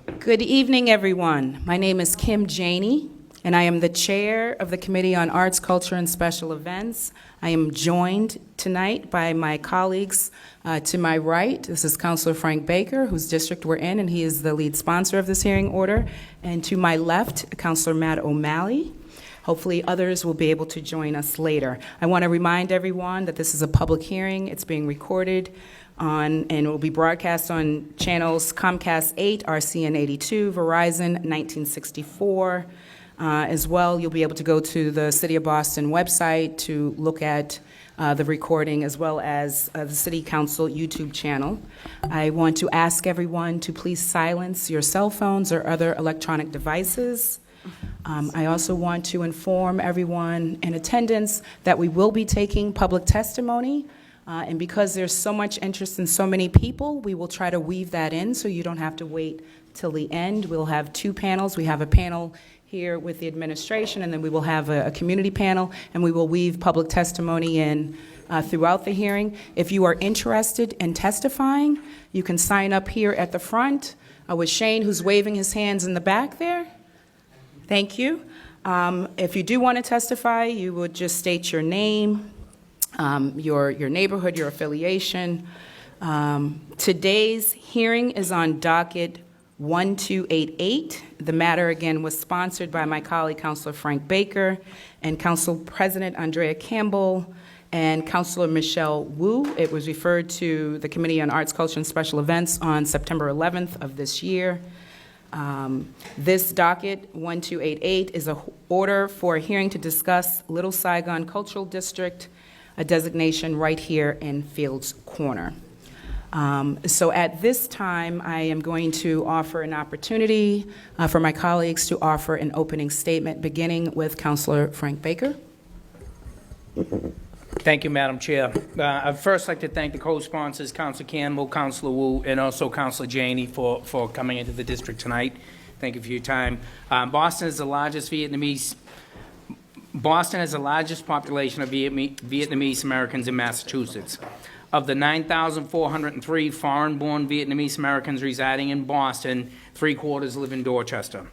Good evening, everyone. My name is Kim Janey, and I am the chair of the Committee on Arts, Culture, and Special Events. I am joined tonight by my colleagues to my right. This is Councillor Frank Baker, whose district we're in, and he is the lead sponsor of this hearing order. And to my left, Councillor Matt O'Malley. Hopefully others will be able to join us later. I want to remind everyone that this is a public hearing. It's being recorded and it will be broadcast on channels Comcast 8, RCN 82, Verizon 1964. As well, you'll be able to go to the City of Boston website to look at the recording, as well as the City Council YouTube channel. I want to ask everyone to please silence your cell phones or other electronic devices. I also want to inform everyone in attendance that we will be taking public testimony. And because there's so much interest in so many people, we will try to weave that in so you don't have to wait till the end. We'll have two panels. We have a panel here with the administration, and then we will have a community panel, and we will weave public testimony in throughout the hearing. If you are interested in testifying, you can sign up here at the front with Shane, who's waving his hands in the back there. Thank you. If you do want to testify, you would just state your name, your neighborhood, your affiliation. Today's hearing is on docket 1288. The matter, again, was sponsored by my colleague, Councillor Frank Baker, and Council President Andrea Campbell, and Councillor Michele Woo. It was referred to the Committee on Arts, Culture, and Special Events on September 11th of this year. This docket 1288 is an order for a hearing to discuss Little Saigon Cultural District, a designation right here in Fields Corner. So at this time, I am going to offer an opportunity for my colleagues to offer an opening statement, beginning with Councillor Frank Baker. Thank you, Madam Chair. I'd first like to thank the co-sponsors, Councillor Campbell, Councillor Woo, and also Councillor Janey for coming into the district tonight. Thank you for your time. Boston has the largest population of Vietnamese Americans in Massachusetts. Of the 9,403 foreign-born Vietnamese Americans residing in Boston, 3/4 live in Dorchester.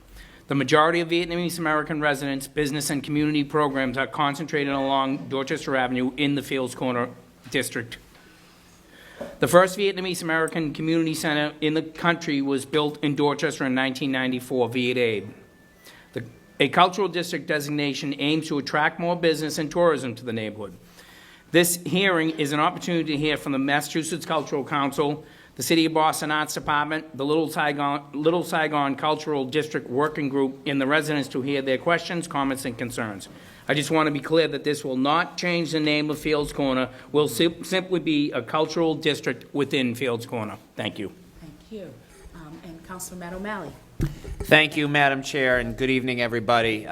The majority of Vietnamese American residents, business, and community programs are concentrated along Dorchester Avenue in the Fields Corner district. The first Vietnamese American community center in the country was built in Dorchester in 1994, Viet Aid. A cultural district designation aims to attract more business and tourism to the neighborhood. This hearing is an opportunity to hear from the Massachusetts Cultural Council, the City of Boston Arts Department, the Little Saigon Cultural District Working Group, and the residents to hear their questions, comments, and concerns. I just want to be clear that this will not change the name of Fields Corner. It will simply be a cultural district within Fields Corner. Thank you. Thank you. And Councilor Matt O'Malley. Thank you, Madam Chair, and good evening, everybody.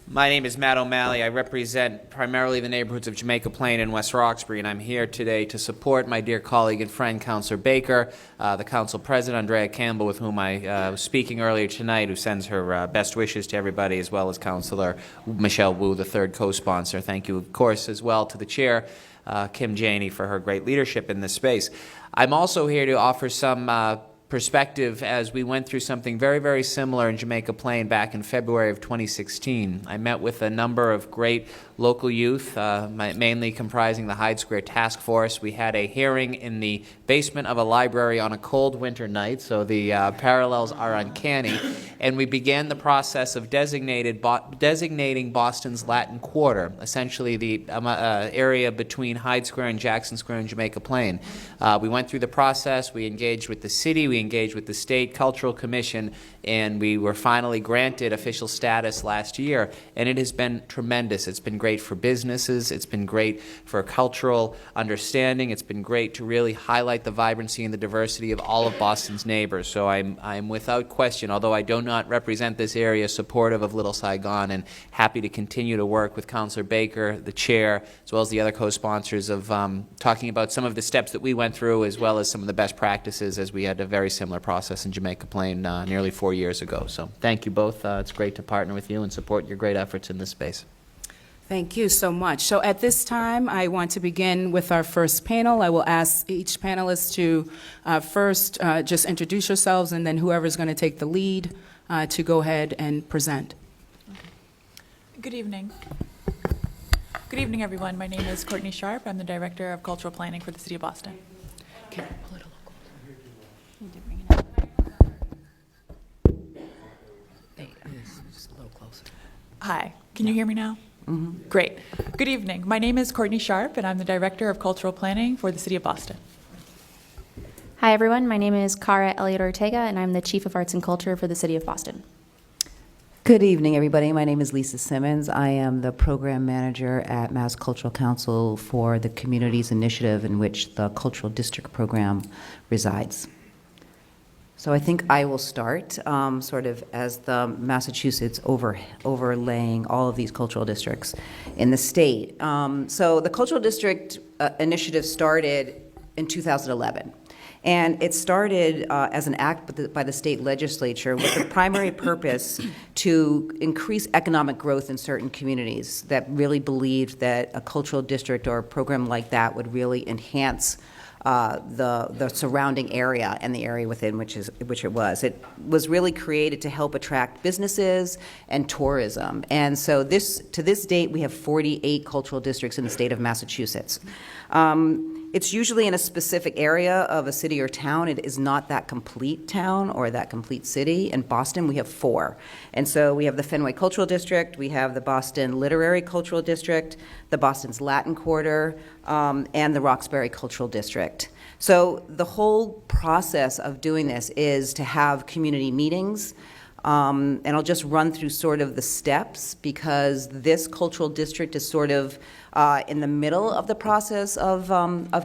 My name is Matt O'Malley. I represent primarily the neighborhoods of Jamaica Plain and West Roxbury, and I'm here today to support my dear colleague and friend, Councillor Baker, the Council President, Andrea Campbell, with whom I was speaking earlier tonight, who sends her best wishes to everybody, as well as Councillor Michele Woo, the third co-sponsor. Thank you, of course, as well to the Chair, Kim Janey, for her great leadership in this space. I'm also here to offer some perspective as we went through something very, very similar in Jamaica Plain back in February of 2016. I met with a number of great local youth, mainly comprising the Hyde Square Task Force. We had a hearing in the basement of a library on a cold winter night, so the parallels are uncanny. And we began the process of designating Boston's Latin Quarter, essentially the area between Hyde Square and Jackson Square in Jamaica Plain. We went through the process. We engaged with the city. We engaged with the State Cultural Commission, and we were finally granted official status last year. And it has been tremendous. It's been great for businesses. It's been great for cultural understanding. It's been great to really highlight the vibrancy and the diversity of all of Boston's neighbors. So I'm without question, although I do not represent this area, supportive of Little Saigon, and happy to continue to work with Councillor Baker, the chair, as well as the other co-sponsors of talking about some of the steps that we went through, as well as some of the best practices, as we had a very similar process in Jamaica Plain nearly 4 years ago. So thank you both. It's great to partner with you and support your great efforts in this space. Thank you so much. So at this time, I want to begin with our first panel. I will ask each panelist to first just introduce yourselves, and then whoever's going to take the lead to go ahead and present. Good evening. Good evening, everyone. My name is Courtney Sharp. I'm the Director of Cultural Planning for the City of Boston. Okay, pull it a little closer. Need to bring it up. Just a little closer. Hi. Can you hear me now? Great. Good evening. My name is Courtney Sharp, and I'm the Director of Cultural Planning for the City of Boston. Hi, everyone. My name is Cara Elliott Ortega, and I'm the Chief of Arts and Culture for the City of Boston. Good evening, everybody. My name is Lisa Simmons. I am the program manager at Mass Cultural Council for the Communities Initiative, in which the Cultural District program resides. So I think I will start sort of as the Massachusetts overlaying all of these cultural districts in the state. So the Cultural District Initiative started in 2011. And it started as an act by the state legislature with the primary purpose to increase economic growth in certain communities that really believed that a cultural district or a program like that would really enhance the surrounding area and the area within which it was. It was really created to help attract businesses and tourism. And so to this date, we have 48 cultural districts in the state of Massachusetts. It's usually in a specific area of a city or town. It is not that complete town or that complete city. In Boston, we have 4. And so we have the Fenway Cultural District, we have the Boston Literary Cultural District, the Boston's Latin Quarter, and the Roxbury Cultural District. So the whole process of doing this is to have community meetings, and I'll just run through sort of the steps, because this cultural district is sort of in the middle of the process of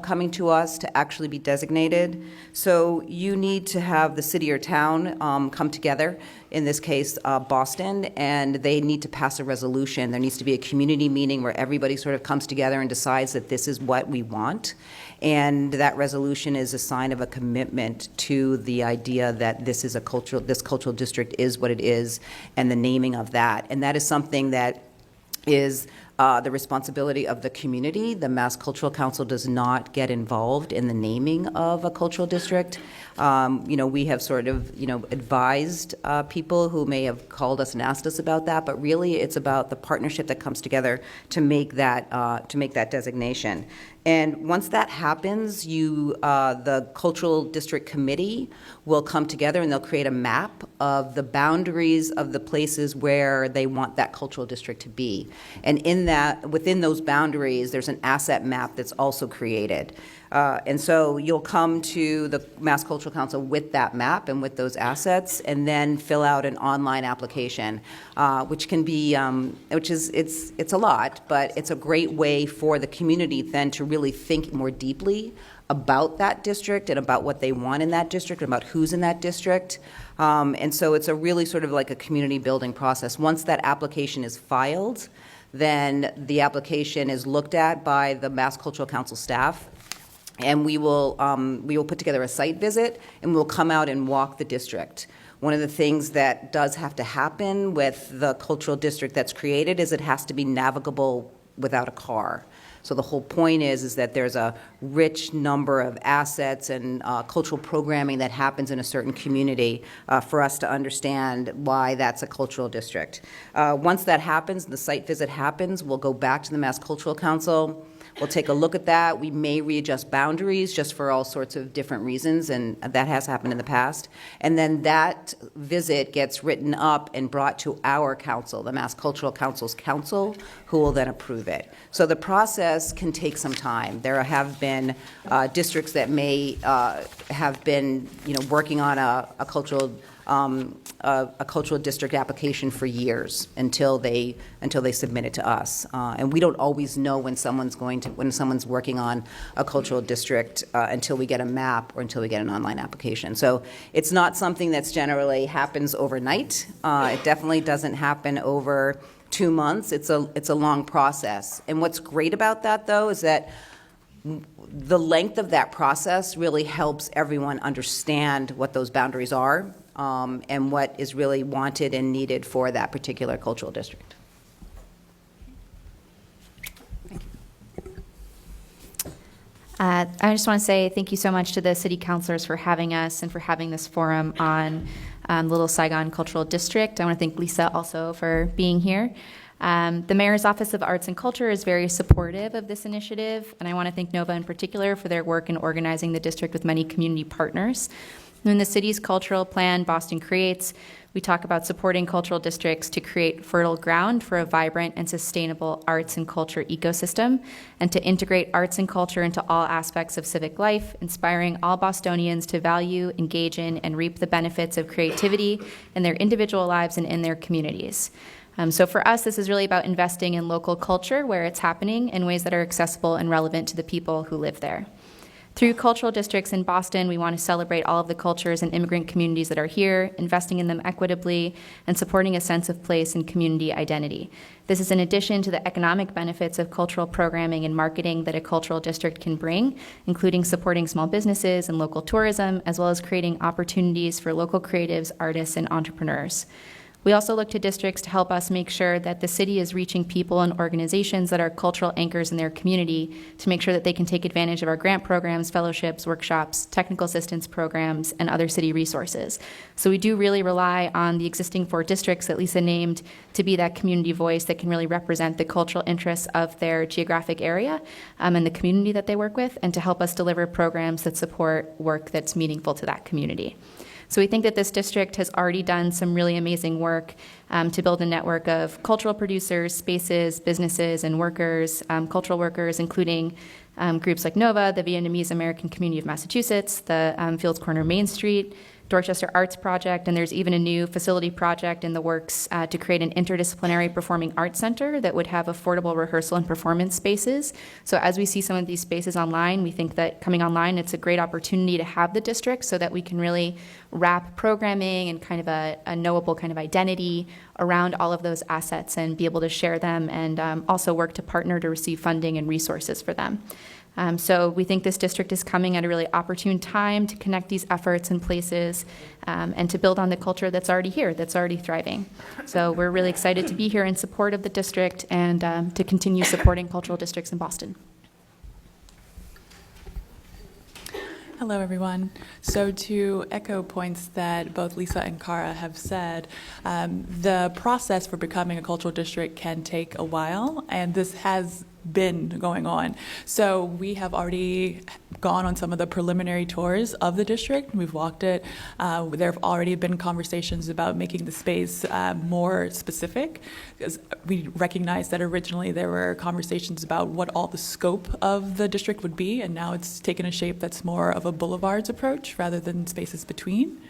coming to us to actually be designated. So you need to have the city or town come together, in this case Boston, and they need to pass a resolution. There needs to be a community meeting where everybody sort of comes together and decides that this is what we want. And that resolution is a sign of a commitment to the idea that this cultural district is what it is, and the naming of that. And that is something that is the responsibility of the community. The Mass Cultural Council does not get involved in the naming of a cultural district. We have sort of, advised people who may have called us and asked us about that, but really it's about the partnership that comes together to make that designation. And once that happens, the Cultural District Committee will come together and they'll create a map of the boundaries of the places where they want that cultural district to be. And within those boundaries, there's an asset map that's also created. And so you'll come to the Mass Cultural Council with that map and with those assets, and then fill out an online application, which can be, it's a lot, but it's a great way for the community then to really think more deeply about that district and about what they want in that district, and about who's in that district. And so it's a really sort of like a community building process. Once that application is filed, then the application is looked at by the Mass Cultural Council staff, and we will put together a site visit, and we'll come out and walk the district. One of the things that does have to happen with the cultural district that's created is it has to be navigable without a car. So the whole point is that there's a rich number of assets and cultural programming that happens in a certain community for us to understand why that's a cultural district. Once that happens, the site visit happens, we'll go back to the Mass Cultural Council. We'll take a look at that. We may readjust boundaries just for all sorts of different reasons, and that has happened in the past. And then that visit gets written up and brought to our council, the Mass Cultural Council's council, who will then approve it. So the process can take some time. There have been districts that may have been, working on a cultural district application for years until they submit it to us, and we don't always know when someone's working on a cultural district until we get a map or until we get an online application. So it's not something that's generally happens overnight. It definitely doesn't happen over 2 months. It's a long process. And what's great about that, though, is that the length of that process really helps everyone understand what those boundaries are, and what is really wanted and needed for that particular cultural district. I just want to say thank you so much to the city councilors for having us and for having this forum on Little Saigon Cultural District. I want to thank Lisa also for being here. The Mayor's Office of Arts and Culture is very supportive of this initiative, and I want to thank NOVA in particular for their work in organizing the district with many community partners. In the city's cultural plan, Boston Creates, we talk about supporting cultural districts to create fertile ground for a vibrant and sustainable arts and culture ecosystem, and to integrate arts and culture into all aspects of civic life, inspiring all Bostonians to value, engage in, and reap the benefits of creativity in their individual lives and in their communities. So for us, this is really about investing in local culture where it's happening in ways that are accessible and relevant to the people who live there. Through cultural districts in Boston, we want to celebrate all of the cultures and immigrant communities that are here, investing in them equitably, and supporting a sense of place and community identity. This is in addition to the economic benefits of cultural programming and marketing that a cultural district can bring, including supporting small businesses and local tourism, as well as creating opportunities for local creatives, artists, and entrepreneurs. We also look to districts to help us make sure that the city is reaching people and organizations that are cultural anchors in their community to make sure that they can take advantage of our grant programs, fellowships, workshops, technical assistance programs, and other city resources. So we do really rely on the existing 4 districts that Lisa named to be that community voice that can really represent the cultural interests of their geographic area and the community that they work with, and to help us deliver programs that support work that's meaningful to that community. So we think that this district has already done some really amazing work to build a network of cultural producers, spaces, businesses, and workers, cultural workers, including groups like NOVA, the Vietnamese American Community of Massachusetts, the Fields Corner Main Street, Dorchester Arts Project, and there's even a new facility project in the works to create an interdisciplinary performing arts center that would have affordable rehearsal and performance spaces. So as we see some of these spaces online, we think that coming online, it's a great opportunity to have the district so that we can really wrap programming and kind of a knowable kind of identity around all of those assets and be able to share them, and also work to partner to receive funding and resources for them. So we think this district is coming at a really opportune time to connect these efforts and places and to build on the culture that's already here, that's already thriving. So we're really excited to be here in support of the district and to continue supporting cultural districts in Boston. Hello, everyone. So to echo points that both Lisa and Cara have said, the process for becoming a cultural district can take a while, and this has been going on. So we have already gone on some of the preliminary tours of the district. We've walked it. There have already been conversations about making the space more specific, because we recognize that originally there were conversations about what all the scope of the district would be, and now it's taken a shape that's more of a boulevards approach rather than spaces between.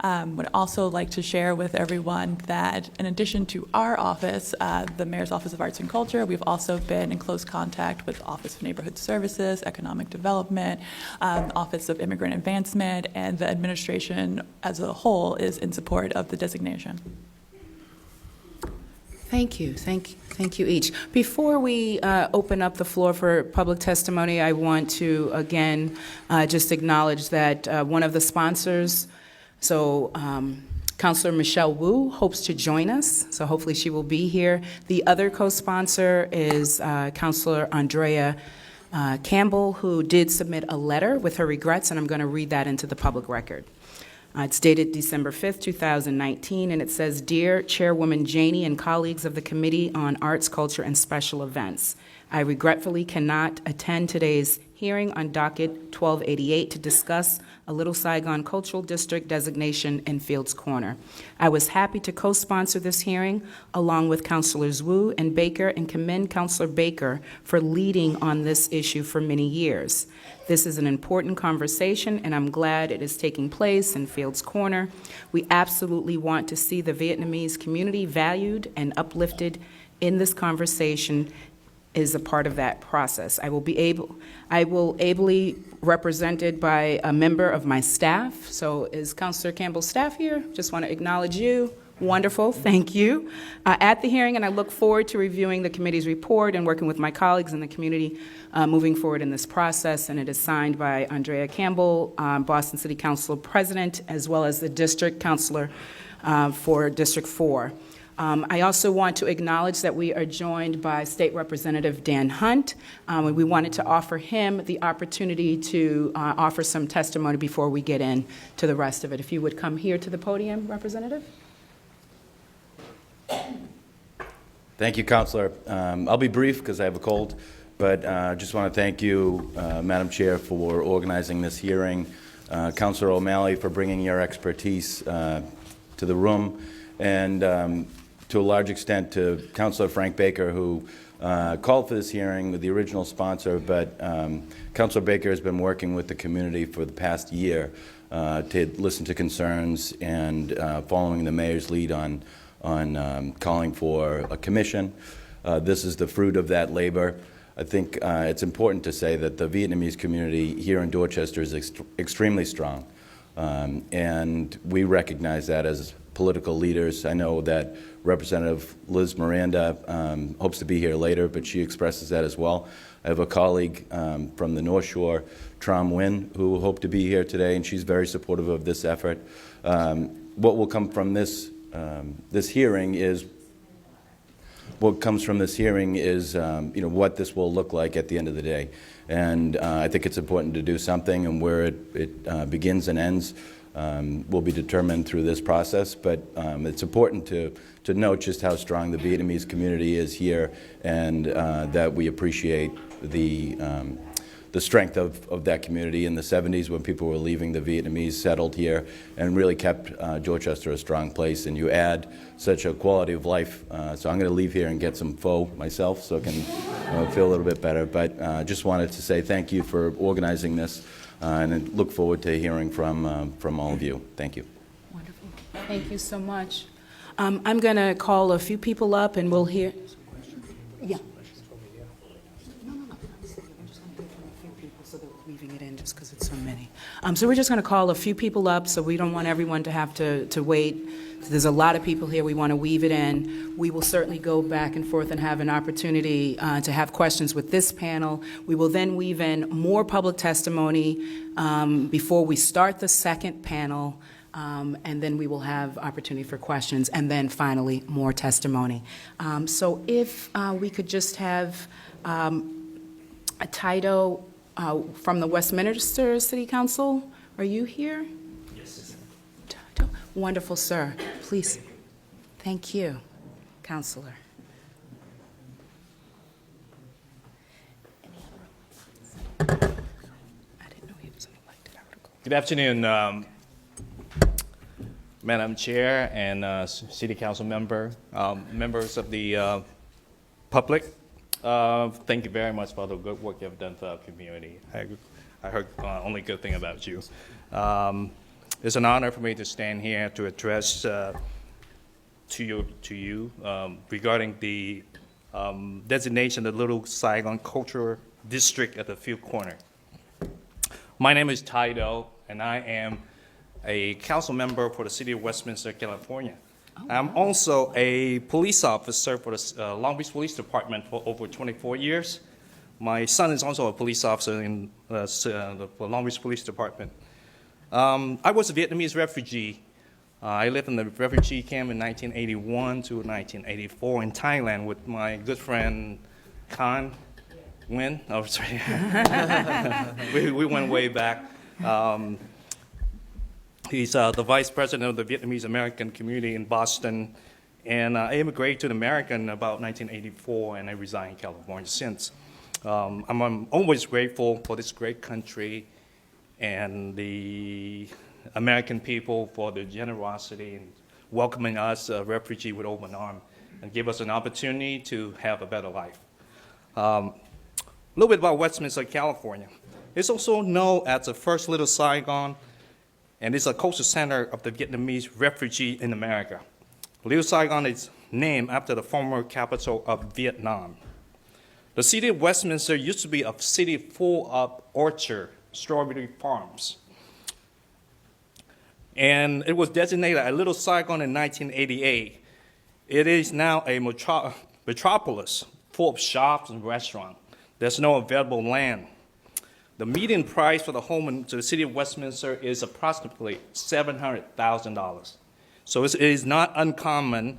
Would also like to share with everyone that in addition to our office, the Mayor's Office of Arts and Culture, we've also been in close contact with Office of Neighborhood Services, Economic Development, Office of Immigrant Advancement, and the administration as a whole is in support of the designation. Thank you. Thank you each. Before we open up the floor for public testimony, I want to again just acknowledge that one of the sponsors, Councillor Michele Woo, hopes to join us, so hopefully she will be here. The other co-sponsor is Councillor Andrea Campbell, who did submit a letter with her regrets, and I'm going to read that into the public record. It's dated December 5th, 2019, and it says, "Dear Chairwoman Janey and colleagues of the Committee on Arts, Culture, and Special Events, I regretfully cannot attend today's hearing on Docket 1288 to discuss a Little Saigon Cultural District designation in Fields Corner. I was happy to co-sponsor this hearing along with Councilors Woo and Baker, and commend Councilor Baker for leading on this issue for many years. This is an important conversation, and I'm glad it is taking place in Fields Corner. We absolutely want to see the Vietnamese community valued and uplifted in this conversation is a part of that process. I will ably represented by a member of my staff. So is Councillor Campbell's staff here? Just want to acknowledge you. Wonderful, thank you. At the hearing, and I look forward to reviewing the committee's report and working with my colleagues in the community moving forward in this process, and it is signed by Andrea Campbell, Boston City Council President, as well as the District Councilor for District 4. I also want to acknowledge that we are joined by State Representative Dan Hunt, and we wanted to offer him the opportunity to offer some testimony before we get into the rest of it. If you would come here to the podium, Representative. Thank you, Councillor. I'll be brief because I have a cold, but I just want to thank you, Madam Chair, for organizing this hearing, Councillor O'Malley for bringing your expertise to the room, and to a large extent to Councillor Frank Baker, who called for this hearing with the original sponsor, but Councillor Baker has been working with the community for the past year to listen to concerns and following the mayor's lead on calling for a commission. This is the fruit of that labor. I think it's important to say that the Vietnamese community here in Dorchester is extremely strong, and we recognize that as political leaders. I know that Representative Liz Miranda hopes to be here later, but she expresses that as well. I have a colleague from the North Shore, Wynn, who will hope to be here today, and she's very supportive of this effort. What will come from this hearing is what this will look like at the end of the day. And I think it's important to do something, and where it begins and ends will be determined through this process. But it's important to note just how strong the Vietnamese community is here, and that we appreciate the strength of that community. In the 70s, when people were leaving, the Vietnamese settled here and really kept Dorchester a strong place. And you add such a quality of life. So I'm going to leave here and get some pho myself so I can feel a little bit better. But just wanted to say thank you for organizing this, and I look forward to hearing from all of you. Thank you. Wonderful. Thank you so much. I'm going to call a few people up, and we'll hear. Yeah. Leaving it in just because it's so many. So we're just going to call a few people up, so we don't want everyone to have to wait. There's a lot of people here. We want to weave it in. We will certainly go back and forth and have an opportunity to have questions with this panel. We will then weave in more public testimony before we start the second panel, and then we will have opportunity for questions, and then finally more testimony. So if we could just have a Taito from the Westminster City Council. Are you here? Yes. Wonderful, sir. Please. Thank you, Councillor. I didn't know he was an elected article. Good afternoon, Madam Chair and City Council member, members of the public. Thank you very much for the good work you have done for our community. I heard only good thing about you. It's an honor for me to stand here to address to you regarding the designation of the Little Saigon Cultural District at the Field Corner. My name is Taito, and I am a council member for the City of Westminster, California. I'm also a police officer for the Long Beach Police Department for over 24 years. My son is also a police officer in the Long Beach Police Department. I was a Vietnamese refugee. I lived in the refugee camp in 1981 to 1984 in Thailand with my good friend Wynn. Oh, sorry. we went way back. He's the vice president of the Vietnamese American community in Boston, and I immigrated to America in about 1984, and I resigned in California since. I'm always grateful for this great country and the American people for their generosity in welcoming us, a refugee, with open arms, and give us an opportunity to have a better life. A little bit about Westminster, California. It's also known as the first Little Saigon, and it's a coastal center of the Vietnamese refugee in America. Little Saigon is named after the former capital of Vietnam. The city of Westminster used to be a city full of orchard, strawberry farms. And it was designated a Little Saigon in 1988. It is now a metropolis full of shops and restaurants. There's no available land. The median price for the home in the city of Westminster is approximately $700,000. So it is not uncommon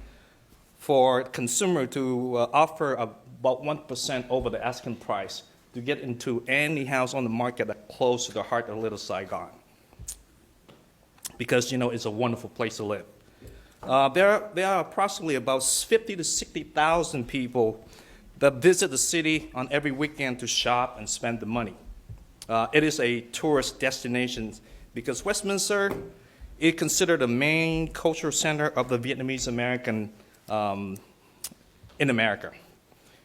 for consumer to offer about 1% over the asking price to get into any house on the market that close to the heart of Little Saigon. Because, it's a wonderful place to live. There are approximately about 50 to 60,000 people that visit the city on every weekend to shop and spend the money. It is a tourist destination because Westminster is considered the main cultural center of the Vietnamese American in America.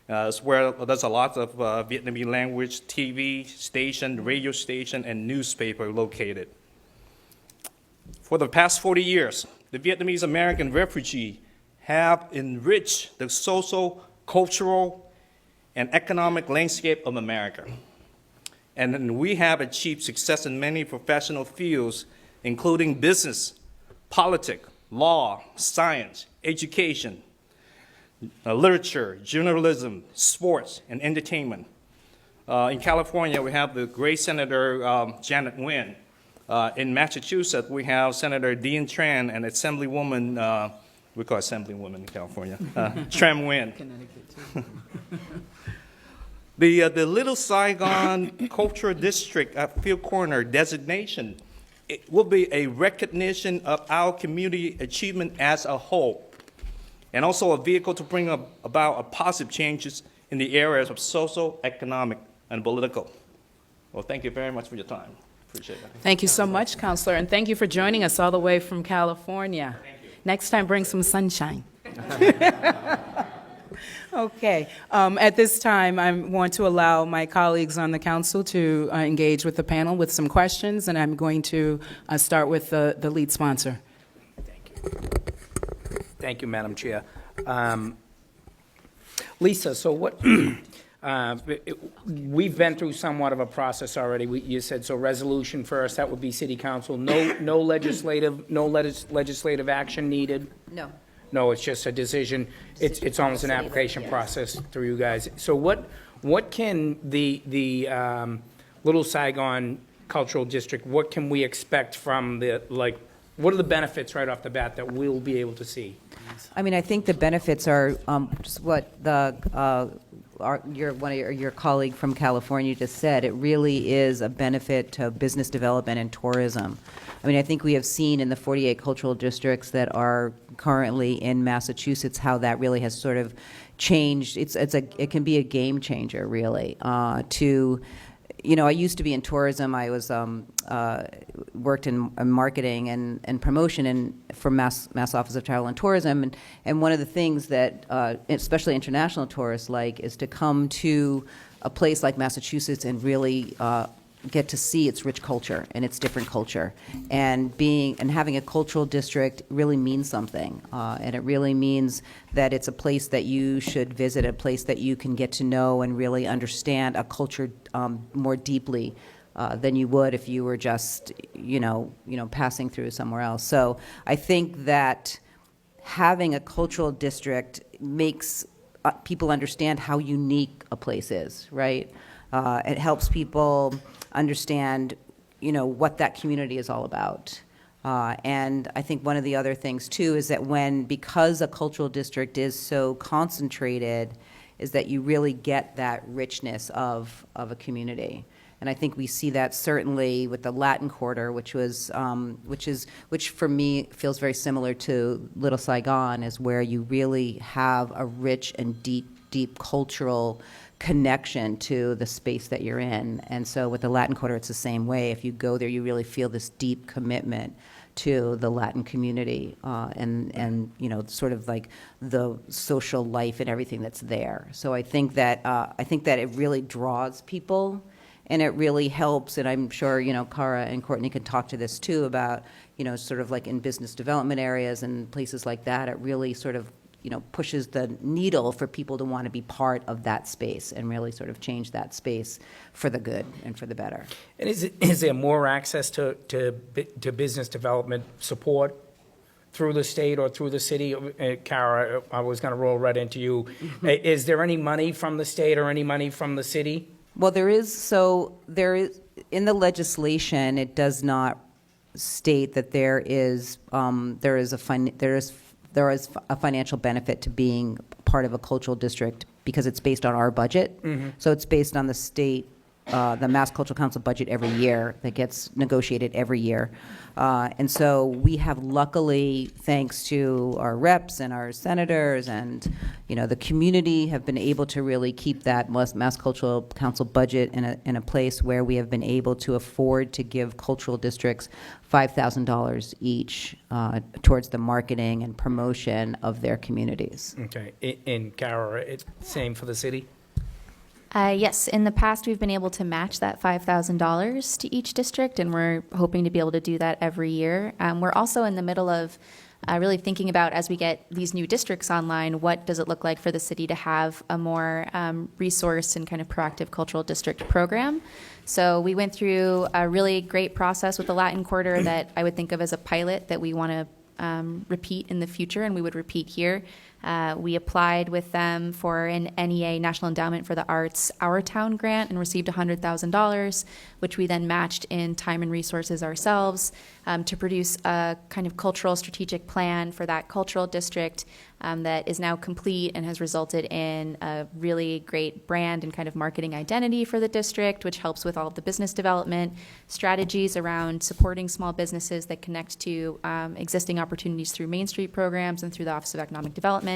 It's where there's a lot of Vietnamese language TV station, radio station, and newspaper located. For the past 40 years, the Vietnamese American refugee have enriched the social, cultural, and economic landscape of America. And we have achieved success in many professional fields, including business, politics, law, science, education, literature, journalism, sports, and entertainment. In California, we have the great Senator Janet Wynn. In Massachusetts, we have Senator Dean Tran and Assemblywoman, we call Assemblywoman in California, Tram Wynn. The Little Saigon Cultural District at Field Corner designation, it will be a recognition of our community achievement as a whole, and also a vehicle to bring about a positive changes in the areas of social, economic, and political. Well, thank you very much for your time. Appreciate it. Thank you so much, Councillor, and thank you for joining us all the way from California. Thank you. Next time, bring some sunshine. Okay. At this time, I want to allow my colleagues on the council to engage with the panel with some questions, and I'm going to start with the lead sponsor. Thank you. Thank you, Madam Chair. Lisa, so what, we've been through somewhat of a process already. You said, so resolution first, that would be city council. No legislative action needed? No. No, it's just a decision. It's almost an application process through you guys. So what can the Little Saigon Cultural District, what can we expect from what are the benefits right off the bat that we'll be able to see? I mean, I think the benefits are just what your colleague from California just said. It really is a benefit to business development and tourism. I mean, I think we have seen in the 48 cultural districts that are currently in Massachusetts how that really has sort of changed. It can be a game changer, really. I used to be in tourism. I was worked in marketing and promotion for Mass Office of Travel and Tourism, and one of the things that especially international tourists like is to come to a place like Massachusetts and really get to see its rich culture and its different culture, and having a cultural district really means something, and it really means that it's a place that you should visit, a place that you can get to know and really understand a culture more deeply than you would if you were just passing through somewhere else. So I think that having a cultural district makes people understand how unique a place is, right? It helps people understand, what that community is all about. And I think one of the other things, too, is that because a cultural district is so concentrated, is that you really get that richness of a community. And I think we see that certainly with the Latin Quarter, which for me feels very similar to Little Saigon, is where you really have a rich and deep cultural connection to the space that you're in. And so with the Latin Quarter, it's the same way. If you go there, you really feel this deep commitment to the Latin community and sort of like the social life and everything that's there. So I think that it really draws people, and it really helps. And I'm sure Cara and Courtney can talk to this too about sort of like in business development areas and places like that. It really sort of pushes the needle for people to want to be part of that space and really sort of change that space for the good and for the better. And is there more access to business development support through the state or through the city? Cara, I was going to roll right into you. Is there any money from the state or any money from the city? Well, there is in the legislation. It does not state that there is there is a financial benefit to being part of a cultural district because it's based on our budget. So it's based on the state, the Mass Cultural Council budget every year that gets negotiated every year. And so we have luckily, thanks to our reps and our senators and, the community, have been able to really keep that Mass Cultural Council budget in a place where we have been able to afford to give cultural districts $5,000 each towards the marketing and promotion of their communities. Okay. In Kara, it's same for the city? Yes, in the past, we've been able to match that $5,000 to each district, and we're hoping to be able to do that every year. We're also in the middle of really thinking about, as we get these new districts online, what does it look like for the city to have a more resourced and kind of proactive cultural district program. So we went through a really great process with the Latin Quarter that I would think of as a pilot that we want to repeat in the future, and we would repeat here. We applied with them for an NEA, National Endowment for the Arts, Our Town grant, and received $100,000, which we then matched in time and resources ourselves to produce a kind of cultural strategic plan for that cultural district that is now complete and has resulted in a really great brand and kind of marketing identity for the district, which helps with all of the business development strategies around supporting small businesses that connect to existing opportunities through Main Street programs and through the Office of Economic Development,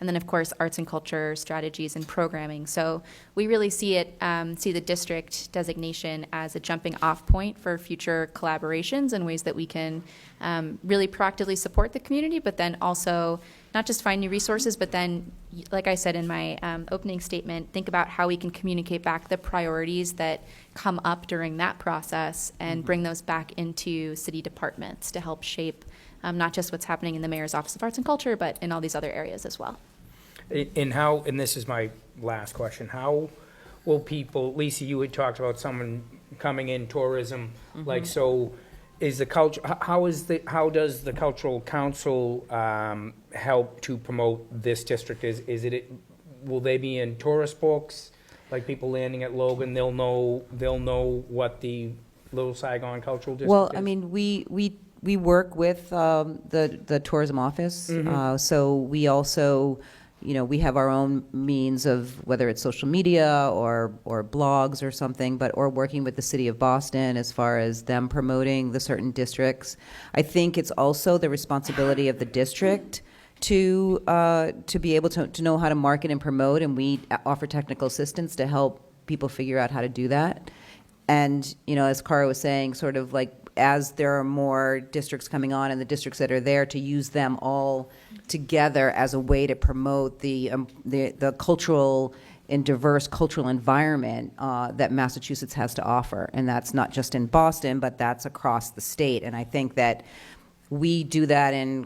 and then of course arts and culture strategies and programming. So we really see the district designation as a jumping off point for future collaborations and ways that we can really proactively support the community, but then also not just find new resources, but then, like I said in my opening statement, think about how we can communicate back the priorities that come up during that process and bring those back into city departments to help shape not just what's happening in the Mayor's Office of Arts and Culture, but in all these other areas as well. And this is my last question, how will people, Lisa, you had talked about someone coming in, tourism, like, so is the culture, how does the Cultural Council help to promote this district? Will they be in tourist books, like people landing at Logan, they'll know what the Little Saigon Cultural District Well, is? I mean, we work with the tourism office, so we also, we have our own means of whether it's social media or blogs or something, or working with the city of Boston as far as them promoting the certain districts. I think it's also the responsibility of the district to be able to know how to market and promote, and we offer technical assistance to help people figure out how to do that. And, as Cara was saying, sort of like as there are more districts coming on and the districts that are there, to use them all together as a way to promote the cultural and diverse cultural environment that Massachusetts has to offer. And that's not just in Boston, but that's across the state. And I think that we do that in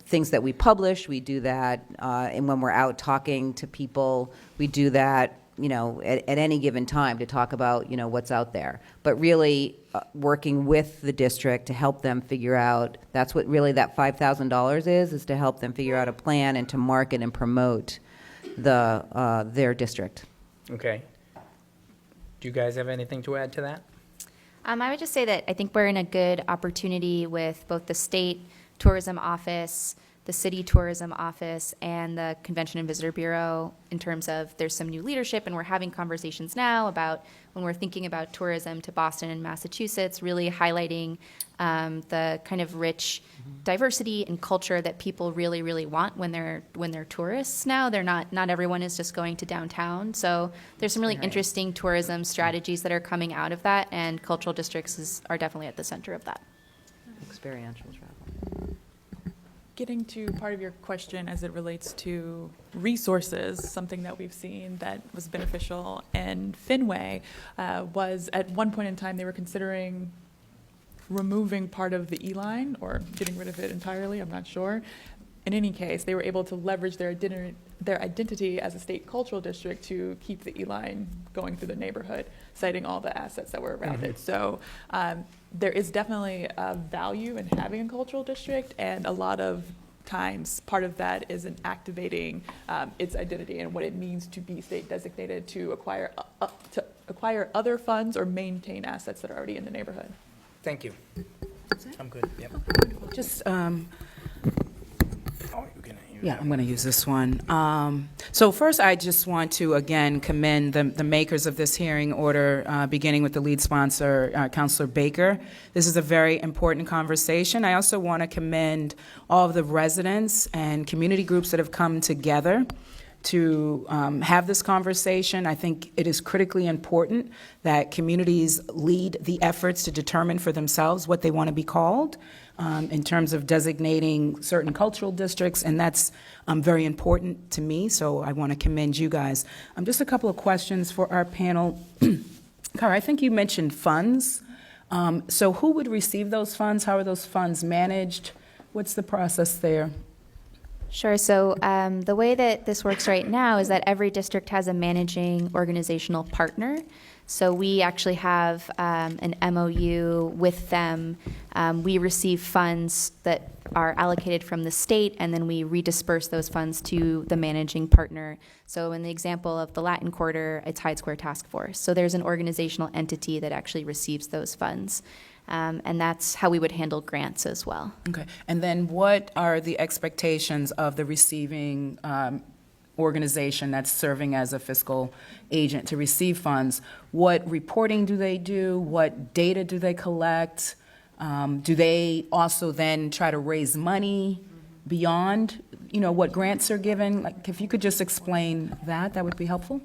things that we publish. We do that and when we're out talking to people, we do that at any given time to talk about, what's out there. But really working with the district to help them figure out, that's what really that $5,000 is to help them figure out a plan and to market and promote their district. Okay. Do you guys have anything to add to that? I would just say that I think we're in a good opportunity with both the state tourism office, the city tourism office, and the Convention and Visitor Bureau in terms of there's some new leadership, and we're having conversations now about when we're thinking about tourism to Boston and Massachusetts, really highlighting the kind of rich diversity and culture that people really, really want when they're tourists now. They're not everyone is just going to downtown. So there's some really interesting tourism strategies that are coming out of that, and cultural districts are definitely at the center of that. Experiential travel. Getting to part of your question as it relates to resources, something that we've seen that was beneficial in Fenway was at one point in time they were considering removing part of the E-line or getting rid of it entirely, I'm not sure. In any case, they were able to leverage their identity as a state cultural district to keep the E-line going through the neighborhood, citing all the assets that were around it. So there is definitely a value in having a cultural district, and a lot of times part of that is in activating its identity and what it means to be state designated to acquire other funds or maintain assets that are already in the neighborhood. Thank you. I'm good. Yep. Just Yeah, I'm going to use this one. So first, I just want to, again, commend the makers of this hearing order, beginning with the lead sponsor, Councillor Baker. This is a very important conversation. I also want to commend all of the residents and community groups that have come together to have this conversation. I think it is critically important that communities lead the efforts to determine for themselves what they want to be called in terms of designating certain cultural districts, and that's very important to me, so I want to commend you guys. Just a couple of questions for our panel. Cara, I think you mentioned funds. So who would receive those funds? How are those funds managed? What's the process there? Sure. So the way that this works right now is that every district has a managing organizational partner. So we actually have an MOU with them. We receive funds that are allocated from the state, and then we redisperse those funds to the managing partner. So in the example of the Latin Quarter, it's Hyde Square Task Force. So there's an organizational entity that actually receives those funds. And that's how we would handle grants as well. Okay. And then what are the expectations of the receiving organization that's serving as a fiscal agent to receive funds? What reporting do they do? What data do they collect? Do they also then try to raise money beyond, what grants are given? Like, if you could just explain that, that would be helpful.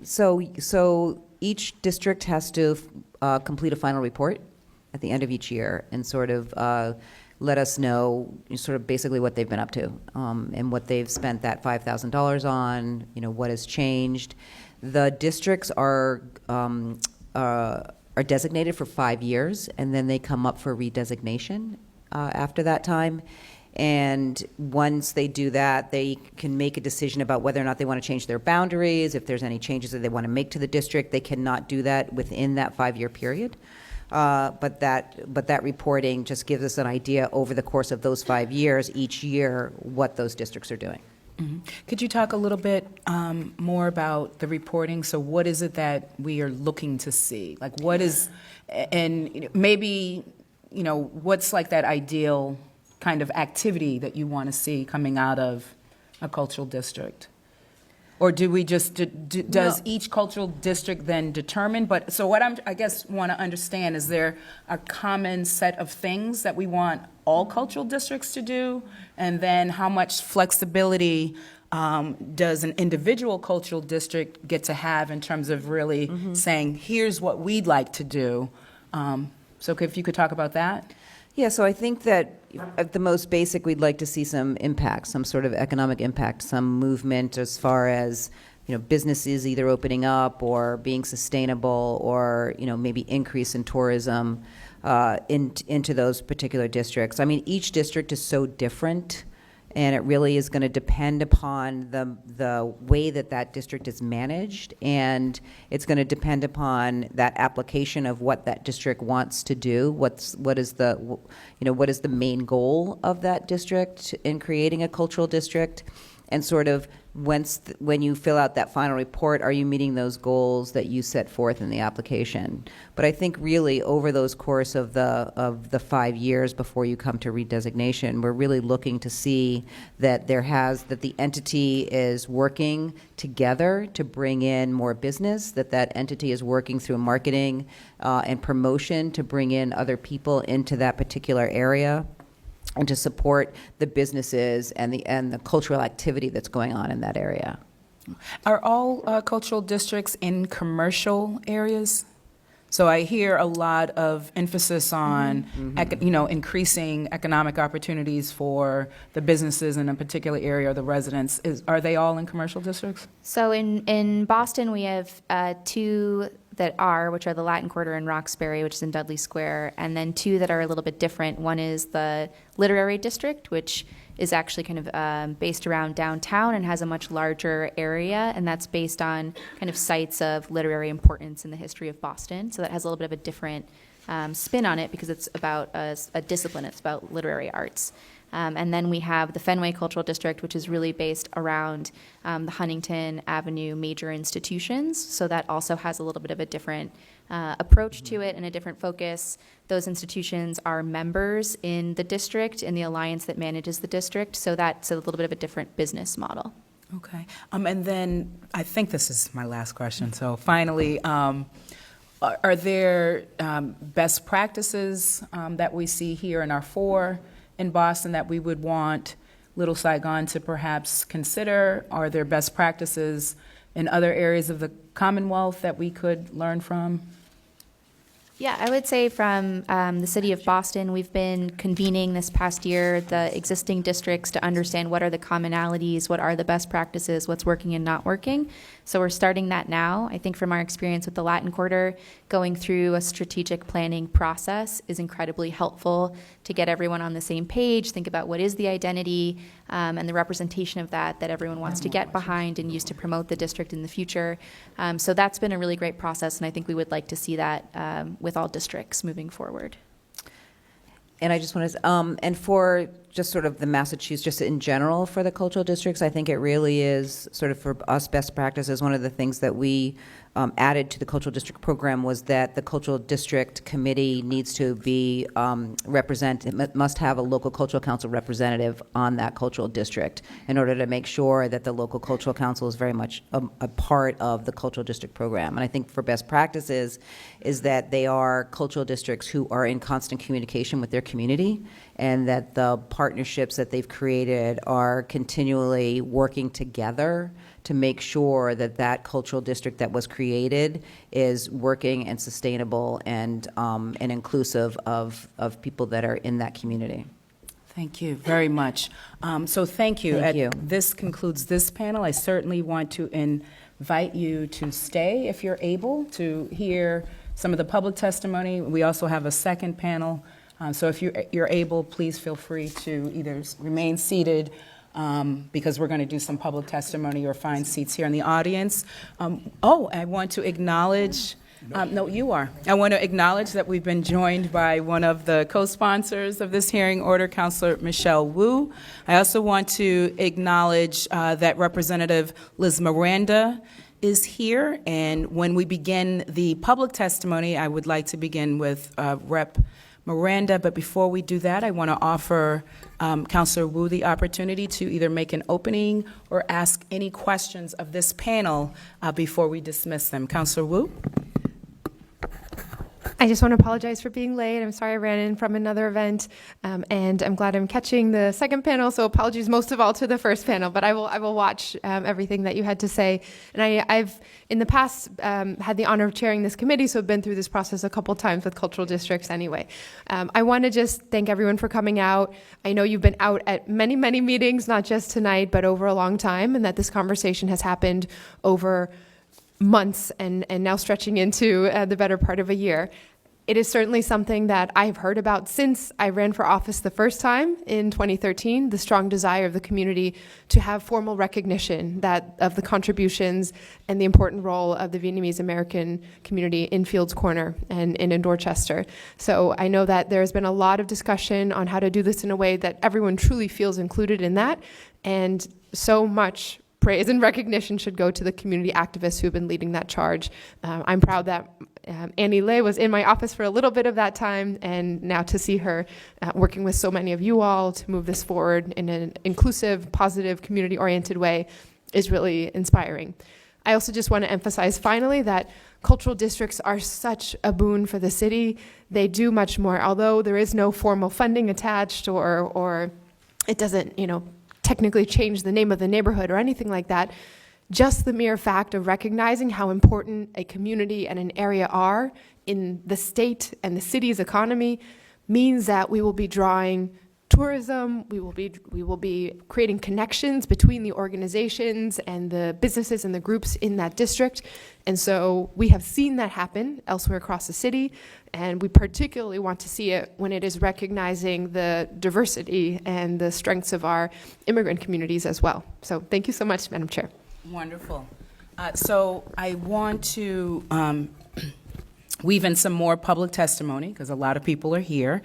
So each district has to complete a final report at the end of each year and sort of let us know sort of basically what they've been up to and what they've spent that $5,000 on, what has changed. The districts are designated for 5 years, and then they come up for redesignation after that time. And once they do that, they can make a decision about whether or not they want to change their boundaries, if there's any changes that they want to make to the district. They cannot do that within that 5-year period. But that reporting just gives us an idea over the course of those 5 years, each year, what those districts are doing. Mm-hmm. Could you talk a little bit more about the reporting? So what is it that we are looking to see? Like what is, and maybe, what's like that ideal kind of activity that you want to see coming out of a cultural district? Or do we just, does each cultural district then determine? But so what I guess want to understand, is there a common set of things that we want all cultural districts to do? And then how much flexibility does an individual cultural district get to have in terms of really saying, here's what we'd like to do? So if you could talk about that. Yeah, so I think that at the most basic, we'd like to see some impact, some sort of economic impact, some movement as far as, businesses either opening up or being sustainable, or, maybe increase in tourism into those particular districts. I mean, each district is so different, and it really is going to depend upon the way that district is managed, and it's going to depend upon that application of what that district wants to do. What is the main goal of that district in creating a cultural district, and sort of when you fill out that final report, are you meeting those goals that you set forth in the application? But I think really over those course of the 5 years before you come to redesignation, we're really looking to see that the entity is working together to bring in more business, that entity is working through marketing and promotion to bring in other people into that particular area, and to support the businesses and the cultural activity that's going on in that area. Are all cultural districts in commercial areas? So I hear a lot of emphasis on, increasing economic opportunities for the businesses in a particular area or the residents. Are they all in commercial districts? So in Boston, we have 2 which are the Latin Quarter and Roxbury, which is in Dudley Square, and then 2 that are a little bit different. One is the Literary District, which is actually kind of based around downtown and has a much larger area, and that's based on kind of sites of literary importance in the history of Boston. So that has a little bit of a different spin on it because it's about a discipline. It's about literary arts. And then we have the Fenway Cultural District, which is really based around the Huntington Avenue major institutions. So that also has a little bit of a different approach to it and a different focus. Those institutions are members in the district, in the alliance that manages the district. So that's a little bit of a different business model. Okay. And then I think this is my last question. So finally, are there best practices that we see here in our four in Boston that we would want Little Saigon to perhaps consider? Are there best practices in other areas of the Commonwealth that we could learn from? Yeah, I would say from the city of Boston, we've been convening this past year the existing districts to understand what are the commonalities, what are the best practices, what's working and not working. So we're starting that now. I think from our experience with the Latin Quarter, going through a strategic planning process is incredibly helpful to get everyone on the same page, think about what is the identity and the representation of that everyone wants to get behind and use to promote the district in the future. So that's been a really great process, and I think we would like to see that with all districts moving forward. And I just want to, and for just sort of the Massachusetts, just in general for the cultural districts, I think it really is sort of for us best practices. One of the things that we added to the cultural district program was that the cultural district committee needs to be it must have a local cultural council representative on that cultural district in order to make sure that the local cultural council is very much a part of the cultural district program. And I think for best practices is that they are cultural districts who are in constant communication with their community, and that the partnerships that they've created are continually working together to make sure that that cultural district that was created is working and sustainable and inclusive of people that are in that community. Thank you very much. So thank you. Thank you. This concludes this panel. I certainly want to invite you to stay if you're able to hear some of the public testimony. We also have a second panel. So if you're able, please feel free to either remain seated because we're going to do some public testimony, or find seats here in the audience. I want to acknowledge, no, you are. I want to acknowledge that we've been joined by one of the co-sponsors of this hearing order, Councillor Michele Woo. I also want to acknowledge that Representative Liz Miranda is here. And when we begin the public testimony, I would like to begin with Rep. Miranda, but before we do that, I want to offer Councillor Woo the opportunity to either make an opening or ask any questions of this panel before we dismiss them. Councillor Woo? I just want to apologize for being late. I'm sorry I ran in from another event, and I'm glad I'm catching the second panel, so apologies most of all to the first panel, but I will watch everything that you had to say. And I've, in the past, had the honor of chairing this committee, so I've been through this process a couple times with cultural districts anyway. I want to just thank everyone for coming out. I know you've been out at many, many meetings, not just tonight, but over a long time, and that this conversation has happened over months and now stretching into the better part of a year. It is certainly something that I've heard about since I ran for office the first time in 2013, the strong desire of the community to have formal recognition of the contributions and the important role of the Vietnamese American community in Fields Corner and in Dorchester. So I know that there's been a lot of discussion on how to do this in a way that everyone truly feels included in that, and so much praise and recognition should go to the community activists who have been leading that charge. I'm proud that Annie Lay was in my office for a little bit of that time, and now to see her working with so many of you all to move this forward in an inclusive, positive, community-oriented way is really inspiring. I also just want to emphasize finally that cultural districts are such a boon for the city. They do much more. Although there is no formal funding attached or it doesn't, technically change the name of the neighborhood or anything like that, just the mere fact of recognizing how important a community and an area are in the state and the city's economy means that we will be drawing tourism, we will be creating connections between the organizations and the businesses and the groups in that district. And so we have seen that happen elsewhere across the city, and we particularly want to see it when it is recognizing the diversity and the strengths of our immigrant communities as well. So thank you so much, Madam Chair. Wonderful. So I want to weave in some more public testimony, because a lot of people are here.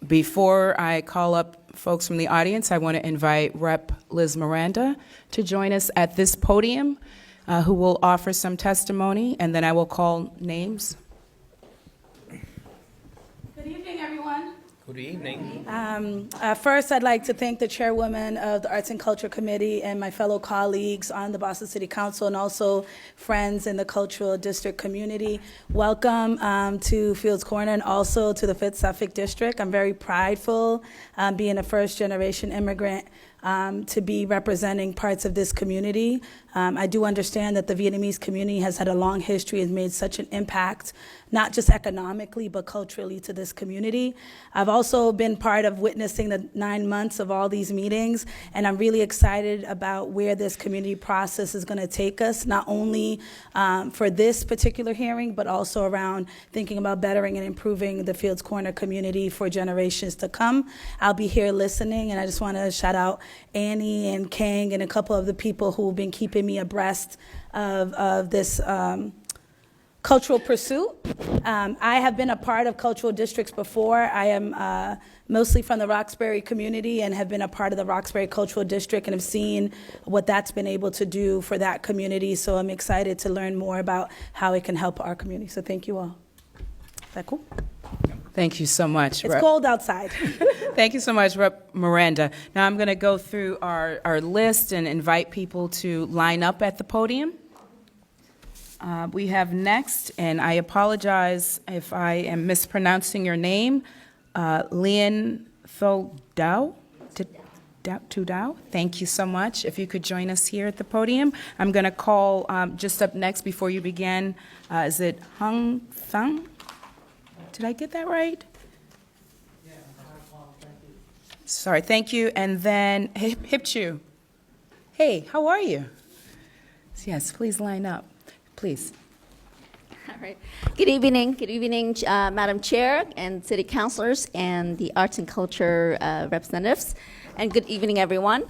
Before I call up folks from the audience, I want to invite Rep. Liz Miranda to join us at this podium, who will offer some testimony, and then I will call names. Good evening, everyone. Good evening. First, I'd like to thank the chairwoman of the Arts and Culture Committee and my fellow colleagues on the Boston City Council and also friends in the Cultural District community. Welcome to Fields Corner and also to the 5th Suffolk District. I'm very prideful being a first-generation immigrant to be representing parts of this community. I do understand that the Vietnamese community has had a long history and made such an impact, not just economically, but culturally to this community. I've also been part of witnessing the 9 months of all these meetings, and I'm really excited about where this community process is going to take us, not only for this particular hearing, but also around thinking about bettering and improving the Fields Corner community for generations to come. I'll be here listening, and I just want to shout out Annie and Kang and a couple of the people who have been keeping me abreast of this cultural pursuit. I have been a part of cultural districts before. I am mostly from the Roxbury community and have been a part of the Roxbury Cultural District and have seen what that's been able to do for that community. So I'm excited to learn more about how it can help our community. So thank you all. Is that cool? Thank you so much. It's cold outside. Thank you so much, Rep. Miranda. Now I'm going to go through our list and invite people to line up at the podium. We have next, and I apologize if I am mispronouncing your name, Lien Tho Dao. Tudao. Thank you so much. If you could join us here at the podium. I'm going to call, just up next before you begin, is it Hung Thang? Did I get that right? Yeah. Sorry, thank you. And then Hip Chu. Hey, how are you? Yes, please line up, please. All right. Good evening, Madam Chair and City Councilors and the Arts and Culture representatives. And good evening, everyone.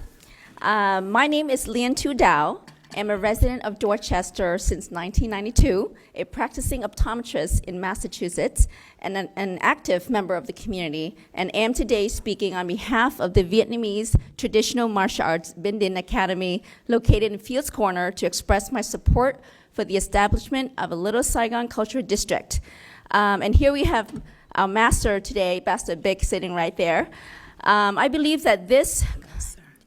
My name is Lien Tu Dao. I'm a resident of Dorchester since 1992, a practicing optometrist in Massachusetts, and an active member of the community, and am today speaking on behalf of the Vietnamese Traditional Martial Arts Binh Dinh Academy located in Fields Corner to express my support for the establishment of a Little Saigon Cultural District. And here we have our master today, Pastor Bick, sitting right there. I believe that this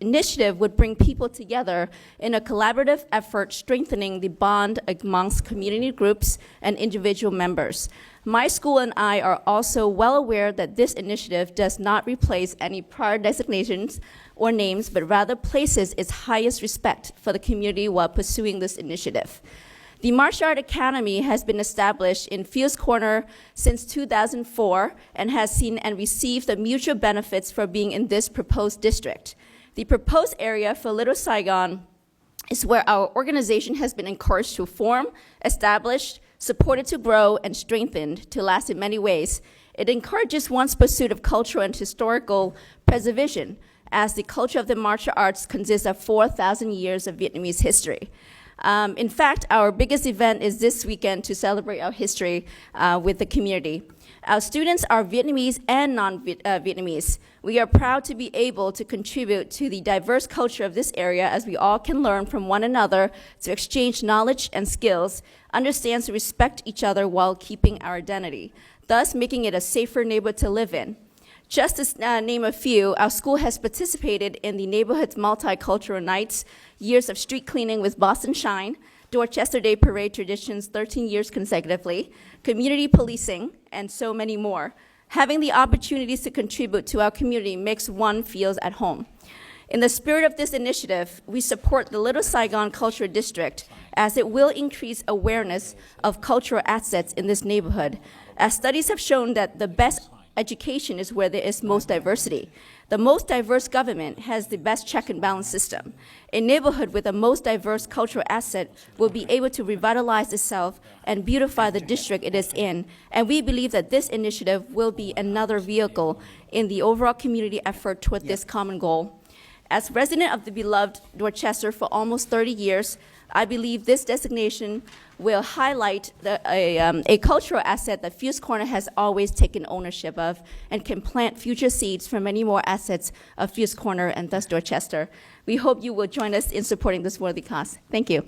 initiative would bring people together in a collaborative effort strengthening the bond amongst community groups and individual members. My school and I are also well aware that this initiative does not replace any prior designations or names, but rather places its highest respect for the community while pursuing this initiative. The Martial Art Academy has been established in Fields Corner since 2004 and has seen and received the mutual benefits for being in this proposed district. The proposed area for Little Saigon is where our organization has been encouraged to form, established, supported to grow, and strengthened to last in many ways. It encourages one's pursuit of cultural and historical preservation, as the culture of the martial arts consists of 4,000 years of Vietnamese history. In fact, our biggest event is this weekend to celebrate our history with the community. Our students are Vietnamese and non-Vietnamese. We are proud to be able to contribute to the diverse culture of this area, as we all can learn from one another to exchange knowledge and skills, understand and respect each other while keeping our identity, thus making it a safer neighborhood to live in. Just to name a few, our school has participated in the neighborhood's multicultural nights, years of street cleaning with Boston Shine, Dorchester Day Parade traditions 13 years consecutively, community policing, and so many more. Having the opportunities to contribute to our community makes one feel at home. In the spirit of this initiative, we support the Little Saigon Cultural District, as it will increase awareness of cultural assets in this neighborhood, as studies have shown that the best education is where there is most diversity. The most diverse government has the best check and balance system. A neighborhood with the most diverse cultural asset will be able to revitalize itself and beautify the district it is in. And we believe that this initiative will be another vehicle in the overall community effort toward this common goal. As resident of the beloved Dorchester for almost 30 years, I believe this designation will highlight a cultural asset that Fuse Corner has always taken ownership of and can plant future seeds for many more assets of Fuse Corner and thus Dorchester. We hope you will join us in supporting this worthy cause. Thank you.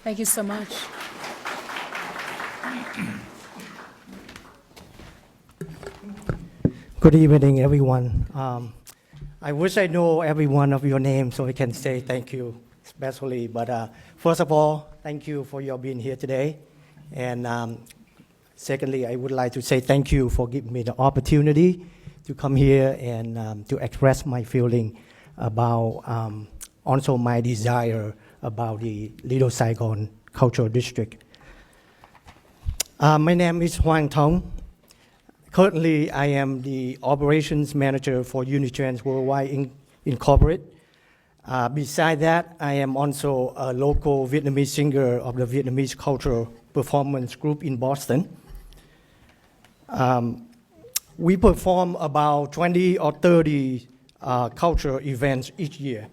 Thank you so much. Good evening, everyone. I wish I know every one of your names so I can say thank you especially. But first of all, thank you for your being here today. And secondly, I would like to say thank you for giving me the opportunity to come here and to express my feeling about also my desire about the Little Saigon Cultural District. My name is Hoang Tong. Currently, I am the operations manager for Unitrans Worldwide Incorporated. Besides that, I am also a local Vietnamese singer of the Vietnamese Cultural Performance Group in Boston. We perform about 20 or 30 cultural events each year.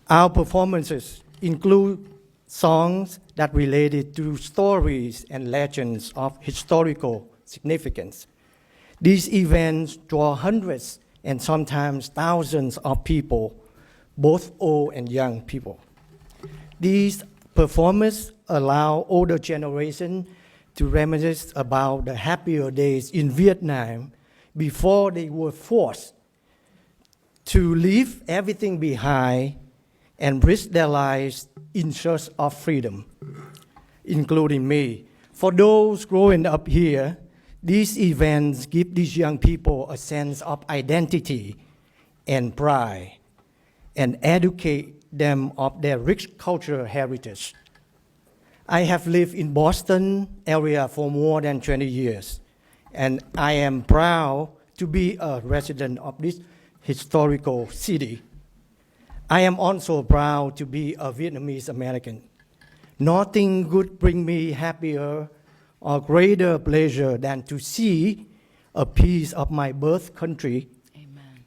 Our performances include songs that related to stories and legends of historical significance. These events draw hundreds and sometimes thousands of people, both old and young people. These performances allow older generation to reminisce about the happier days in Vietnam before they were forced to leave everything behind and risk their lives in search of freedom, including me. For those growing up here, these events give these young people a sense of identity and pride and educate them of their rich cultural heritage. I have lived in Boston area for more than 20 years, and I am proud to be a resident of this historical city. I am also proud to be a Vietnamese American. Nothing could bring me happier or greater pleasure than to see a piece of my birth country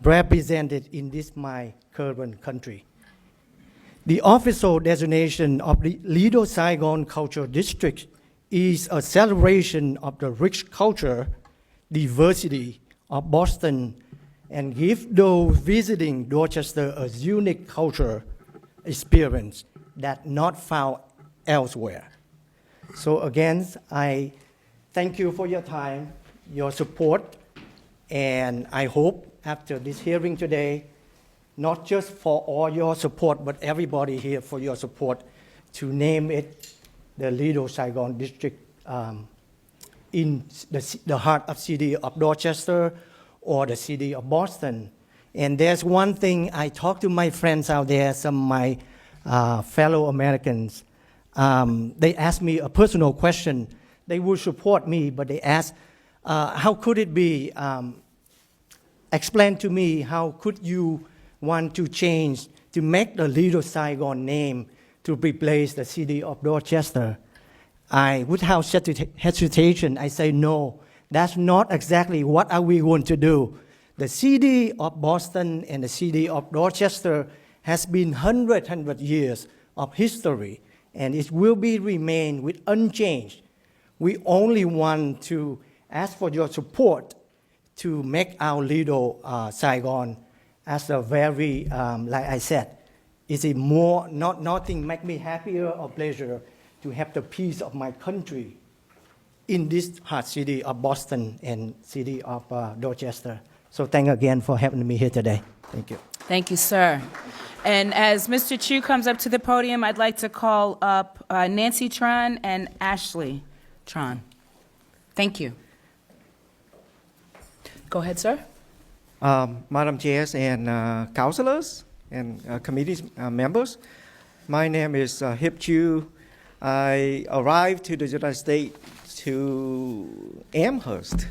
represented in this my current country. The official designation of the Little Saigon Cultural District is a celebration of the rich culture, diversity of Boston, and give those visiting Dorchester a unique cultural experience that not found elsewhere. So again, I thank you for your time, your support, and I hope after this hearing today, not just for all your support, but everybody here for your support to name it the Little Saigon District in the heart of city of Dorchester or the city of Boston. And there's one thing I talked to my friends out there, some of my fellow Americans. They asked me a personal question. They would support me, but they asked, how could it be, explain to me, how could you want to change, to make the Little Saigon name to replace the city of Dorchester? Without hesitation, I say no, that's not exactly what are we going to do. The city of Boston and the city of Dorchester has been hundred years of history, and it will be remain with unchanged. We only want to ask for your support to make our Little Saigon as a very, like I said, is it more, nothing make me happier or pleasure to have the peace of my country in this hard city of Boston and city of Dorchester. So thank you again for having me here today. Thank you. Thank you, sir. And as Mr. Chu comes up to the podium, I'd like to call up Nancy Tran and Ashley Tran. Thank you. Go ahead, sir. Madam Chair and councilors and committee members, my name is Hip Chu. I arrived to the United States to Amherst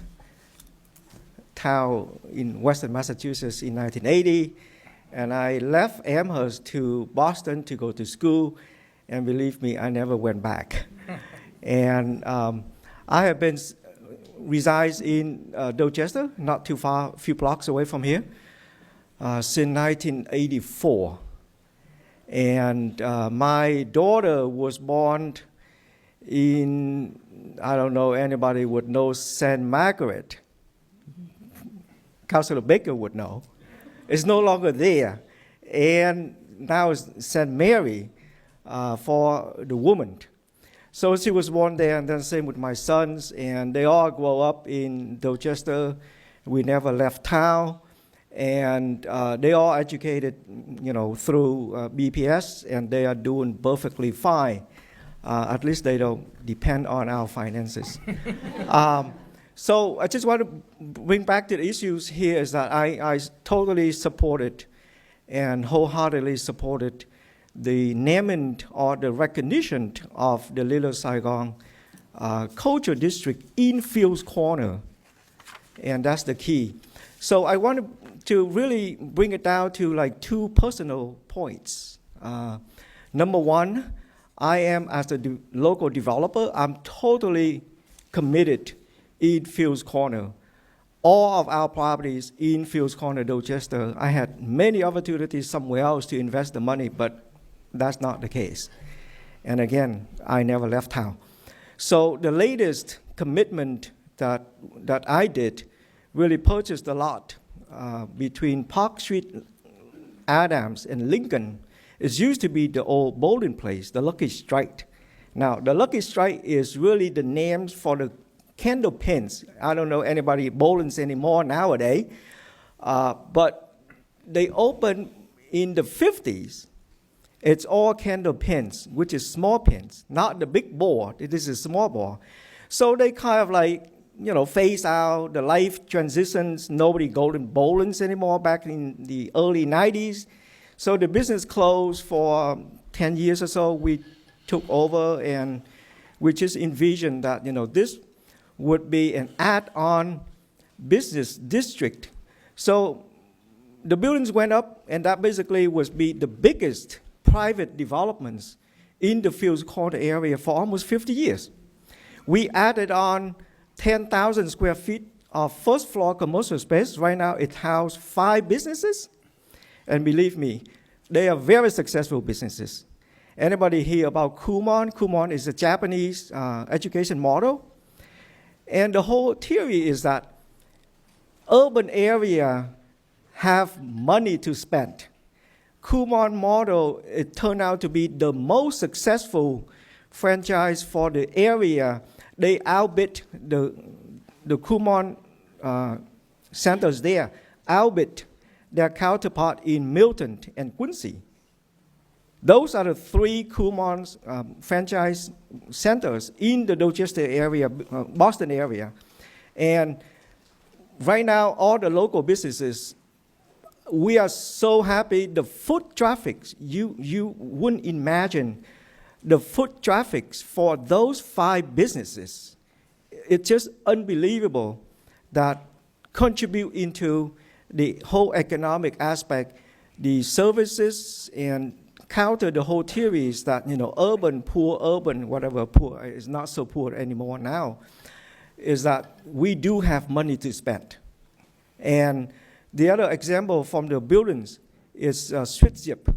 town in western Massachusetts in 1980, and I left Amherst to Boston to go to school, and believe me, I never went back. And I have been resides in Dorchester, not too far, a few blocks away from here. since 1984. And my daughter was born in, I don't know, anybody would know St. Margaret. Councillor Baker would know. It's no longer there. And now it's St. Mary for the woman. So she was born there, and then same with my sons, and they all grow up in Dorchester. We never left town, and they all educated, through BPS, and they are doing perfectly fine. At least they don't depend on our finances. So I just want to bring back to the issues here is that I totally supported and wholeheartedly supported the naming or the recognition of the Little Saigon Cultural District in Fields Corner, and that's the key. So I want to really bring it down to like 2 personal points. Number one, I am, as a local developer, I'm totally committed in Fields Corner. All of our properties in Fields Corner, Dorchester, I had many opportunities somewhere else to invest the money, but that's not the case. And again, I never left town. So the latest commitment that I did really purchased a lot between Park Street, Adams, and Lincoln. It used to be the old bowling place, the Lucky Strike. Now, the Lucky Strike is really the names for the candle pins. I don't know anybody bowlings anymore nowadays, but they opened in the 50s. It's all candle pins, which is small pins, not the big ball. This is small ball. So they kind of like, phase out the life transitions. Nobody golden bowlings anymore back in the early 90s. So the business closed for 10 years or so. We took over, and we just envisioned that, this would be an add-on business district. So the buildings went up, and that basically was be the biggest private developments in the Fields Corner area for almost 50 years. We added on 10,000 square feet of first floor commercial space. Right now it houses 5 businesses, and believe me, they are very successful businesses. Anybody hear about Kumon? Kumon is a Japanese education model. And the whole theory is that urban area have money to spend. Kumon model, it turned out to be the most successful franchise for the area. They outbid the Kumon centers there, outbid their counterpart in Milton and Quincy. Those are the 3 Kumon franchise centers in the Dorchester area, Boston area. And right now, all the local businesses, we are so happy. The foot traffic, you wouldn't imagine the foot traffic for those 5 businesses. It's just unbelievable that contribute into the whole economic aspect, the services, and counter the whole theories that, urban, poor, urban, whatever, poor is not so poor anymore now, is that we do have money to spend. And the other example from the buildings is Switchip.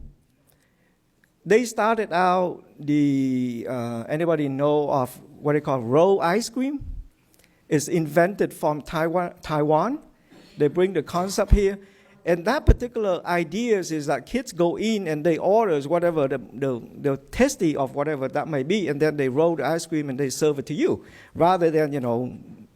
They started out anybody know of what they call roll ice cream? It's invented from Taiwan. They bring the concept here. And that particular idea is that kids go in and they order whatever the tasty of whatever that may be, and then they roll the ice cream and they serve it to you, rather than,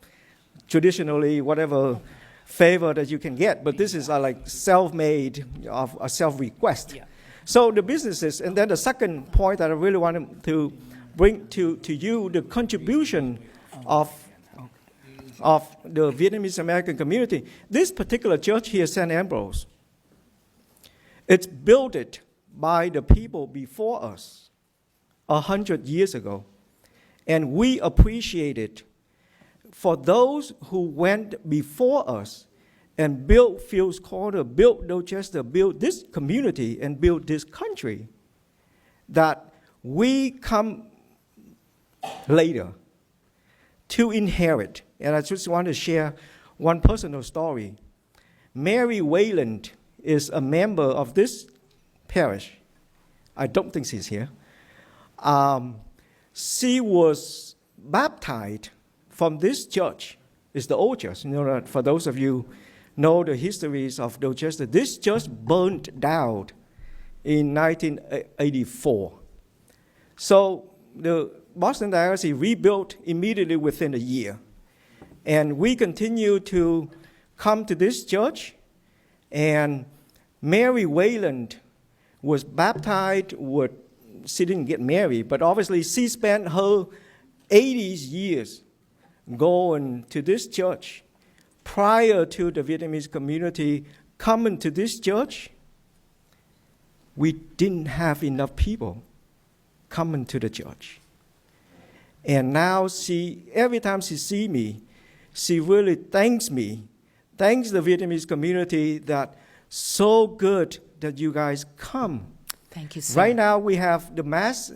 traditionally whatever favor that you can get. But this is like self-made of a self-request. Yeah. So the businesses, and then the second point that I really wanted to bring to you, the contribution of the Vietnamese American community. This particular church here, St. Ambrose, it's built by the people before us 100 years ago. And we appreciate it for those who went before us and built Fields Corner, built Dorchester, built this community, and built this country, that we come later to inherit. And I just want to share one personal story. Mary Wayland is a member of this parish. I don't think she's here. She was baptized from this church. It's the old church. You know, for those of you know the histories of Dorchester, this church burned down in 1984. So the Boston Diocese rebuilt immediately within a year. And we continue to come to this church. And Mary Wayland was baptized she didn't get married, but obviously she spent her 80s years going to this church. Prior to the Vietnamese community coming to this church, we didn't have enough people coming to the church. And now every time she sees me, she really thanks me, thanks the Vietnamese community that so good that you guys come. Thank you, sir. Right now we have the Mass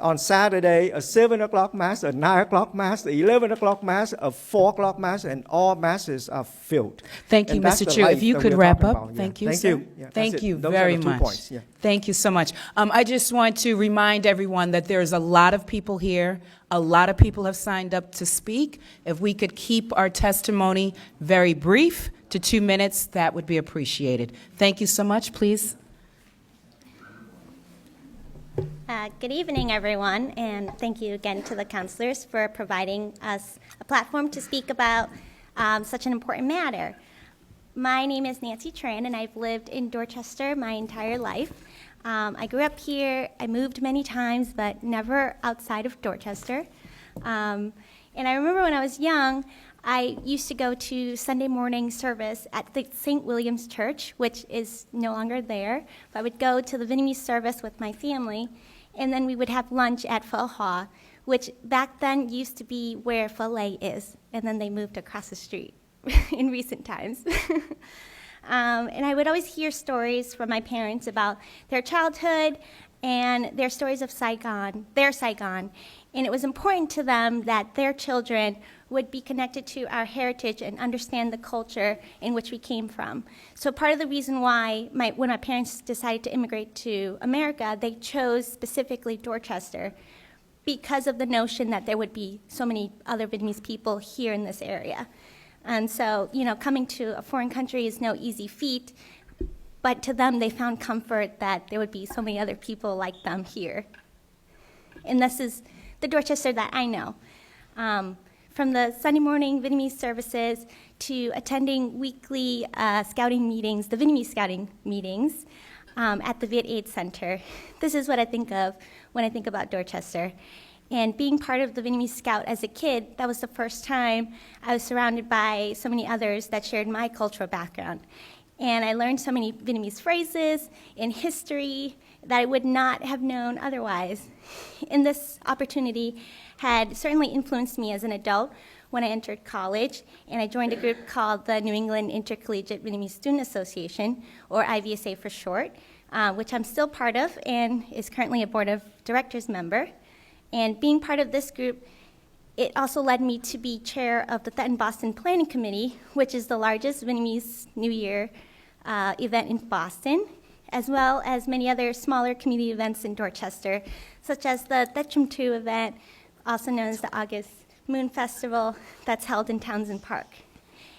on Saturday, a 7 o'clock Mass, a 9 o'clock Mass, a 11 o'clock Mass, a 4 o'clock Mass, and all Masses are filled. Thank you, And that's Mr. the Chu. life If you that could we're wrap talking up. about. Thank Yeah. you, Thank sir. you. Yeah, that's Thank it. you Those are very the 2 much. points. Yeah. Thank you so much. I just want to remind everyone that there's a lot of people here. A lot of people have signed up to speak. If we could keep our testimony very brief to 2 minutes, that would be appreciated. Thank you so much. Please. Good evening, everyone, and thank you again to the counselors for providing us a platform to speak about such an important matter. My name is Nancy Tran, and I've lived in Dorchester my entire life. I grew up here. I moved many times, but never outside of Dorchester. And I remember when I was young, I used to go to Sunday morning service at the St. William's Church, which is no longer there. But I would go to the Vietnamese service with my family, and then we would have lunch at Pho Ha, which back then used to be where Pho Lay is, and then they moved across the street in recent times. And I would always hear stories from my parents about their childhood and their stories of Saigon, their Saigon. And it was important to them that their children would be connected to our heritage and understand the culture in which we came from. So part of the reason why when my parents decided to immigrate to America, they chose specifically Dorchester because of the notion that there would be so many other Vietnamese people here in this area. And so, coming to a foreign country is no easy feat, but to them, they found comfort that there would be so many other people like them here. And this is the Dorchester that I know. From the Sunday morning Vietnamese services to attending weekly scouting meetings, the Vietnamese scouting meetings at the Viet Aid Center. This is what I think of when I think about Dorchester. And being part of the Vietnamese Scout as a kid, that was the first time I was surrounded by so many others that shared my cultural background. And I learned so many Vietnamese phrases and history that I would not have known otherwise. And this opportunity had certainly influenced me as an adult when I entered college, and I joined a group called the New England Intercollegiate Vietnamese Student Association, or IVSA for short, which I'm still part of and is currently a board of directors member. And being part of this group, it also led me to be chair of the Thutton Boston Planning Committee, which is the largest Vietnamese New Year event in Boston, as well as many other smaller community events in Dorchester, such as the Tết Trung Thu event, also known as the August Moon Festival, that's held in Townsend Park.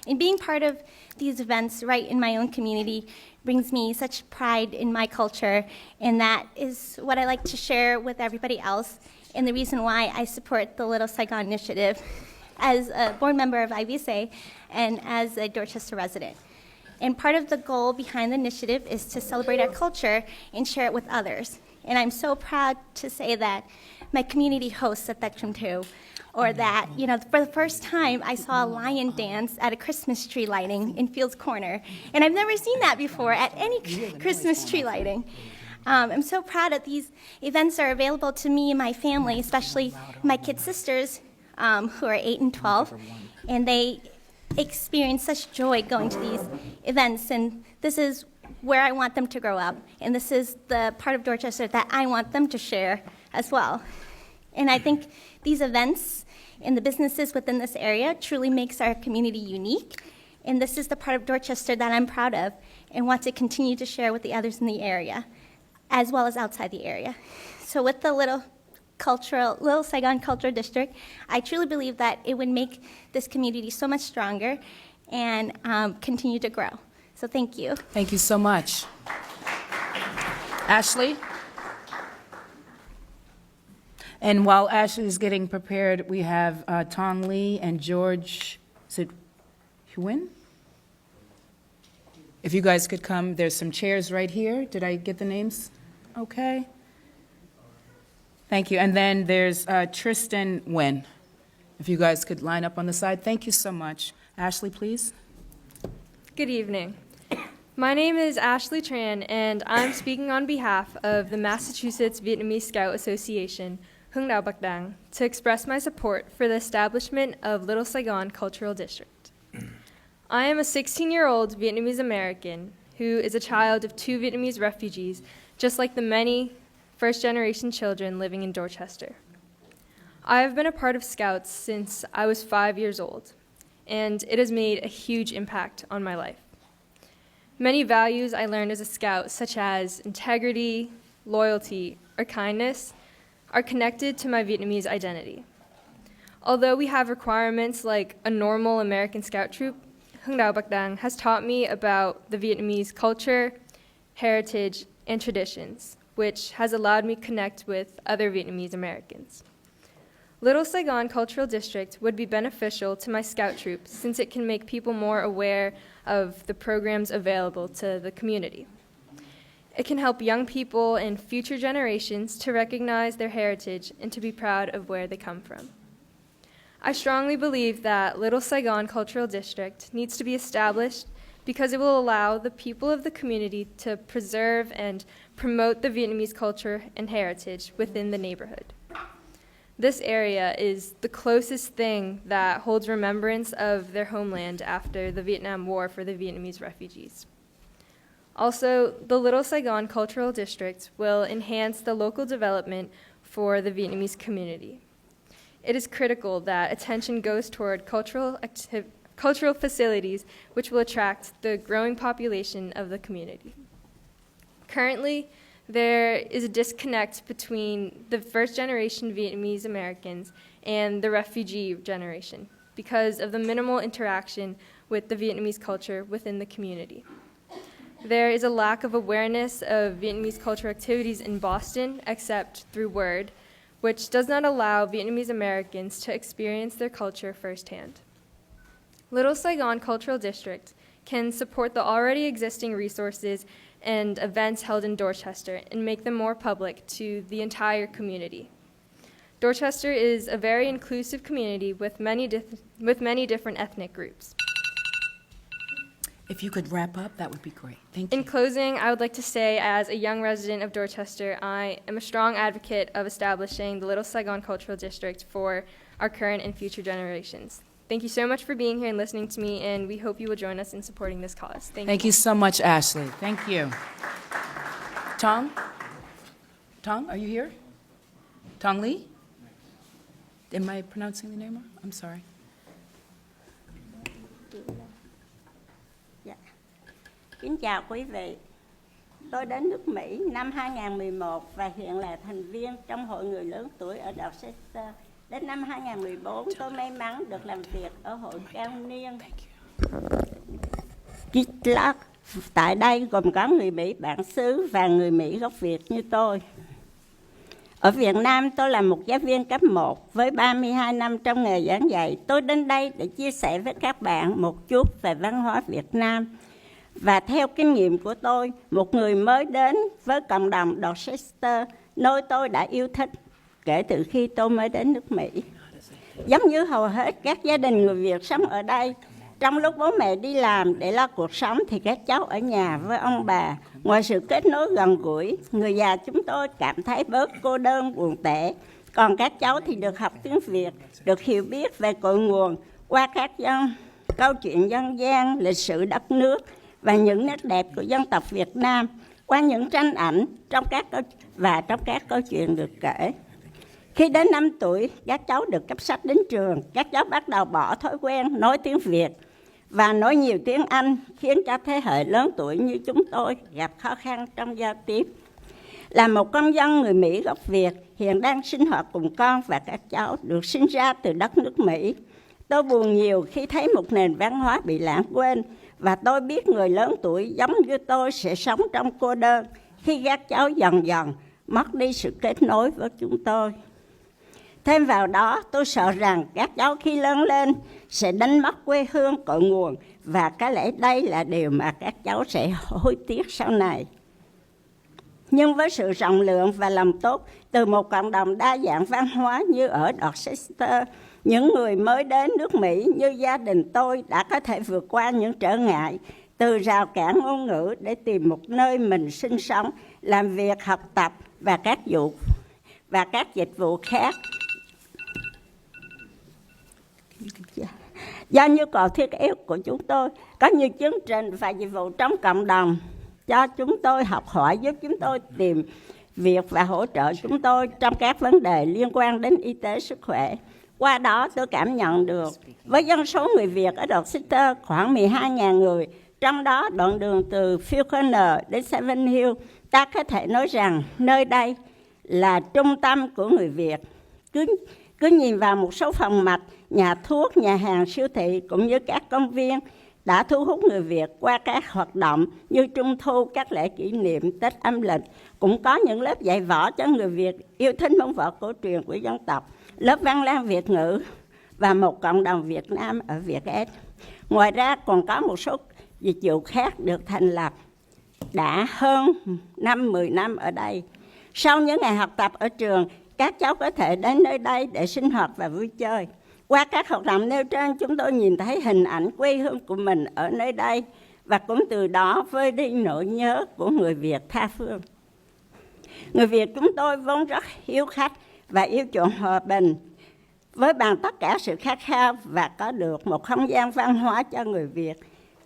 And being part of these events right in my own community brings me such pride in my culture, and that is what I like to share with everybody else, and the reason why I support the Little Saigon Initiative as a board member of IVSA and as a Dorchester resident. And part of the goal behind the initiative is to celebrate our culture and share it with others. And I'm so proud to say that my community hosts a Tết Trung Thu, or that, for the first time, I saw a lion dance at a Christmas tree lighting in Fields Corner. And I've never seen that before at any Christmas tree lighting. I'm so proud that these events are available to me and my family, especially my kid sisters, who are 8 and 12, and they experience such joy going to these events. And this is where I want them to grow up, and this is the part of Dorchester that I want them to share as well. And I think these events and the businesses within this area truly makes our community unique, and this is the part of Dorchester that I'm proud of. and want to continue to share with the others in the area, as well as outside the area. So with the Little Saigon Cultural District, I truly believe that it would make this community so much stronger and continue to grow. So thank you. Thank you so much. Ashley? And while Ashley is getting prepared, we have Tong Lee and George, is it Wynn? If you guys could come, there's some chairs right here. Did I get the names? Okay. Thank you. And then there's Tristan Wynn. If you guys could line up on the side. Thank you so much. Ashley, please. Good evening. My name is Ashley Tran, and I'm speaking on behalf of the Massachusetts Vietnamese Scout Association, Hung Dao Bac Dang, to express my support for the establishment of Little Saigon Cultural District. I am a 16-year-old Vietnamese American who is a child of 2 Vietnamese refugees, just like the many first-generation children living in Dorchester. I have been a part of Scouts since I was 5 years old, and it has made a huge impact on my life. Many values I learned as a Scout, such as integrity, loyalty, or kindness, are connected to my Vietnamese identity. Although we have requirements like a normal American Scout troop, Hung Dao Bac Dang has taught me about the Vietnamese culture, heritage, and traditions, which has allowed me to connect with other Vietnamese Americans. Little Saigon Cultural District would be beneficial to my Scout troop since it can make people more aware of the programs available to the community. It can help young people and future generations to recognize their heritage and to be proud of where they come from. I strongly believe that Little Saigon Cultural District needs to be established because it will allow the people of the community to preserve and promote the Vietnamese culture and heritage within the neighborhood. This area is the closest thing that holds remembrance of their homeland after the Vietnam War for the Vietnamese refugees. Also, the Little Saigon Cultural District will enhance the local development for the Vietnamese community. It is critical that attention goes toward cultural facilities which will attract the growing population of the community. Currently, there is a disconnect between the first-generation Vietnamese Americans and the refugee generation because of the minimal interaction with the Vietnamese culture within the community. There is a lack of awareness of Vietnamese culture activities in Boston except through word, which does not allow Vietnamese Americans to experience their culture firsthand. Little Saigon Cultural District can support the already existing resources and events held in Dorchester and make them more public to the entire community. Dorchester is a very inclusive community with many different ethnic groups. If you could wrap up, that would be great. Thank you. In closing, I would like to say, as a young resident of Dorchester, I am a strong advocate of establishing the Little Saigon Cultural District for our current and future generations. Thank you so much for being here and listening to me, and we hope you will join us in supporting this cause. Thank you so much, Ashley. Thank you. Tong? Tong, are you here? Tong Lee? Am I pronouncing the name wrong? I'm sorry. Kính chào quý vị. Tôi đến nước Mỹ năm 2011 và hiện là thành viên trong Hội Người Lớn Tuổi ở Dorchester. Đến năm 2014, tôi may mắn được làm việc ở Hội Cao Niên. Tại đây gồm có người Mỹ bản xứ và người Mỹ gốc Việt như tôi. Ở Việt Nam, tôi là một giáo viên cấp 1 với 32 năm trong nghề giảng dạy. Tôi đến đây để chia sẻ với các bạn một chút về văn hóa Việt Nam. Và theo kinh nghiệm của tôi, một người mới đến với cộng đồng Dorchester, nơi tôi đã yêu thích kể từ khi tôi mới đến nước Mỹ. Giống như hầu hết các gia đình người Việt sống ở đây, trong lúc bố mẹ đi làm để lo cuộc sống thì các cháu ở nhà với ông bà. Ngoài sự kết nối gần gũi, người già chúng tôi cảm thấy bớt cô đơn buồn tẻ. Còn các cháu thì được học tiếng Việt, được hiểu biết về cội nguồn qua các câu chuyện dân gian, lịch sử đất nước và những nét đẹp của dân tộc Việt Nam qua những tranh ảnh trong các câu chuyện được kể. Khi đến 5 tuổi, các cháu được cấp sách đến trường, các cháu bắt đầu bỏ thói quen nói tiếng Việt và nói nhiều tiếng Anh khiến cho thế hệ lớn tuổi như chúng tôi gặp khó khăn trong giao tiếp. Là một công dân người Mỹ gốc Việt, hiện đang sinh hoạt cùng con và các cháu được sinh ra từ đất nước Mỹ. Tôi buồn nhiều khi thấy một nền văn hóa bị lãng quên, và tôi biết người lớn tuổi giống như tôi sẽ sống trong cô đơn khi các cháu dần dần mất đi sự kết nối với chúng tôi. Thêm vào đó, tôi sợ rằng các cháu khi lớn lên sẽ đánh mất quê hương cội nguồn, và có lẽ đây là điều mà các cháu sẽ hối tiếc sau này. Nhưng với sự rộng lượng và lòng tốt từ một cộng đồng đa dạng văn hóa như ở Dorchester, những người mới đến nước Mỹ như gia đình tôi đã có thể vượt qua những trở ngại từ rào cản ngôn ngữ để tìm một nơi mình sinh sống, làm việc, học tập và các dịch vụ khác. Do nhu cầu thiết yếu của chúng tôi, có nhiều chương trình và dịch vụ trong cộng đồng cho chúng tôi học hỏi, giúp chúng tôi tìm việc và hỗ trợ chúng tôi trong các vấn đề liên quan đến y tế sức khỏe. Qua đó tôi cảm nhận được với dân số người Việt ở Dorchester khoảng 12.000 người, trong đó đoạn đường từ Falconer đến Seven Hill, ta có thể nói rằng nơi đây là trung tâm của người Việt. Cứ nhìn vào một số phòng mạch, nhà thuốc, nhà hàng, siêu thị cũng như các công viên đã thu hút người Việt qua các hoạt động như Trung thu, các lễ kỷ niệm, Tết âm lịch. Cũng có những lớp dạy võ cho người Việt yêu thích môn võ cổ truyền của dân tộc, lớp văn lang Việt ngữ và một cộng đồng Việt Nam ở Việt S. Ngoài ra còn có một số dịch vụ khác được thành lập đã hơn 10 năm ở đây. Sau những ngày học tập ở trường, các cháu có thể đến nơi đây để sinh hoạt và vui chơi. Qua các hoạt động nêu trên, chúng tôi nhìn thấy hình ảnh quê hương của mình ở nơi đây và cũng từ đó vơi đi nỗi nhớ của người Việt tha phương. Người Việt chúng tôi vốn rất hiếu khách và yêu chuộng hòa bình, với bằng tất cả sự khát khao và có được một không gian văn hóa cho người Việt,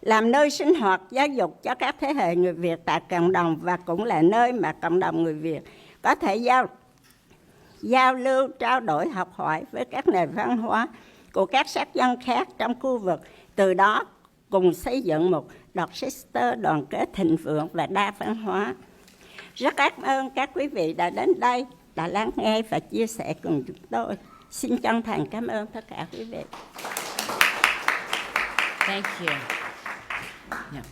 làm nơi sinh hoạt giáo dục cho các thế hệ người Việt tại cộng đồng, và cũng là nơi mà cộng đồng người Việt có thể giao lưu, trao đổi, học hỏi với các nền văn hóa của các sắc dân khác trong khu vực, từ đó cùng xây dựng một Dorchester đoàn kết thịnh vượng và đa văn hóa. Rất cảm ơn các quý vị đã đến đây, đã lắng nghe và chia sẻ cùng chúng tôi. Xin chân thành cảm ơn tất cả quý vị. Thank you. Yeah.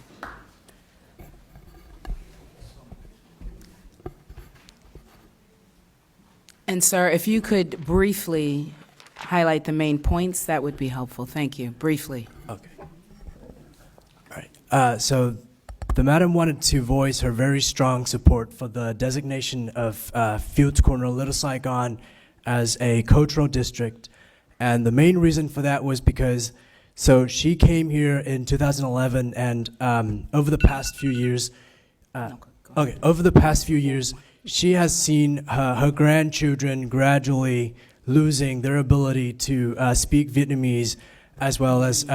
And sir, if you could briefly highlight the main points, that would be helpful. Thank you. Briefly. Okay. All right. So the madam wanted to voice her very strong support for the designation of Fields Corner, Little Saigon, as a cultural district. And the main reason for that was because, so she came here in 2011, and over the past few years, she has seen her grandchildren gradually losing their ability to speak Vietnamese, as well as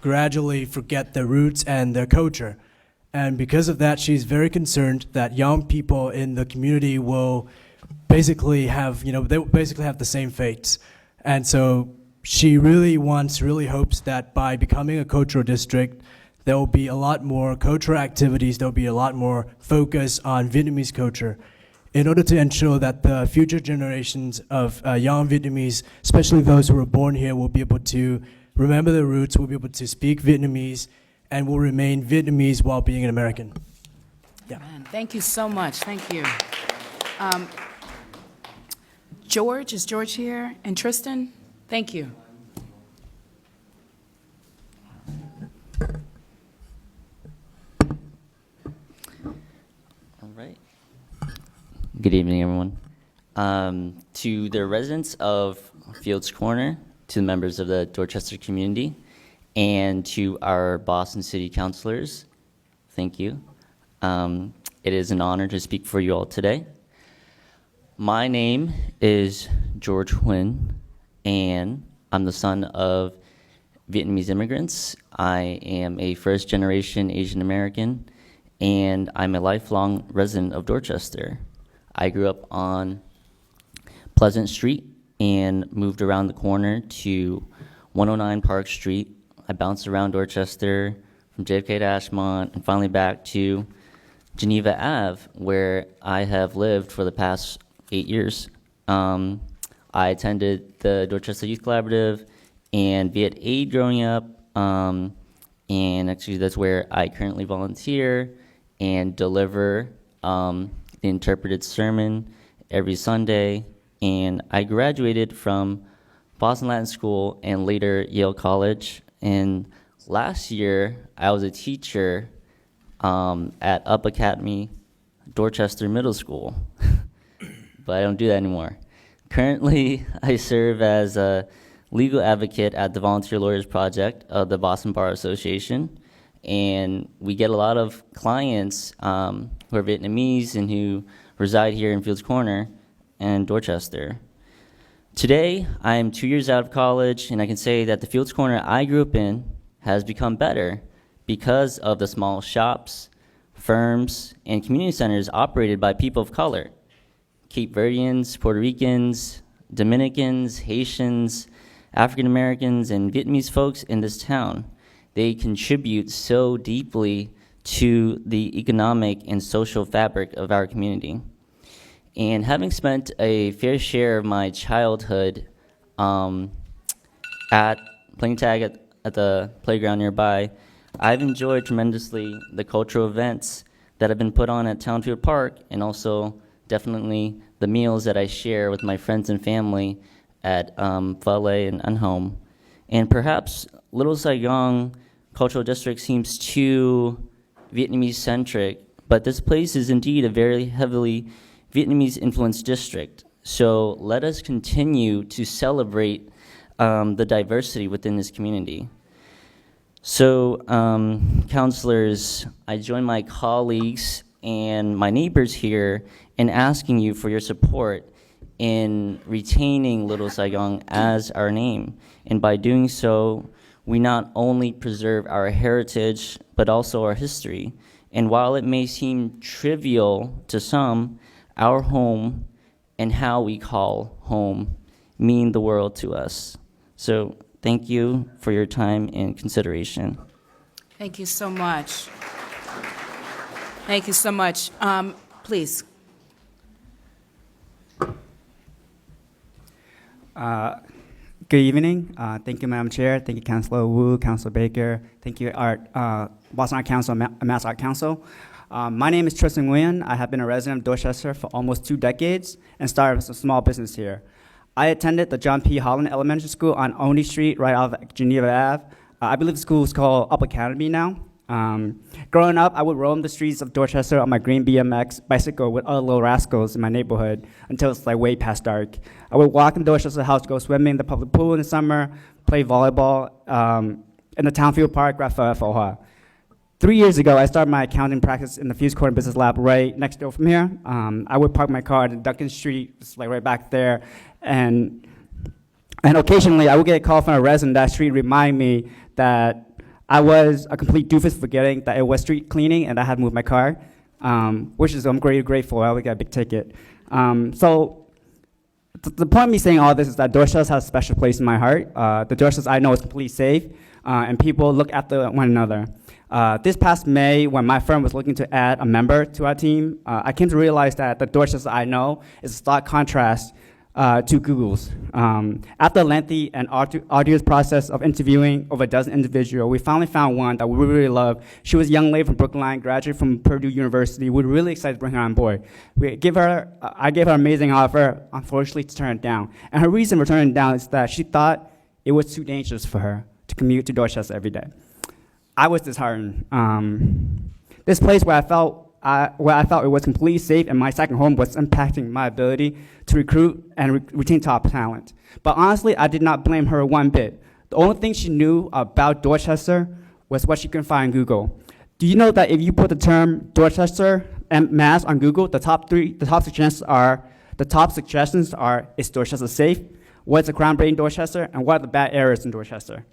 gradually forget their roots and their culture. And because of that, she's very concerned that young people in the community will basically have, they will basically have the same fates. And so she really hopes that by becoming a cultural district, there will be a lot more cultural activities, there will be a lot more focus on Vietnamese culture, in order to ensure that the future generations of young Vietnamese, especially those who were born here, will be able to remember their roots, will be able to speak Vietnamese, and will remain Vietnamese while being an American. Yeah. Man, thank you so much. Thank you. George, is George here? And Tristan? Thank you. All right. Good evening, everyone. To the residents of Fields Corner, to the members of the Dorchester community, and to our Boston City councilors, thank you. It is an honor to speak for you all today. My name is George Wynn, and I'm the son of Vietnamese immigrants. I am a first-generation Asian American, and I'm a lifelong resident of Dorchester. I grew up on Pleasant Street and moved around the corner to 109 Park Street. I bounced around Dorchester from JFK to Ashmont and finally back to Geneva Ave, where I have lived for the past 8 years. I attended the Dorchester Youth Collaborative and Viet Aid growing up, and actually that's where I currently volunteer and deliver the interpreted sermon every Sunday. And I graduated from Boston Latin School and later Yale College. And last year, I was a teacher at Up Academy, Dorchester Middle School, but I don't do that anymore. Currently, I serve as a legal advocate at the Volunteer Lawyers Project of the Boston Bar Association, and we get a lot of clients who are Vietnamese and who reside here in Fields Corner and Dorchester. Today, I am 2 years out of college, and I can say that the Fields Corner I grew up in has become better because of the small shops, firms, and community centers operated by people of color. Cape Verdeans, Puerto Ricans, Dominicans, Haitians, African Americans, and Vietnamese folks in this town. They contribute so deeply to the economic and social fabric of our community. And having spent a fair share of my childhood at playing tag at the playground nearby, I've enjoyed tremendously the cultural events that have been put on at Townfield Park, and also definitely the meals that I share with my friends and family at Valet and Unhome. And perhaps Little Saigon Cultural District seems too Vietnamese-centric, but this place is indeed a very heavily Vietnamese-influenced district. So let us continue to celebrate the diversity within this community. So, counselors, I join my colleagues and my neighbors here in asking you for your support in retaining Little Saigon as our name. And by doing so, we not only preserve our heritage, but also our history. And while it may seem trivial to some, our home and how we call home mean the world to us. So thank you for your time and consideration. Thank you so much. Thank you so much. Please. Good evening. Thank you, Madam Chair. Thank you, Councillor Woo, Councillor Baker. Thank you, Boston Art Council, Mass Art Council. My name is Tristan Wynn. I have been a resident of Dorchester for almost 2 decades and started a small business here. I attended the John P. Holland Elementary School on Oney Street, right off Geneva Ave. I believe the school is called Up Academy now. Growing up, I would roam the streets of Dorchester on my green BMX bicycle with other little rascals in my neighborhood until it's like way past dark. I would walk in Dorchester House, go swimming in the public pool in the summer, play volleyball in the Townfield Park, Rafa. 3 years ago, I started my accounting practice in the Fields Corner Business Lab right next door from here. I would park my car in Docket Street, just like right back there, and occasionally I would get a call from a resident that street remind me that I was a complete doofus forgetting that it was street cleaning and I had to move my car, which is I'm grateful. I would get a big ticket. So the point of me saying all this is that Dorchester has a special place in my heart. The Dorchester I know is completely safe, and people look after one another. This past May, when my firm was looking to add a member to our team, I came to realize that the Dorchester I know is a stark contrast to Google's. After a lengthy and arduous process of interviewing over a dozen individuals, we finally found one that we really loved. She was a young lady from Brookline, graduate from Purdue University. We were really excited to bring her on board. I gave her an amazing offer, unfortunately to turn it down. And her reason for turning it down is that she thought it was too dangerous for her to commute to Dorchester every day. I was disheartened. This place where I felt it was completely safe and my second home was impacting my ability to recruit and retain top talent. But honestly, I did not blame her one bit. The only thing she knew about Dorchester was what she could find on Google. Do you know that if you put the term Dorchester and Mass on Google, the top suggestions are, is Dorchester safe? What's the groundbreaking Dorchester? And what are the bad areas in Dorchester?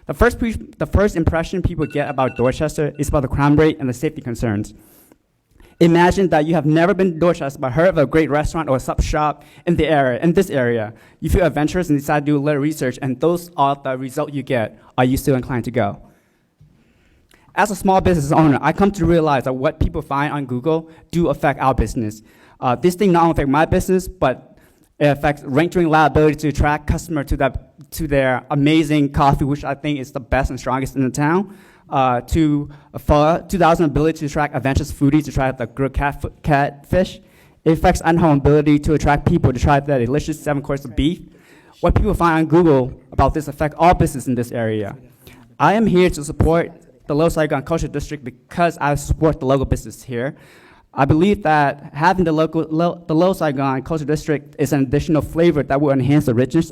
The first impression people get about Dorchester is about the crime rate and the safety concerns. Imagine that you have never been to Dorchester but heard of a great restaurant or sub shop in this area. You feel adventurous and decide to do a little research, and those are the results you get. Are you still inclined to go? As a small business owner, I come to realize that what people find on Google do affect our business. This thing not only affects my business, but it affects ranking liability to attract customers to their amazing coffee, which I think is the best and strongest in the town. For 2,000 ability to attract adventurous foodies to try the grilled catfish. It affects Unhome ability to attract people to try the delicious 7 course of beef. What people find on Google about this affect all business in this area. I am here to support the Lower Saigon Cultural District because I support the local business here. I believe that having the Lower Saigon Cultural District is an additional flavor that will enhance the richness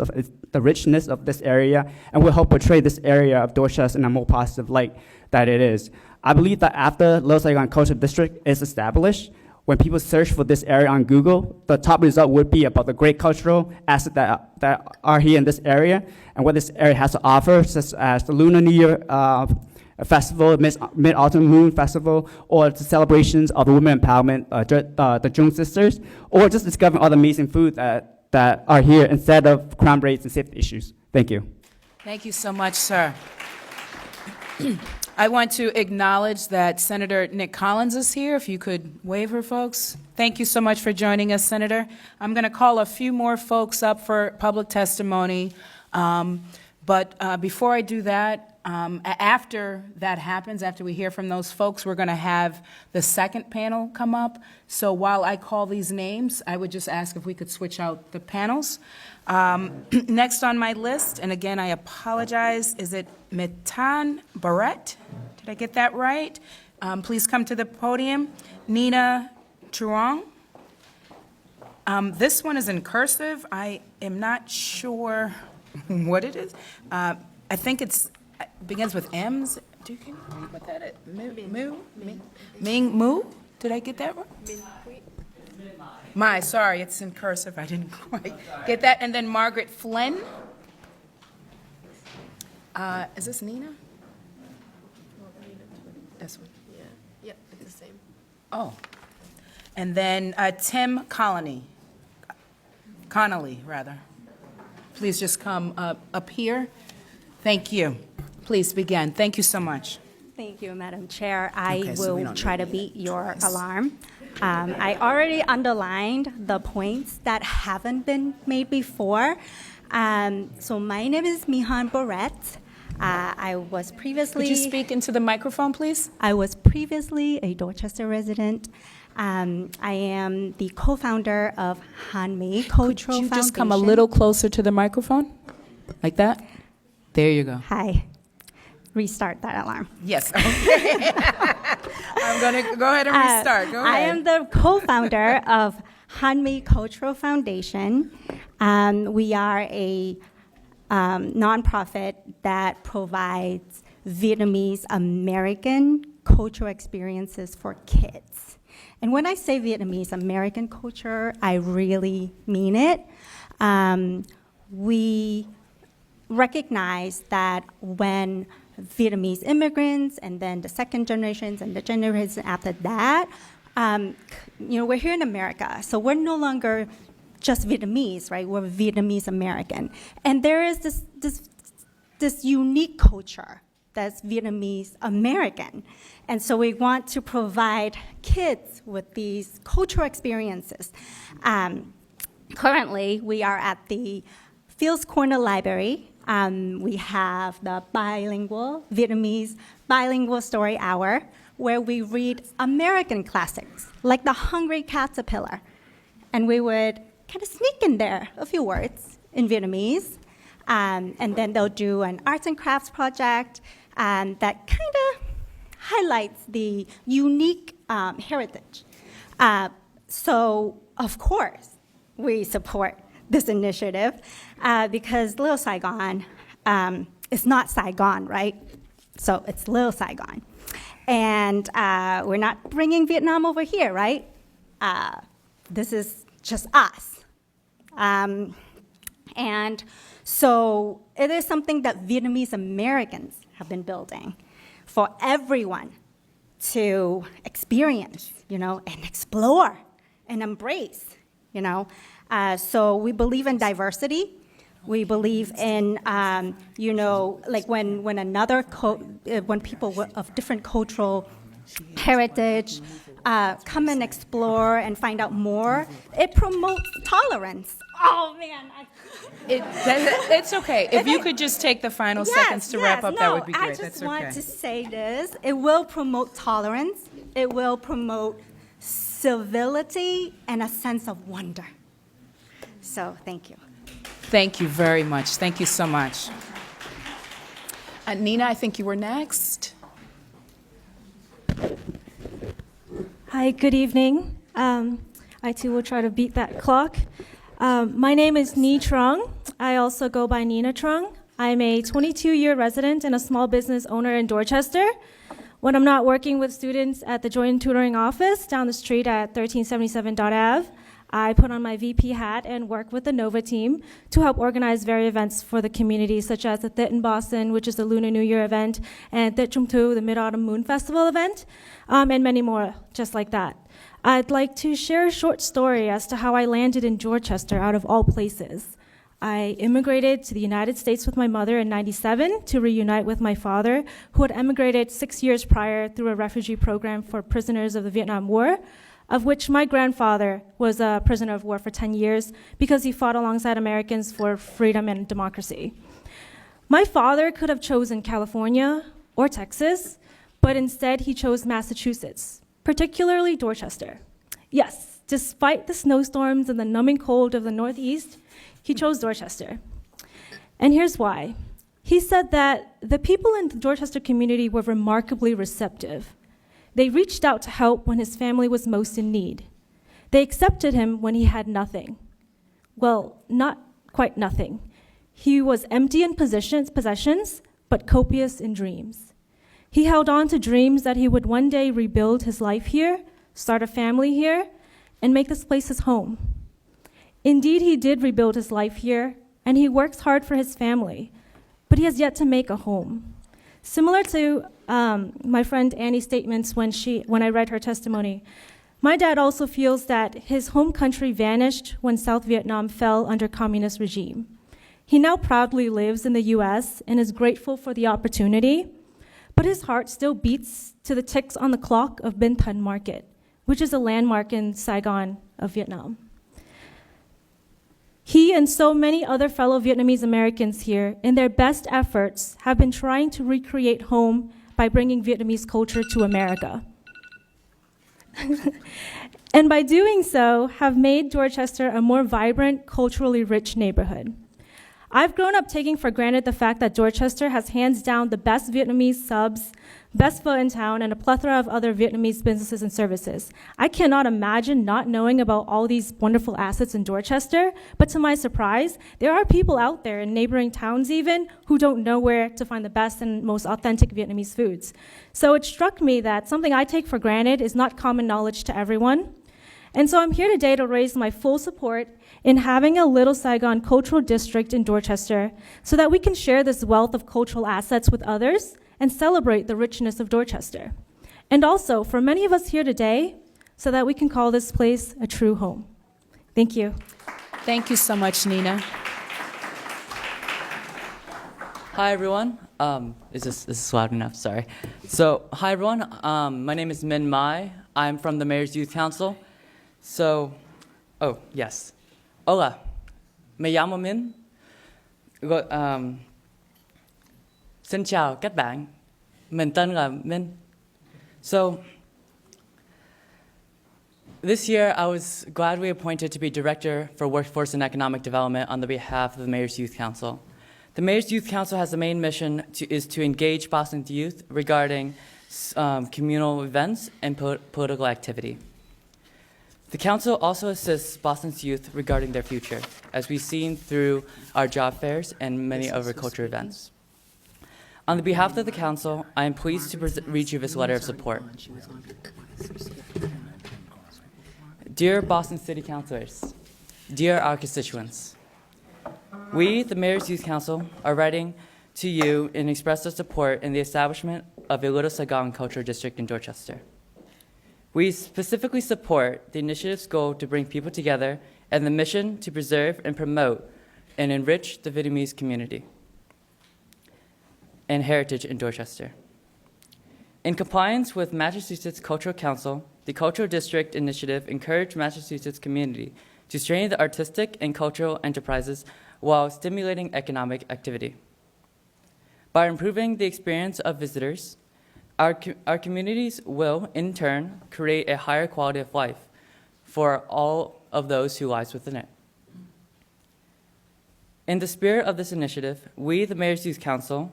of this area and will help portray this area of Dorchester in a more positive light that it is. I believe that after Lower Saigon Cultural District is established, when people search for this area on Google, the top result would be about the great cultural assets that are here in this area and what this area has to offer, such as the Lunar New Year Festival, Mid-Autumn Moon Festival, or the celebrations of women empowerment, the June Sisters, or just discovering all the amazing food that are here instead of crime rates and safety issues. Thank you. Thank you so much, sir. I want to acknowledge that Senator Nick Collins is here. If you could wave her, folks. Thank you so much for joining us, Senator. I'm going to call a few more folks up for public testimony. But before I do that, after that happens, after we hear from those folks, we're going to have the second panel come up. So while I call these names, I would just ask if we could switch out the panels. Next on my list, and again, I apologize, is it Mitan Barrett? Did I get that right? Please come to the podium. Nina Truong. This one is in cursive. I am not sure what it is. I think it begins with M's. Do you know what that is? Ming Mu? Did I get that right? Sorry, it's in cursive. I didn't quite get that. And then Margaret Flynn. Is this Nina? This one. Yeah. Yep, it's the same. Oh. And then Tim Connolly, rather. Please just come up here. Thank you. Please begin. Thank you so much. Thank you, Madam Chair. I will try to beat your alarm. I already underlined the points that haven't been made before. So my name is Mihan Barrett. I was previously... Could you speak into the microphone, please? I was previously a Dorchester resident. I am the co-founder of Hanmi Cultural Foundation. Could you just come a little closer to the microphone? Like that? There you go. Hi. Restart that alarm. Yes. Okay. I'm going to go ahead and restart. Go ahead. I am the co-founder of Hanmi Cultural Foundation. We are a nonprofit that provides Vietnamese American cultural experiences for kids. And when I say Vietnamese American culture, I really mean it. We recognize that when Vietnamese immigrants and then the second generations and the generations after that, we're here in America, so we're no longer just Vietnamese, right? We're Vietnamese American. And there is this unique culture that's Vietnamese American. And so we want to provide kids with these cultural experiences. Currently, we are at the Fields Corner Library. We have the Vietnamese bilingual story hour, where we read American classics, like The Hungry Caterpillar. And we would kind of sneak in there a few words in Vietnamese. And then they'll do an arts and crafts project that kind of highlights the unique heritage. So, of course, we support this initiative because Little Saigon is not Saigon, right? So it's Little Saigon. And we're not bringing Vietnam over here, right? This is just us. And so it is something that Vietnamese Americans have been building for everyone to experience, and explore and embrace, So we believe in diversity. We believe in, like when people of different cultural heritage come and explore and find out more, it promotes tolerance. Oh man, It's okay. If you could just take the final seconds to wrap up, that would be great. I That's just want okay. to say this. It will promote tolerance. It will promote civility and a sense of wonder. So thank you. Thank you very much. Thank you so much. Nina, I think you were next. Hi, good evening. I too will try to beat that clock. My name is Ni Trung. I also go by Nina Trung. I'm a 22-year resident and a small business owner in Dorchester. When I'm not working with students at the Joint Tutoring Office down the street at 1377 Ave, I put on my VP hat and work with the NOVA team to help organize various events for the community, such as the Thit in Boston, which is the Lunar New Year event, and Thit Chum Tu, the Mid-Autumn Moon Festival event, and many more just like that. I'd like to share a short story as to how I landed in Dorchester, out of all places. I immigrated to the United States with my mother in '97 to reunite with my father, who had emigrated 6 years prior through a refugee program for prisoners of the Vietnam War, of which my grandfather was a prisoner of war for 10 years because he fought alongside Americans for freedom and democracy. My father could have chosen California or Texas, but instead he chose Massachusetts, particularly Dorchester. Yes, despite the snowstorms and the numbing cold of the Northeast, he chose Dorchester. And here's why. He said that the people in the Dorchester community were remarkably receptive. They reached out to help when his family was most in need. They accepted him when he had nothing. Well, not quite nothing. He was empty in possessions, but copious in dreams. He held on to dreams that he would one day rebuild his life here, start a family here, and make this place his home. Indeed, he did rebuild his life here, and he works hard for his family, but he has yet to make a home. Similar to my friend Annie's statements when I read her testimony, my dad also feels that his home country vanished when South Vietnam fell under communist regime. He now proudly lives in the US and is grateful for the opportunity, but his heart still beats to the ticks on the clock of Binh Thanh Market, which is a landmark in Saigon of Vietnam. He and so many other fellow Vietnamese Americans here, in their best efforts, have been trying to recreate home by bringing Vietnamese culture to America. And by doing so, have made Dorchester a more vibrant, culturally rich neighborhood. I've grown up taking for granted the fact that Dorchester has hands down the best Vietnamese subs, best pho in town, and a plethora of other Vietnamese businesses and services. I cannot imagine not knowing about all these wonderful assets in Dorchester, but to my surprise, there are people out there in neighboring towns even who don't know where to find the best and most authentic Vietnamese foods. So it struck me that something I take for granted is not common knowledge to everyone. And so I'm here today to raise my full support in having a Little Saigon cultural district in Dorchester so that we can share this wealth of cultural assets with others and celebrate the richness of Dorchester. And also, for many of us here today, so that we can call this place a true home. Thank you. Thank you so much, Nina. Hi, everyone. Is this loud enough? Sorry. So, hi, everyone. My name is Min Mai. I'm from the Mayor's Youth Council. So, oh, yes. Hola. Me llamo Min. Xin chào các bạn. Mình tên là Min. So, this year I was gladly appointed to be Director for Workforce and Economic Development on the behalf of the Mayor's Youth Council. The Mayor's Youth Council has the main mission is to engage Boston's youth regarding communal events and political activity. The Council also assists Boston's youth regarding their future, as we've seen through our job fairs and many other culture events. On the behalf of the Council, I am pleased to read you this letter of support. Dear Boston City Councilors, dear our constituents, we, the Mayor's Youth Council, are writing to you and express our support in the establishment of the Little Saigon Cultural District in Dorchester. We specifically support the initiative's goal to bring people together and the mission to preserve and promote and enrich the Vietnamese community and heritage in Dorchester. In compliance with Massachusetts Cultural Council, the Cultural District Initiative encouraged Massachusetts community to strengthen the artistic and cultural enterprises while stimulating economic activity. By improving the experience of visitors, our communities will, in turn, create a higher quality of life for all of those who lies within it. In the spirit of this initiative, we, the Mayor's Youth Council,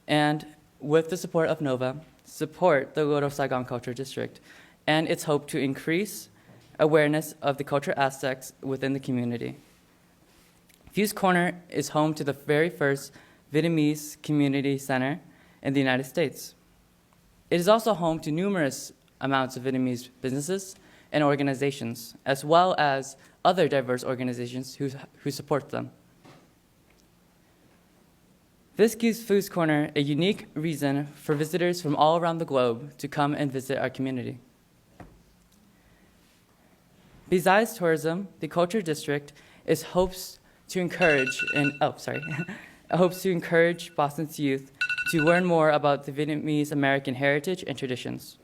and with the support of NOVA, support the Little Saigon Cultural District and its hope to increase awareness of the cultural aspects within the community. Fuse Corner is home to the very first Vietnamese community center in the United States. It is also home to numerous amounts of Vietnamese businesses and organizations, as well as other diverse organizations who support them. This gives Fuse Corner a unique reason for visitors from all around the globe to come and visit our community. Besides tourism, the Culture District hopes to encourage Boston's youth to learn more about the Vietnamese American heritage and traditions.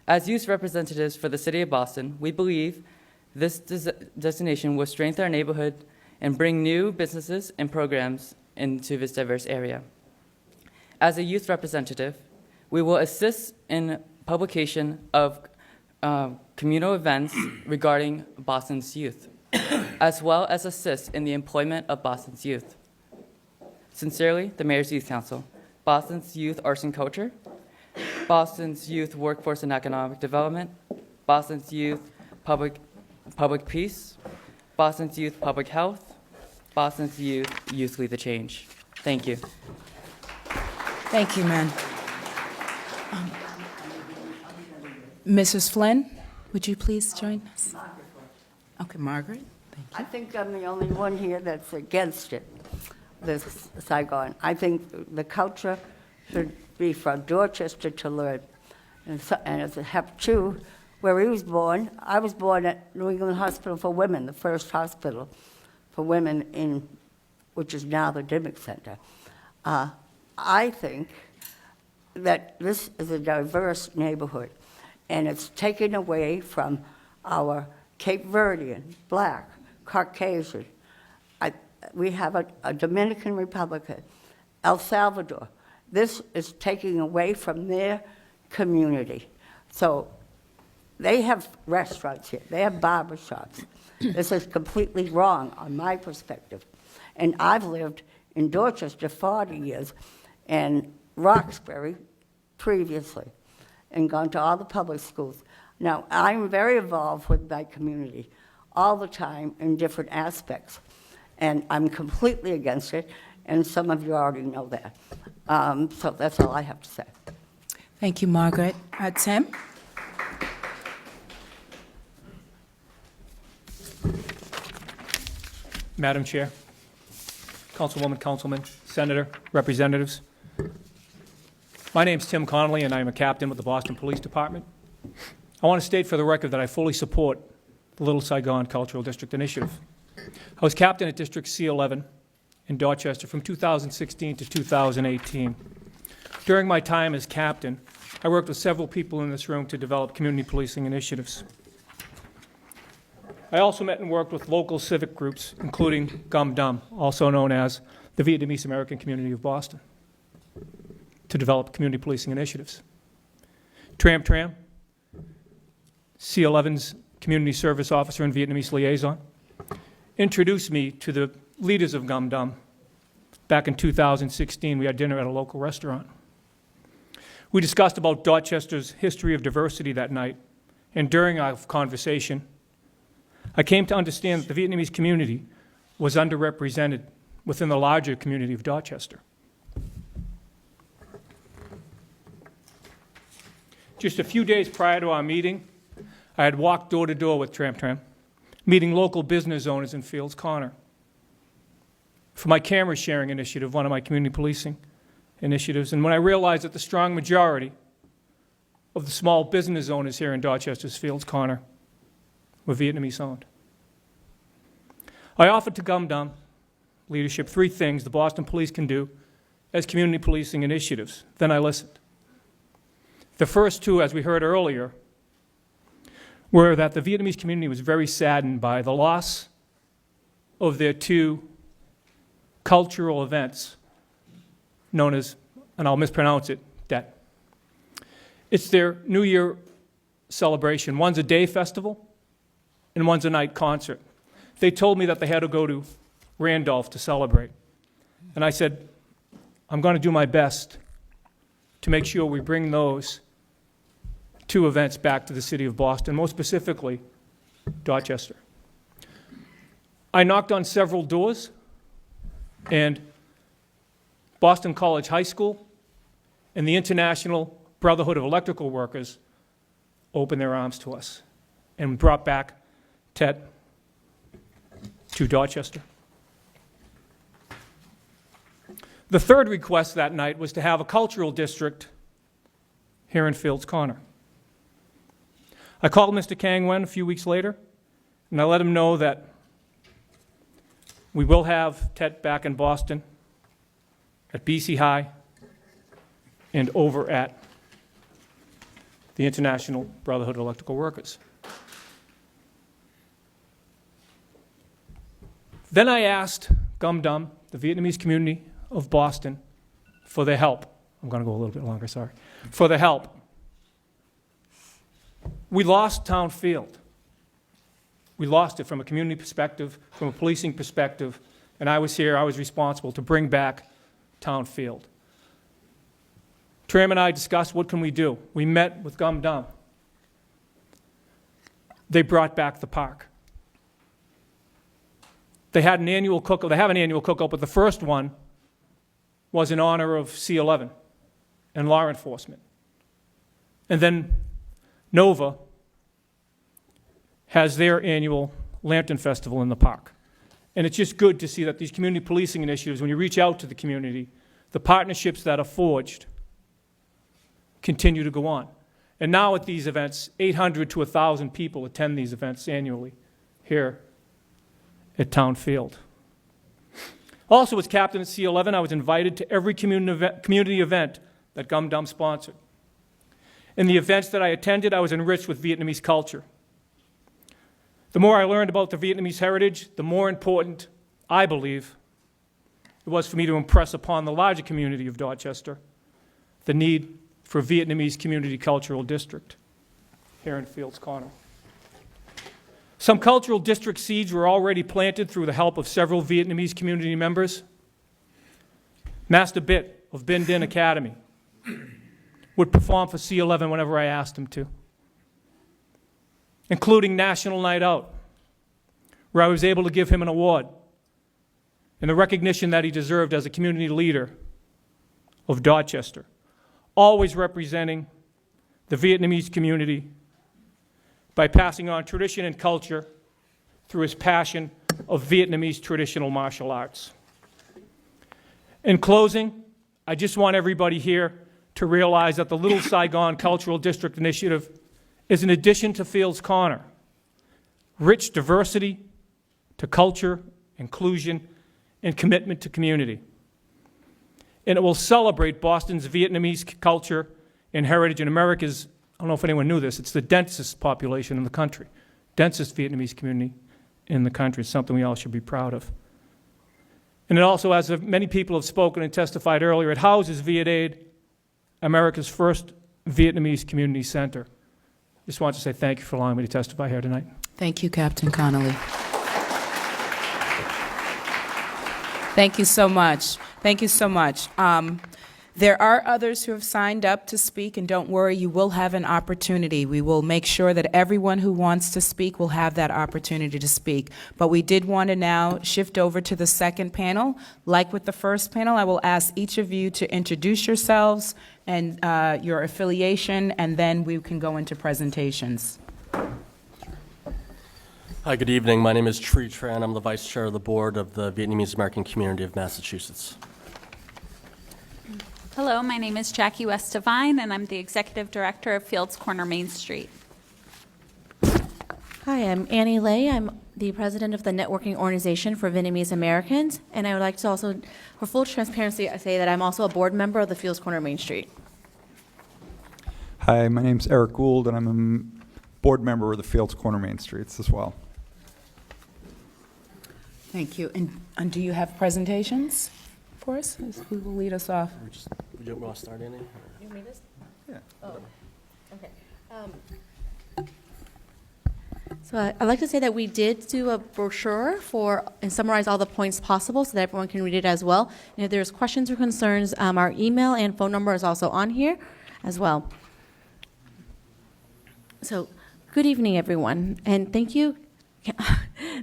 As youth representatives for the City of Boston, we believe this destination will strengthen our neighborhood and bring new businesses and programs into this diverse area. As a youth representative, we will assist in publication of communal events regarding Boston's youth, as well as assist in the employment of Boston's youth. Sincerely, the Mayor's Youth Council, Boston's Youth Arts and Culture, Boston's Youth Workforce and Economic Development, Boston's Youth Public Peace, Boston's Youth Public Health, Boston's Youth Lead the Change. Thank you. Thank you, man. Mrs. Flynn, would you please join us? Okay, Margaret. Thank you. I think I'm the only one here that's against it, this Saigon. I think the culture should be from Dorchester to learn. And as a Hep Chu, where he was born, I was born at New England Hospital for Women, the first hospital for women which is now the Dimmock Center. I think that this is a diverse neighborhood, and it's taken away from our Cape Verdean, Black, Caucasian. We have a Dominican Republic, El Salvador. This is taking away from their community. So they have restaurants here. They have barbershops. This is completely wrong on my perspective. And I've lived in Dorchester 40 years and Roxbury previously and gone to all the public schools. Now, I'm very involved with my community all the time in different aspects. And I'm completely against it, and some of you already know that. So that's all I have to say. Thank you, Margaret. Tim? Madam Chair, Councilwoman, Councilman, Senator, Representatives. My name's Tim Connolly, and I'm a captain with the Boston Police Department. I want to state for the record that I fully support the Little Saigon Cultural District Initiative. I was captain at District C11 in Dorchester from 2016 to 2018. During my time as captain, I worked with several people in this room to develop community policing initiatives. I also met and worked with local civic groups, including Gum Dum, also known as the Vietnamese American Community of Boston, to develop community policing initiatives. Tram Tram, C11's community service officer and Vietnamese liaison, introduced me to the leaders of Gum Dum. Back in 2016, we had dinner at a local restaurant. We discussed about Dorchester's history of diversity that night, and during our conversation, I came to understand that the Vietnamese community was underrepresented within the larger community of Dorchester. Just a few days prior to our meeting, I had walked door to door with Tram Tram, meeting local business owners in Fields Corner. For my camera sharing initiative, one of my community policing initiatives. And when I realized that the strong majority of the small business owners here in Dorchester's Fields Corner were Vietnamese owned, I offered to Gum Dum leadership 3 things the Boston Police can do as community policing initiatives. Then I listened. The first 2, as we heard earlier, were that the Vietnamese community was very saddened by the loss of their 2 cultural events known as, and I'll mispronounce it, Det. It's their New Year celebration. One's a day festival, and one's a night concert. They told me that they had to go to Randolph to celebrate. And I said, I'm going to do my best to make sure we bring those 2 events back to the city of Boston, most specifically, Dorchester. I knocked on several doors, and Boston College High School and the International Brotherhood of Electrical Workers opened their arms to us and brought back TET to Dorchester. The third request that night was to have a cultural district here in Fields Corner. I called Mr. Kang Wen a few weeks later, and I let him know that we will have TET back in Boston, at BC High, and over at the International Brotherhood of Electrical Workers. Then I asked Gum Dum, the Vietnamese community of Boston, for their help. I'm going to go a little bit longer, sorry. For their help. We lost Town Field. We lost it from a community perspective, from a policing perspective, and I was here, I was responsible to bring back Town Field. Tram and I discussed what can we do. We met with Gum Dum. They brought back the park. They had an annual cookout. They have an annual cookout, but the first one was in honor of C-11 and law enforcement. And then Nova has their annual Lantern Festival in the park. And it's just good to see that these community policing initiatives, when you reach out to the community, the partnerships that are forged continue to go on. And now at these events, 800 to 1,000 people attend these events annually here at Town Field. Also, as captain at C-11, I was invited to every community event that Gum Dum sponsored. In the events that I attended, I was enriched with Vietnamese culture. The more I learned about the Vietnamese heritage, the more important, I believe, it was for me to impress upon the larger community of Dorchester the need for a Vietnamese community cultural district here in Fields Corner. Some cultural district seeds were already planted through the help of several Vietnamese community members. Master Bit of Bin Din Academy would perform for C-11 whenever I asked him to, including National Night Out, where I was able to give him an award and the recognition that he deserved as a community leader of Dorchester, always representing the Vietnamese community by passing on tradition and culture through his passion of Vietnamese traditional martial arts. In closing, I just want everybody here to realize that the Little Saigon Cultural District Initiative is an addition to Fields Corner, rich diversity to culture, inclusion, and commitment to community. And it will celebrate Boston's Vietnamese culture and heritage in America's, I don't know if anyone knew this, it's the densest population in the country, densest Vietnamese community in the country. It's something we all should be proud of. And it also, as many people have spoken and testified earlier, it houses Viet Aid, America's first Vietnamese community center. Just want to say thank you for allowing me to testify here tonight. Thank you, Captain Connolly. Thank you so much. Thank you so much. There are others who have signed up to speak, and don't worry, you will have an opportunity. We will make sure that everyone who wants to speak will have that opportunity to speak. But we did want to now shift over to the second panel. Like with the first panel, I will ask each of you to introduce yourselves and your affiliation, and then we can go into presentations. Hi, good evening. My name is Tree Tran. I'm the Vice Chair of the Board of the Vietnamese American Community of Massachusetts. Hello, my name is Jackie West Devine, and I'm the Executive Director of Fields Corner Main Street. Hi, I'm Annie Lay. I'm the president of the networking organization for Vietnamese Americans, and I would like to also, for full transparency, I say that I'm also a board member of the Fields Corner Main Street. Hi, my name's Eric Gould, and I'm a board member of the Fields Corner Main Streets as well. Thank you. And do you have presentations for us? Who will lead us off? Would you want to start, Annie? You made this? Yeah. Oh, okay. So I'd like to say that we did do a brochure and summarize all the points possible so that everyone can read it as well. And if there's questions or concerns, our email and phone number is also on here as well. So good evening, everyone, and thank you.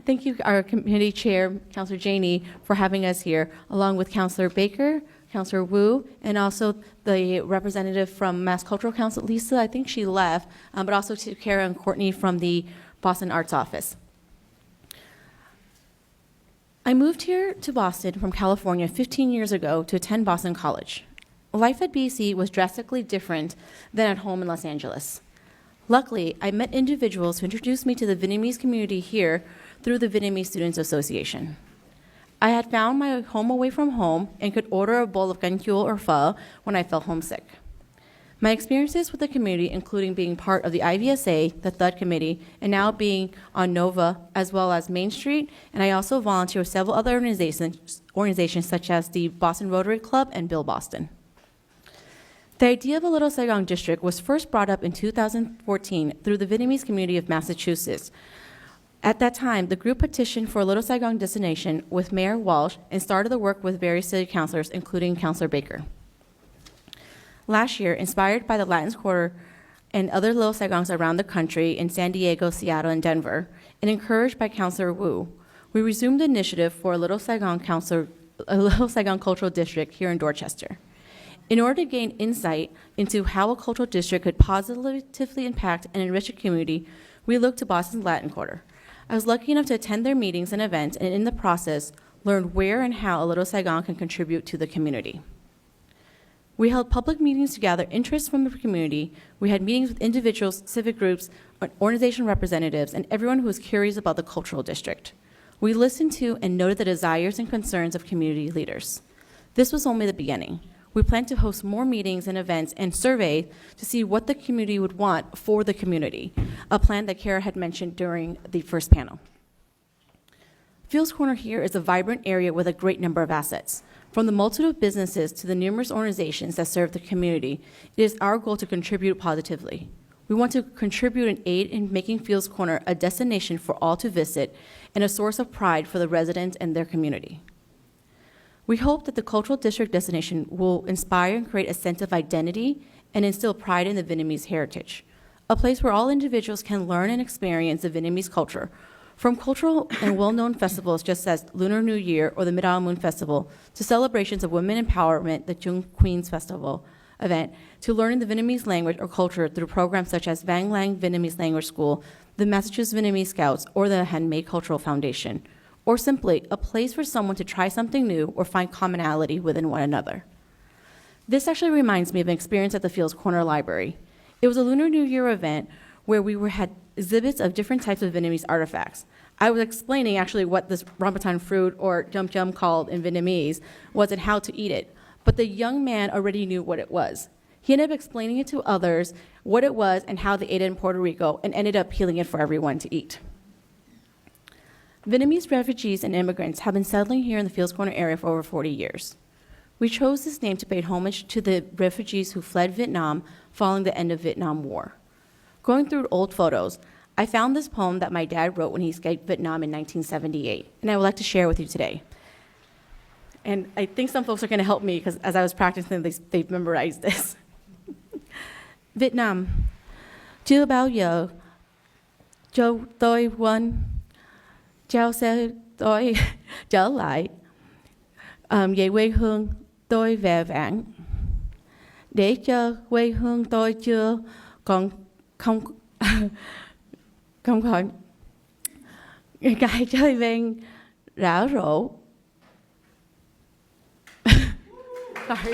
Thank you, our committee chair, Councillor Janey, for having us here, along with Councillor Baker, Councillor Woo, and also the representative from Mass Cultural Council, Lisa. I think she left, but also to Kara and Courtney from the Boston Arts Office. I moved here to Boston from California 15 years ago to attend Boston College. Life at BC was drastically different than at home in Los Angeles. Luckily, I met individuals who introduced me to the Vietnamese community here through the Vietnamese Students Association. I had found my home away from home and could order a bowl of canh chua or pho when I felt homesick. My experiences with the community, including being part of the IVSA, the THUD committee, and now being on NOVA, as well as Main Street, and I also volunteer with several other organizations such as the Boston Rotary Club and Build Boston. The idea of a Little Saigon district was first brought up in 2014 through the Vietnamese community of Massachusetts. At that time, the group petitioned for a Little Saigon designation with Mayor Walsh and started the work with various city councilors, including Councillor Baker. Last year, inspired by the Latin Quarter and other Little Saigons around the country in San Diego, Seattle, and Denver, and encouraged by Councillor Woo, we resumed the initiative for a Little Saigon Cultural District here in Dorchester. In order to gain insight into how a cultural district could positively impact and enrich a community, we looked to Boston's Latin Quarter. I was lucky enough to attend their meetings and events, and in the process, learned where and how a Little Saigon can contribute to the community. We held public meetings to gather interest from the community. We had meetings with individuals, civic groups, organization representatives, and everyone who was curious about the cultural district. We listened to and noted the desires and concerns of community leaders. This was only the beginning. We plan to host more meetings and events and survey to see what the community would want for the community, a plan that Kara had mentioned during the first panel. Fields Corner here is a vibrant area with a great number of assets. From the multitude of businesses to the numerous organizations that serve the community, it is our goal to contribute positively. We want to contribute and aid in making Fields Corner a destination for all to visit and a source of pride for the residents and their community. We hope that the Cultural District designation will inspire and create a sense of identity and instill pride in the Vietnamese heritage, a place where all individuals can learn and experience the Vietnamese culture, from cultural and well-known festivals just as Lunar New Year or the Mid-Autumn Moon Festival, to celebrations of women empowerment, the Jung Queens Festival event, to learning the Vietnamese language or culture through programs such as Vang Lang Vietnamese Language School, the Massachusetts Vietnamese Scouts, or the Handmade Cultural Foundation, or simply a place for someone to try something new or find commonality within one another. This actually reminds me of an experience at the Fields Corner Library. It was a Lunar New Year event where we had exhibits of different types of Vietnamese artifacts. I was explaining actually what this rambutan fruit or jum jum called in Vietnamese was and how to eat it, but the young man already knew what it was. He ended up explaining it to others what it was and how they ate it in Puerto Rico and ended up peeling it for everyone to eat. Vietnamese refugees and immigrants have been settling here in the Fields Corner area for over 40 years. We chose this name to pay homage to the refugees who fled Vietnam following the end of the Vietnam War. Going through old photos, I found this poem that my dad wrote when he escaped Vietnam in 1978, and I would like to share with you today. And I think some folks are going to help me because as I was practicing, they've memorized this. Vietnam, chưa bao giờ cho tôi quên, cháu sẽ tôi trở lại về quê hương tôi về vãng, để cho quê hương tôi chưa còn không khỏi cái chơi ven rã rổ. Sorry.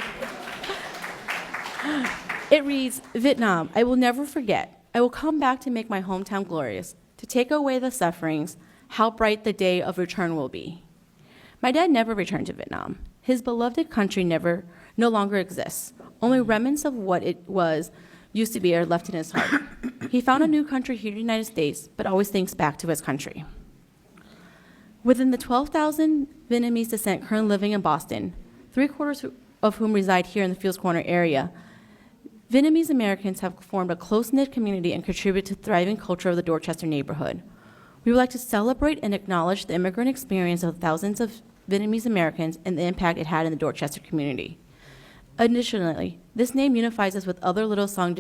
It reads, Vietnam, I will never forget. I will come back to make my hometown glorious, to take away the sufferings, how bright the day of return will be. My dad never returned to Vietnam. His beloved country no longer exists. Only remnants of what it used to be are left in his heart. He found a new country here in the United States, but always thinks back to his country. Within the 12,000 Vietnamese descent currently living in Boston, 3/4 of whom reside here in the Fields Corner area, Vietnamese Americans have formed a close-knit community and contribute to the thriving culture of the Dorchester neighborhood. We would like to celebrate and acknowledge the immigrant experience of thousands of Vietnamese Americans and the impact it had in the Dorchester community. Additionally, this name unifies us with other Little Song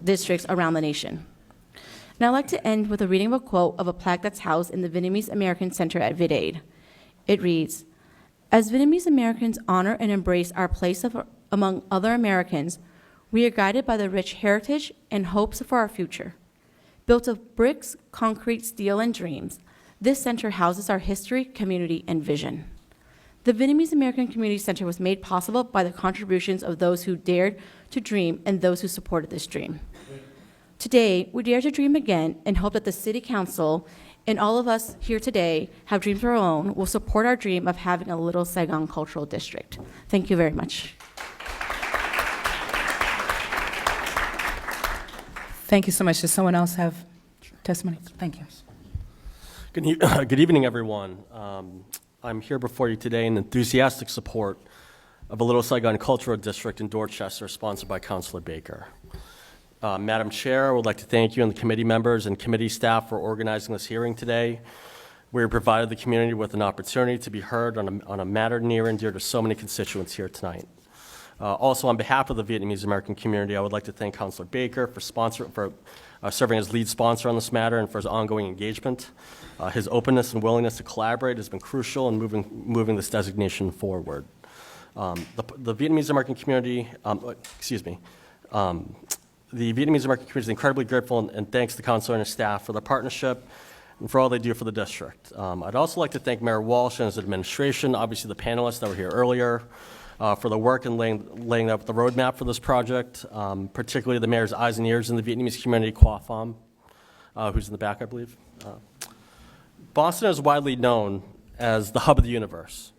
districts around the nation. And I'd like to end with a reading of a quote of a plaque that's housed in the Vietnamese American Center at VitAid. It reads, as Vietnamese Americans honor and embrace our place among other Americans, we are guided by the rich heritage and hopes for our future. Built of bricks, concrete, steel, and dreams, this center houses our history, community, and vision. The Vietnamese American Community Center was made possible by the contributions of those who dared to dream and those who supported this dream. Today, we dare to dream again and hope that the City Council and all of us here today have dreams of our own will support our dream of having a Little Saigon Cultural District. Thank you very much. Thank you so much. Does someone else have testimony? Thank you. Good evening, everyone. I'm here before you today in enthusiastic support of a Little Saigon Cultural District in Dorchester, sponsored by Councillor Baker. Madam Chair, I would like to thank you and the committee members and committee staff for organizing this hearing today. We provided the community with an opportunity to be heard on a matter near and dear to so many constituents here tonight. Also, on behalf of the Vietnamese American community, I would like to thank Councillor Baker for serving as lead sponsor on this matter and for his ongoing engagement. His openness and willingness to collaborate has been crucial in moving this designation forward. The Vietnamese American community, the Vietnamese American community is incredibly grateful and thanks the council and his staff for the partnership and for all they do for the district. I'd also like to thank Mayor Walsh and his administration, obviously the panelists that were here earlier, for the work in laying out the roadmap for this project, particularly the mayor's eyes and ears in the Vietnamese community, Qua Pham, who's in the back, I believe. Boston is widely known as the hub of the universe.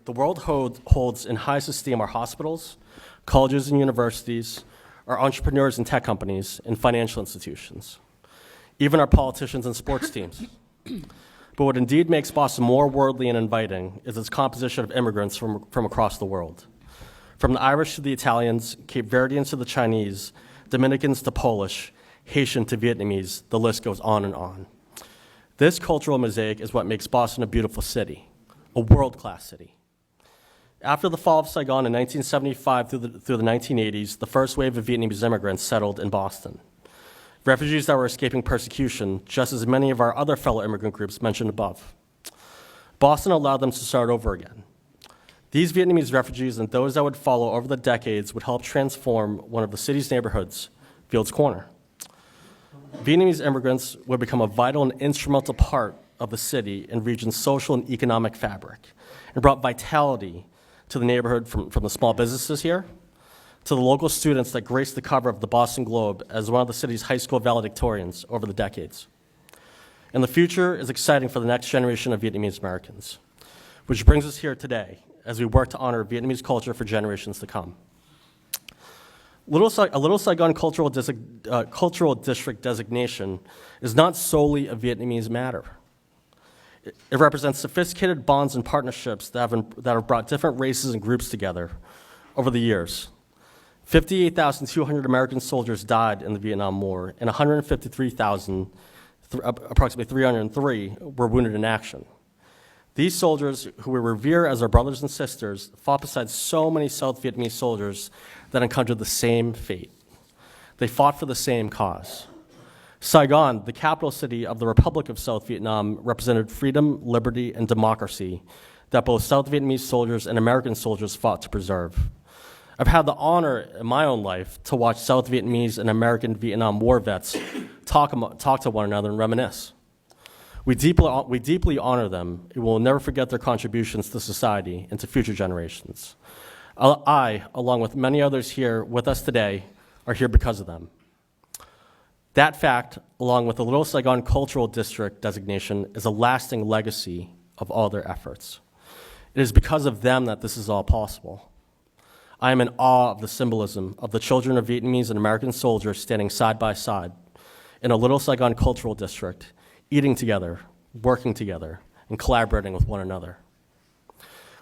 The world holds in highest esteem our hospitals, colleges and universities, our entrepreneurs and tech companies, and financial institutions, even our politicians and sports teams. But what indeed makes Boston more worldly and inviting is its composition of immigrants from across the world. From the Irish to the Italians, Cape Verdeans to the Chinese, Dominicans to Polish, Haitian to Vietnamese, the list goes on and on. This cultural mosaic is what makes Boston a beautiful city, a world-class city. After the fall of Saigon in 1975 through the 1980s, the first wave of Vietnamese immigrants settled in Boston. Refugees that were escaping persecution, just as many of our other fellow immigrant groups mentioned above. Boston allowed them to start over again. These Vietnamese refugees and those that would follow over the decades would help transform one of the city's neighborhoods, Fields Corner. Vietnamese immigrants would become a vital and instrumental part of the city and region's social and economic fabric, and brought vitality to the neighborhood from the small businesses here, to the local students that graced the cover of the Boston Globe as one of the city's high school valedictorians over the decades. And the future is exciting for the next generation of Vietnamese Americans, which brings us here today as we work to honor Vietnamese culture for generations to come. A Little Saigon Cultural District designation is not solely a Vietnamese matter. It represents sophisticated bonds and partnerships that have brought different races and groups together over the years. 58,200 American soldiers died in the Vietnam War, and 153,000, approximately 303, were wounded in action. These soldiers, who we revere as our brothers and sisters, fought beside so many South Vietnamese soldiers that encountered the same fate. They fought for the same cause. Saigon, the capital city of the Republic of South Vietnam, represented freedom, liberty, and democracy that both South Vietnamese soldiers and American soldiers fought to preserve. I've had the honor in my own life to watch South Vietnamese and American Vietnam War vets talk to one another and reminisce. We deeply honor them. We will never forget their contributions to society and to future generations. I, along with many others here with us today, are here because of them. That fact, along with the Little Saigon Cultural District designation, is a lasting legacy of all their efforts. It is because of them that this is all possible. I am in awe of the symbolism of the children of Vietnamese and American soldiers standing side by side in a Little Saigon Cultural District, eating together, working together, and collaborating with one another.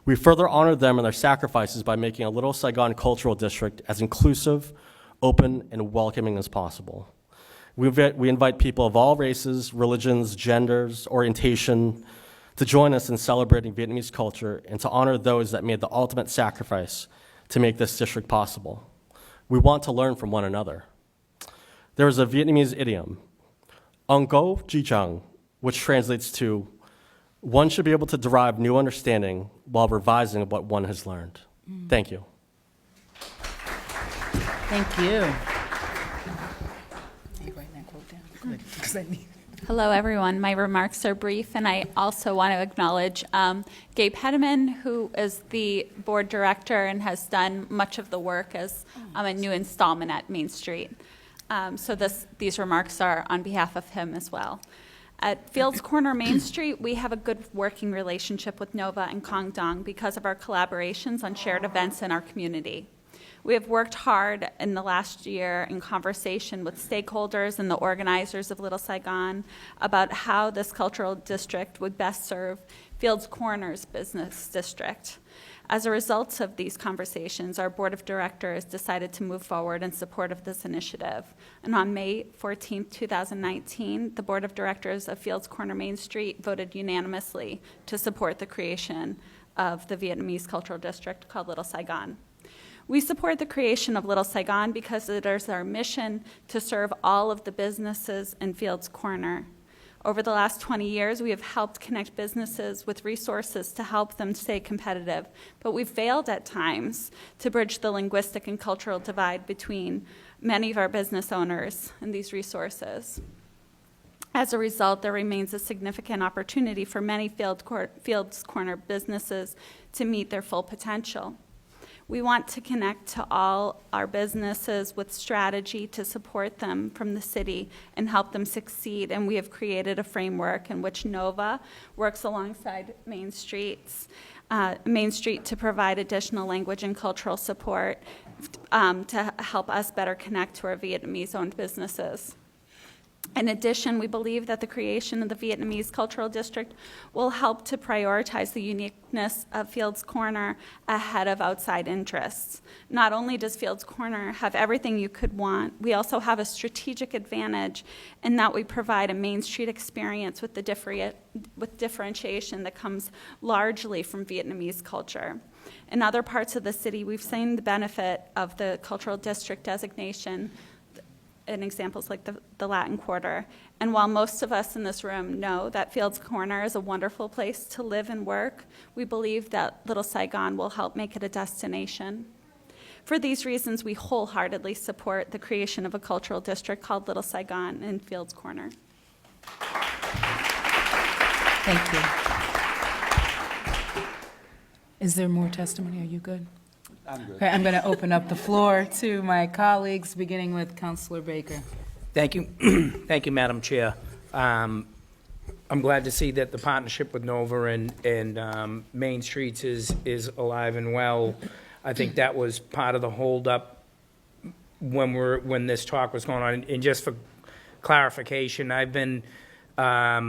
We further honor them and their sacrifices by making a Little Saigon Cultural District as inclusive, open, and welcoming as possible. We invite people of all races, religions, genders, orientation to join us in celebrating Vietnamese culture and to honor those that made the ultimate sacrifice to make this district possible. We want to learn from one another. There is a Vietnamese idiom, "Ong Go Ji Chang," which translates to, one should be able to derive new understanding while revising what one has learned. Thank you. Thank you. Hello, everyone. My remarks are brief, and I also want to acknowledge Gabe Hedeman, who is the board director and has done much of the work as a new installment at Main Street. So these remarks are on behalf of him as well. At Fields Corner Main Street, we have a good working relationship with Nova and Kong Dong because of our collaborations on shared events in our community. We have worked hard in the last year in conversation with stakeholders and the organizers of Little Saigon about how this cultural district would best serve Fields Corner's business district. As a result of these conversations, our board of directors decided to move forward in support of this initiative. And on May 14, 2019, the board of directors of Fields Corner Main Street voted unanimously to support the creation of the Vietnamese cultural district called Little Saigon. We support the creation of Little Saigon because it is our mission to serve all of the businesses in Fields Corner. Over the last 20 years, we have helped connect businesses with resources to help them stay competitive, but we've failed at times to bridge the linguistic and cultural divide between many of our business owners and these resources. As a result, there remains a significant opportunity for many Fields Corner businesses to meet their full potential. We want to connect to all our businesses with strategy to support them from the city and help them succeed. And we have created a framework in which Nova works alongside Main Street to provide additional language and cultural support to help us better connect to our Vietnamese-owned businesses. In addition, we believe that the creation of the Vietnamese Cultural District will help to prioritize the uniqueness of Fields Corner ahead of outside interests. Not only does Fields Corner have everything you could want, we also have a strategic advantage in that we provide a Main Street experience with differentiation that comes largely from Vietnamese culture. In other parts of the city, we've seen the benefit of the Cultural District designation in examples like the Latin Quarter. And while most of us in this room know that Fields Corner is a wonderful place to live and work, we believe that Little Saigon will help make it a destination. For these reasons, we wholeheartedly support the creation of a cultural district called Little Saigon in Fields Corner. Thank you. Is there more testimony? Are you good? I'm good. Okay, I'm going to open up the floor to my colleagues, beginning with Councillor Baker. Thank you. Thank you, Madam Chair. I'm glad to see that the partnership with Nova and Main Streets is alive and well. I think that was part of the holdup when this talk was going on. And just for clarification, I've been a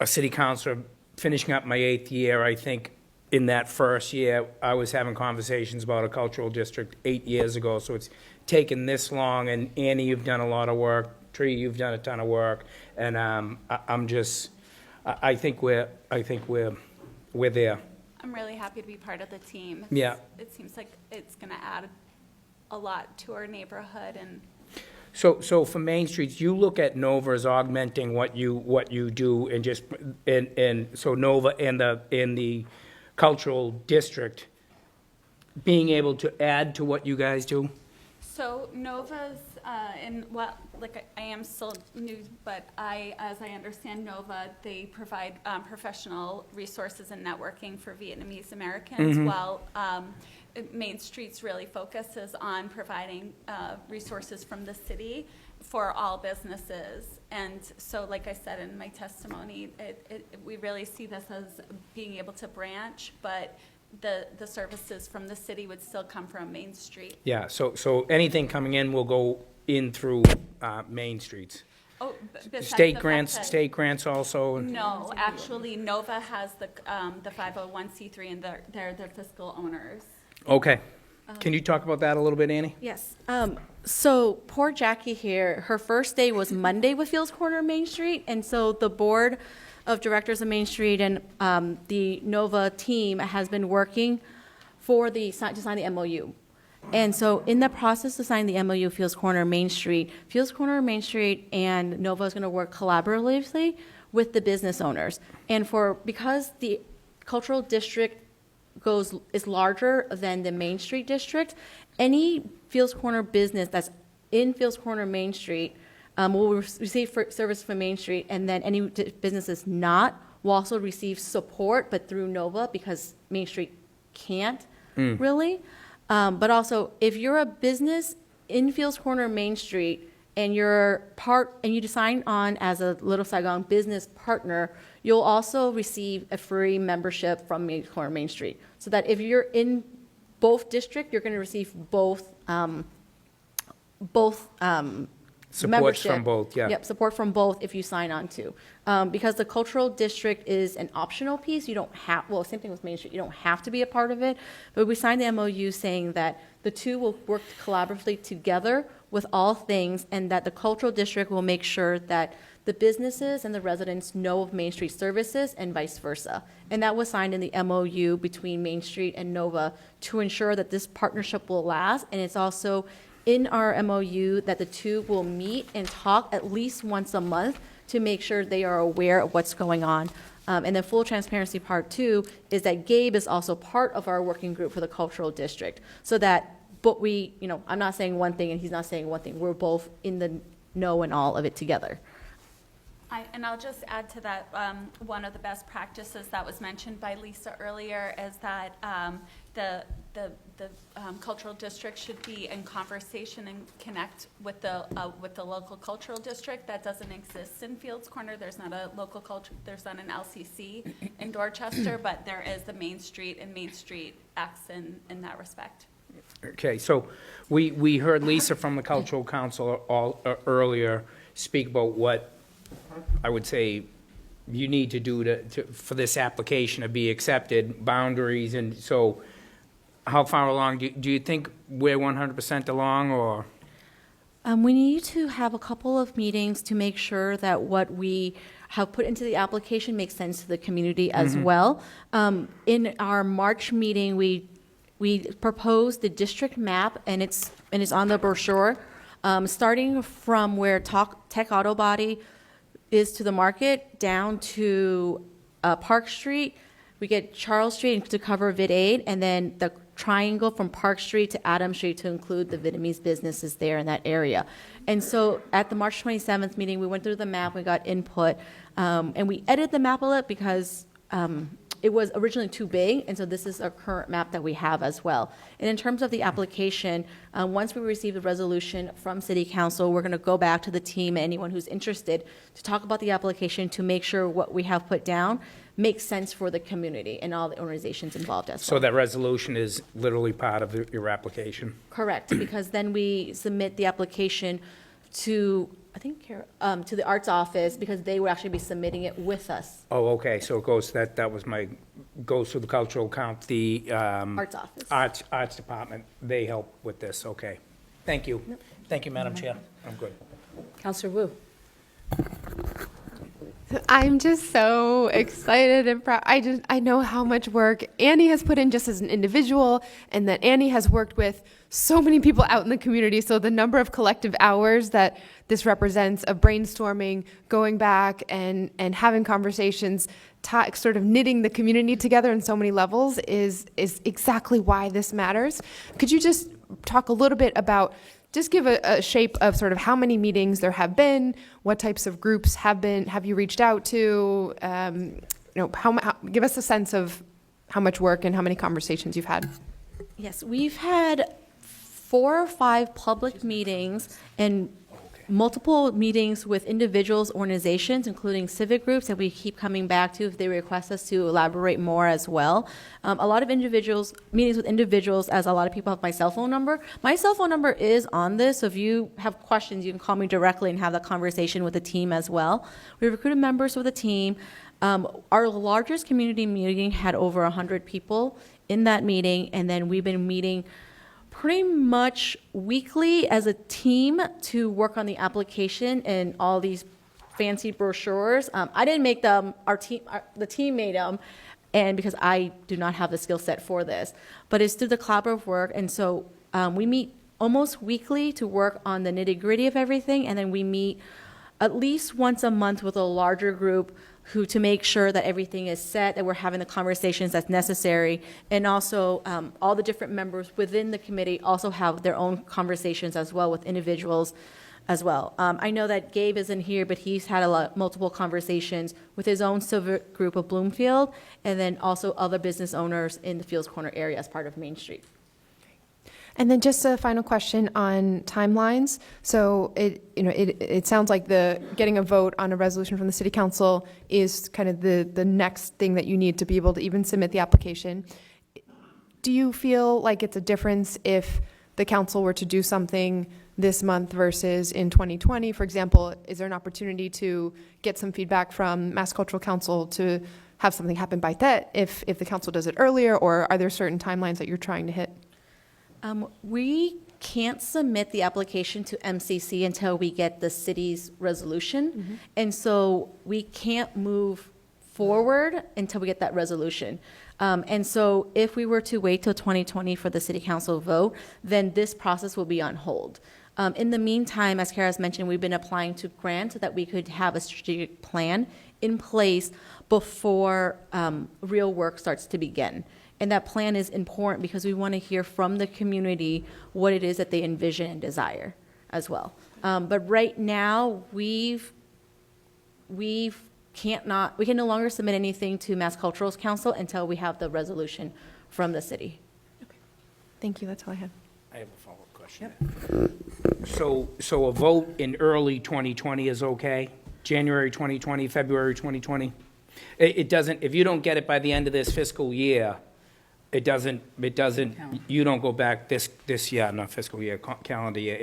city councilor finishing up my 8th year. I think in that first year, I was having conversations about a cultural district 8 years ago, so it's taken this long. And Annie, you've done a lot of work. Tree, you've done a ton of work, and I think we're there. I'm really happy to be part of the team. Yeah. It seems like it's going to add a lot to our neighborhood. And So for Main Street, you look at Nova as augmenting what you do, and so Nova and the cultural district being able to add to what you guys do? So Nova's, I am still new, but as I understand Nova, they provide professional resources and networking for Vietnamese Americans, while Main Streets really focuses on providing resources from the city for all businesses. And so, like I said in my testimony, we really see this as being able to branch, but the services from the city would still come from Main Street. Yeah, so anything coming in will go in through Main Streets. Oh, besides State the grants, fact that- state grants also? No, actually, Nova has the 501c3, and they're the fiscal owners. Okay. Can you talk about that a little bit, Annie? Yes. So poor Jackie here, her first day was Monday with Fields Corner Main Street, and so the board of directors of Main Street and the Nova team has been working to sign the MOU. And so in the process of signing the MOU, Fields Corner Main Street and Nova is going to work collaboratively with the business owners. And because the cultural district is larger than the Main Street district, any Fields Corner business that's in Fields Corner Main Street will receive service from Main Street, and then any businesses not will also receive support, but through Nova, because Main Street can't really. But also, if you're a business in Fields Corner Main Street and you sign on as a Little Saigon business partner, you'll also receive a free membership from Fields Corner Main Street. So that if you're in both districts, you're going to receive both Supports membership. from both, yeah. Yep, support from both if you sign on to. Because the cultural district is an optional piece, you don't have, well, same thing with Main Street, you don't have to be a part of it, but we signed the MOU saying that the two will work collaboratively together with all things, and that the cultural district will make sure that the businesses and the residents know of Main Street services and vice versa. And that was signed in the MOU between Main Street and Nova to ensure that this partnership will last, and it's also in our MOU that the two will meet and talk at least once a month to make sure they are aware of what's going on. And the full transparency part two is that Gabe is also part of our working group for the cultural district. So that, but I'm not saying one thing and he's not saying one thing. We're both in the know and all of it together. And I'll just add to that, one of the best practices that was mentioned by Lisa earlier is that the cultural district should be in conversation and connect with the local cultural district. That doesn't exist in Fields Corner. There's not a local culture. There's not an LCC in Dorchester, but there is the Main Street, and Main Street acts in that respect. Okay, so we heard Lisa from the Cultural Council earlier speak about what I would say you need to do for this application to be accepted, boundaries, and so how far along, do you think we're 100% along, or? We need to have a couple of meetings to make sure that what we have put into the application makes sense to the community as well. In our March meeting, we proposed the district map, and it's on the brochure, starting from where Tech Auto Body is to the market, down to Park Street. We get Charles Street to cover Vid 8, and then the triangle from Park Street to Adams Street to include the Vietnamese businesses there in that area. And so at the March 27th meeting, we went through the map, we got input, and we edited the map a little because it was originally too big, and so this is our current map that we have as well. And in terms of the application, once we receive the resolution from City Council, we're going to go back to the team and anyone who's interested to talk about the application to make sure what we have put down makes sense for the community and all the organizations involved as well. So that resolution is literally part of your application? Correct, because then we submit the application to, I think, to the arts office, because they will actually be submitting it with us. Oh, okay, so it goes, goes to the cultural the arts office. Arts department, they help with this, okay. Thank you. Yep. Thank you, Madam Chair. I'm good. Councillor Woo. I'm just so excited and proud. I know how much work Annie has put in just as an individual, and that Annie has worked with so many people out in the community. So the number of collective hours that this represents of brainstorming, going back and having conversations, sort of knitting the community together in so many levels is exactly why this matters. Could you just talk a little bit about, just give a shape of sort of how many meetings there have been, what types of groups have you reached out to, give us a sense of how much work and how many conversations you've had. Yes, we've had 4 or 5 public meetings and multiple meetings with individuals, organizations, including civic groups that we keep coming back to if they request us to elaborate more as well. A lot of meetings with individuals, as a lot of people have my cell phone number. My cell phone number is on this, so if you have questions, you can call me directly and have that conversation with the team as well. We recruited members of the team. Our largest community meeting had over 100 people in that meeting, and then we've been meeting pretty much weekly as a team to work on the application and all these fancy brochures. I didn't make them, the team made them, and because I do not have the skill set for this, but it's through the collaborative work, and so we meet almost weekly to work on the nitty-gritty of everything, and then we meet at least once a month with a larger group to make sure that everything is set, that we're having the conversations that's necessary, and also all the different members within the committee also have their own conversations as well with individuals as well. I know that Gabe isn't here, but he's had multiple conversations with his own civic group of Bloomfield, and then also other business owners in the Fields Corner area as part of Main Street. And then just a final question on timelines. So it sounds like getting a vote on a resolution from the City Council is kind of the next thing that you need to be able to even submit the application. Do you feel like it's a difference if the council were to do something this month versus in 2020? For example, is there an opportunity to get some feedback from Mass Cultural Council to have something happen by that if the council does it earlier, or are there certain timelines that you're trying to hit? We can't submit the application to MCC until we get the city's resolution. And so we can't move forward until we get that resolution. And so if we were to wait till 2020 for the city council vote, then this process will be on hold. In the meantime, as Kara has mentioned, we've been applying to grants so that we could have a strategic plan in place before real work starts to begin. And that plan is important because we want to hear from the community what it is that they envision and desire as well. But right now, we can no longer submit anything to Mass Cultural Council until we have the resolution from the city. Thank you. That's all I had. I have a follow-up question. So a vote in early 2020 is okay? January 2020, February 2020? It doesn't, if you don't get it by the end of this fiscal year, it doesn't, you don't go back this year, not fiscal year, calendar year,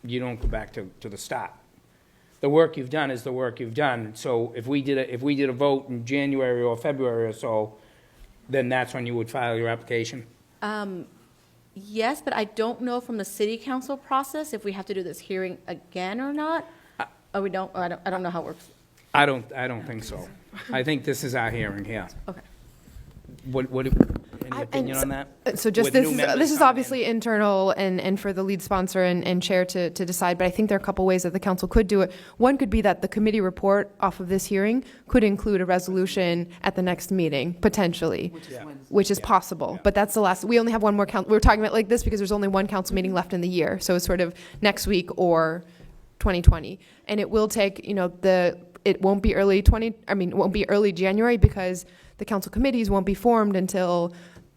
you don't go back to the start. The work you've done is the work you've done. So if we did a vote in January or February or so, then that's when you would file your application? Yes, but I don't know from the city council process if we have to do this hearing again or not. I don't know how it works. I don't think so. I think this is our hearing here. Okay. Any opinion on that? So just this is obviously internal and for the lead sponsor and chair to decide, but I think there are a couple ways that the council could do it. One could be that the committee report off of this hearing could include a resolution at the next meeting, potentially, which is possible. But that's the last, we only have one more we're talking about like this because there's only one council meeting left in the year. So it's sort of next week or 2020. And it will take, it won't be early January because the council committees won't be formed until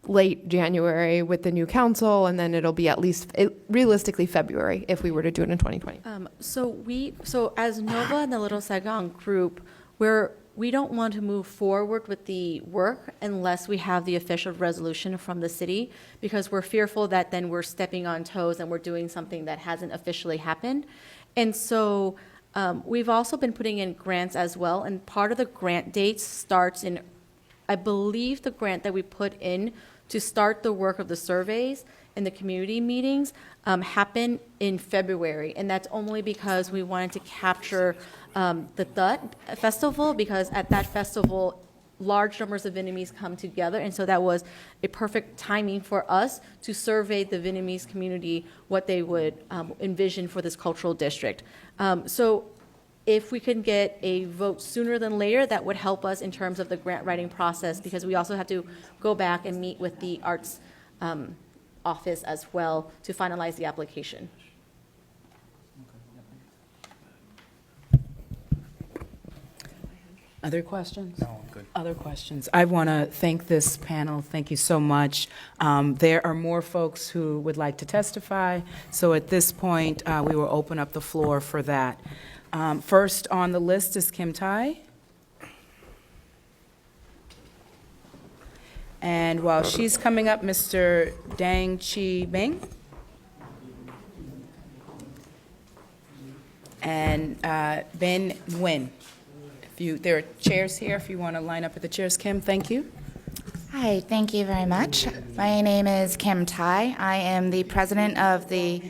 late January with the new council, and then it'll be at least realistically February if we were to do it in 2020. So as Nova and the Little Saigon group, we don't want to move forward with the work unless we have the official resolution from the city, because we're fearful that then we're stepping on toes and we're doing something that hasn't officially happened. And so we've also been putting in grants as well, and part of the grant dates starts in, I believe the grant that we put in to start the work of the surveys and the community meetings happened in February, and that's only because we wanted to capture the Docket festival, because at that festival large numbers of Vietnamese come together, and so that was a perfect timing for us to survey the Vietnamese community what they would envision for this cultural district. So if we can get a vote sooner than later, that would help us in terms of the grant writing process, because we also have to go back and meet with the arts office as well to finalize the application. Other questions? No, I'm good. Other questions? I want to thank this panel. Thank you so much. There are more folks who would like to testify, so at this point, we will open up the floor for that. First on the list is Kim Tai. And while she's coming up, Mr. Dang Chi Beng. And Ben Wynn. There are chairs here if you want to line up at the chairs. Kim, thank you. Hi, thank you very much. My name is Kim Tai. I am the president of the...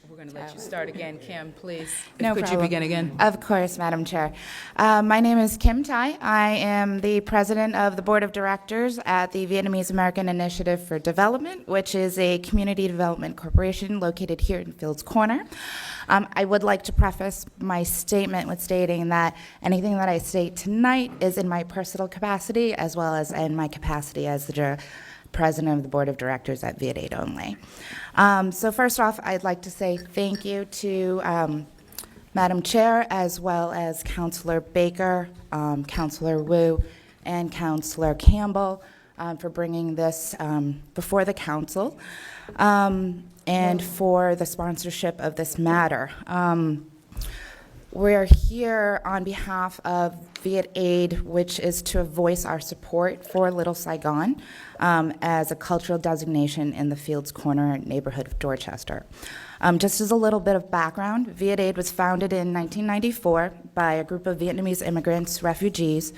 We're going to let you start again, Kim, please. No Could problem. you begin again? Of course, Madam Chair. My name is Kim Tai. I am the president of the board of directors at the Vietnamese American Initiative for Development, which is a community development corporation located here in Fields Corner. I would like to preface my statement with stating that anything that I state tonight is in my personal capacity as well as in my capacity as the president of the board of directors at Viet only. So first off, I'd like to say thank you to Madam Chair as well as Councillor Baker, Councillor Woo, and Councillor Campbell for bringing this before the council. And for the sponsorship of this matter. We're here on behalf of Viet Aid, which is to voice our support for Little Saigon as a cultural designation in the Fields Corner neighborhood of Dorchester. Just as a little bit of background, Viet Aid was founded in 1994 by a group of Vietnamese immigrants, refugees,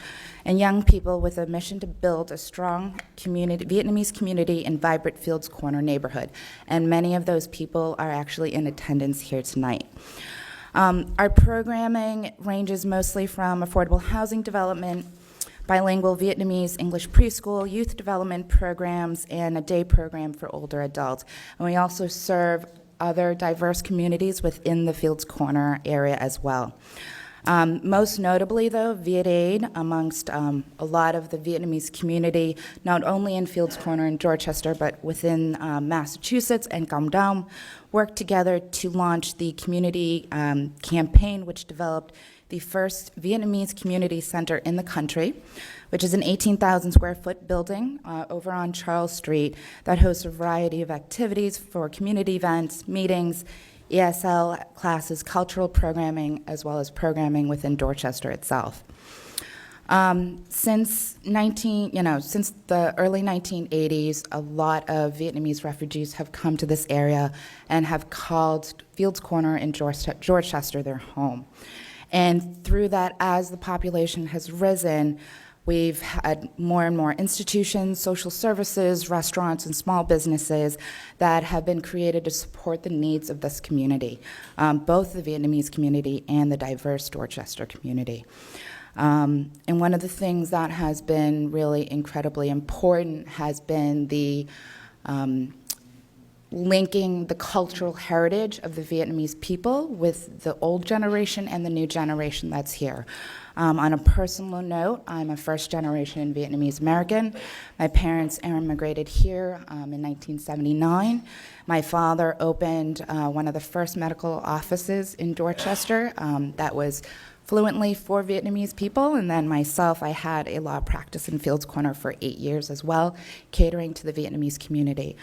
and young people with a mission to build a strong community, Vietnamese community in vibrant Fields Corner neighborhood. And many of those people are actually in attendance here tonight. Our programming ranges mostly from affordable housing development, bilingual Vietnamese English preschool, youth development programs, and a day program for older adults. And we also serve other diverse communities within the Fields Corner area as well. Most notably, though, Viet Aid, amongst a lot of the Vietnamese community, not only in Fields Corner and Dorchester, but within Massachusetts and Cam Dam, worked together to launch the community campaign, which developed the first Vietnamese community center in the country, which is an 18,000 square foot building over on Charles Street that hosts a variety of activities for community events, meetings, ESL classes, cultural programming, as well as programming within Dorchester itself. Since the early 1980s, a lot of Vietnamese refugees have come to this area and have called Fields Corner in Dorchester their home. And through that, as the population has risen, we've had more and more institutions, social services, restaurants, and small businesses that have been created to support the needs of this community, both the Vietnamese community and the diverse Dorchester community. And one of the things that has been really incredibly important has been the linking the cultural heritage of the Vietnamese people with the old generation and the new generation that's here. On a personal note, I'm a first-generation Vietnamese American. My parents immigrated here in 1979. My father opened one of the first medical offices in Dorchester that was fluently for Vietnamese people, and then myself, I had a law practice in Fields Corner for 8 years as well, catering to the Vietnamese community.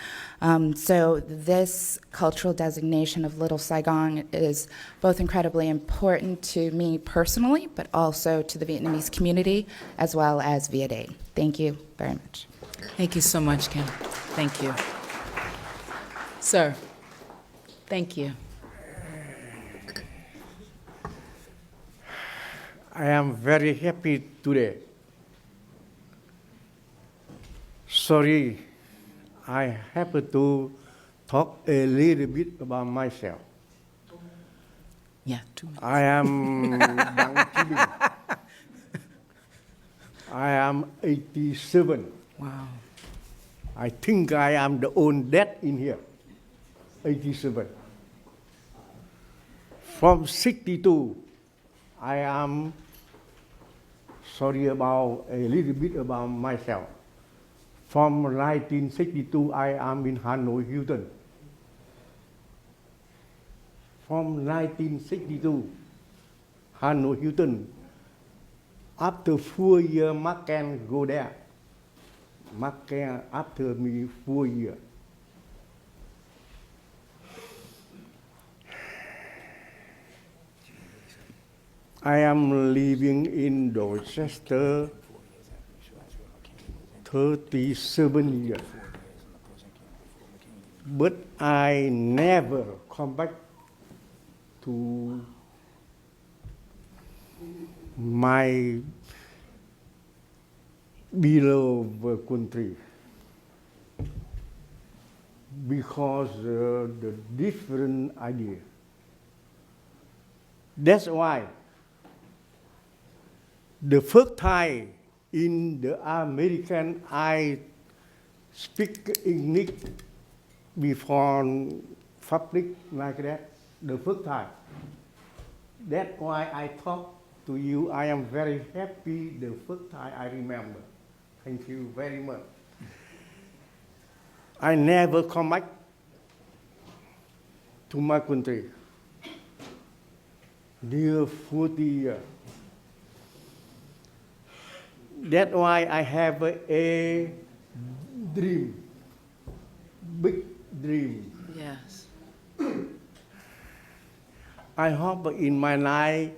So this cultural designation of Little Saigon is both incredibly important to me personally, but also to the Vietnamese community, as well as Viet Aid. Thank you very much. Thank you so much, Kim. Thank you. Sir, thank you. I am very happy today. Sorry, I have to talk a little bit about myself. Yeah, 2 minutes. I am Dang Chi Binh. I am 87. Wow. I think I am the old dad in here. 87. From 62, I am sorry about a little bit about myself. From 1962, I am in Hanoi, Hilton. From 1962, Hanoi, Hilton, After 4 years, Mark can go there. Mark can after me 4 years. I am living in Dorchester 37 years. But I never come back to my beloved country because the different idea. That's why the first time in the American I speak English before public like that, the first time. That's why I talk to you. I am very happy the first time I remember. Thank you very much. I never come back to my country. Near 40 years. That's why I have a dream, big dream. Yes. I hope in my life,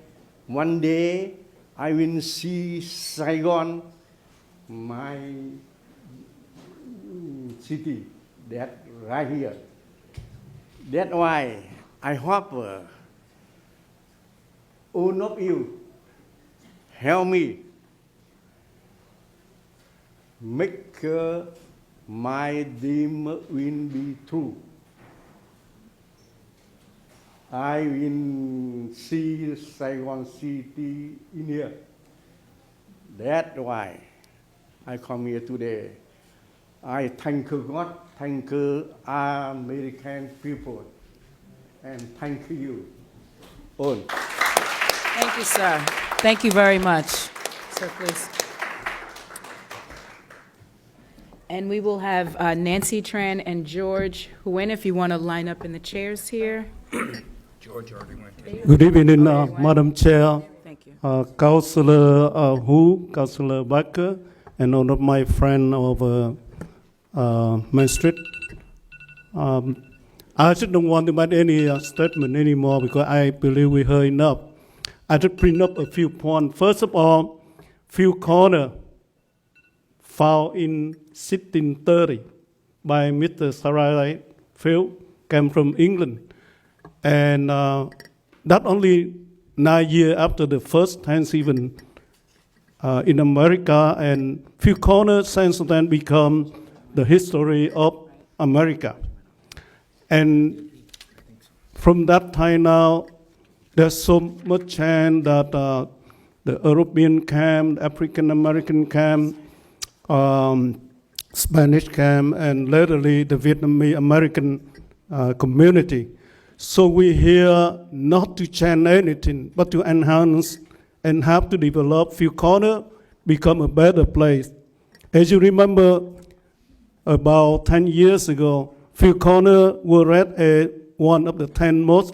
one day I will see Saigon, my city, that right here. That's why I hope all of you help me make my dream will be true. I will see Saigon City in here. That's why I come here today. I thank God, thank American people, and thank you all. Thank you, sir. Thank you very much. Sir, please. And we will have Nancy Tran and George Wynn, if you want to line up in the chairs here. George already went. Good evening, Madam Chair, Thank you. Councillor Woo, Councillor Baker, and all of my friends of Main Street. I just don't want to make any statement anymore because I believe we heard enough. I just bring up a few points. First of all, Field Corner, found in 1630 by Mr. Sarai Field, came from England. And that only 9 years after the first Thanksgiving in America, and Field Corner since then become the history of America. And from that time now, there's so much chance that the European camp, African American camp, Spanish camp, and latterly the Vietnamese American community. So we're here not to change anything, but to enhance and have to develop Field Corner, become a better place. As you remember, about 10 years ago, Field Corner was rated as one of the 10 most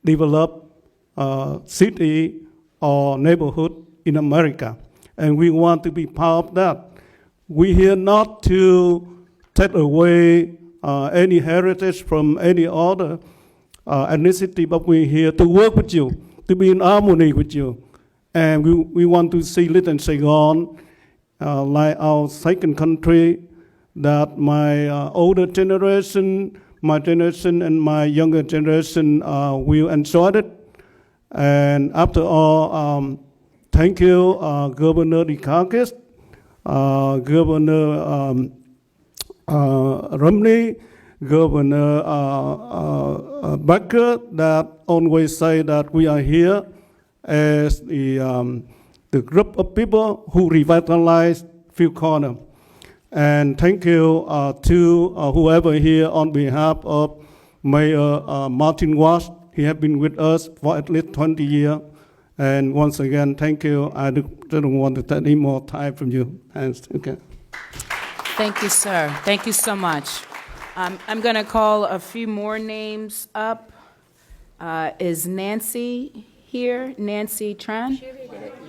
developed city or neighborhood in America. And we want to be part of that. We're here not to take away any heritage from any other ethnicity, but we're here to work with you, to be in harmony with you. And we want to see Little Saigon like our second country, that my older generation, my generation, and my younger generation will enjoy it. And after all, thank you, Governor Dukakis, Governor Romney, Governor Baker, that always say that we are here as the group of people who revitalize Field Corner. And thank you to whoever here on behalf of Mayor Martin Walsh. He has been with us for at least 20 years. And once again, thank you. I don't want to take any more time from you. Okay. Thank you, sir. Thank you so much. I'm going to call a few more names up. Is Nancy here? Nancy Tran?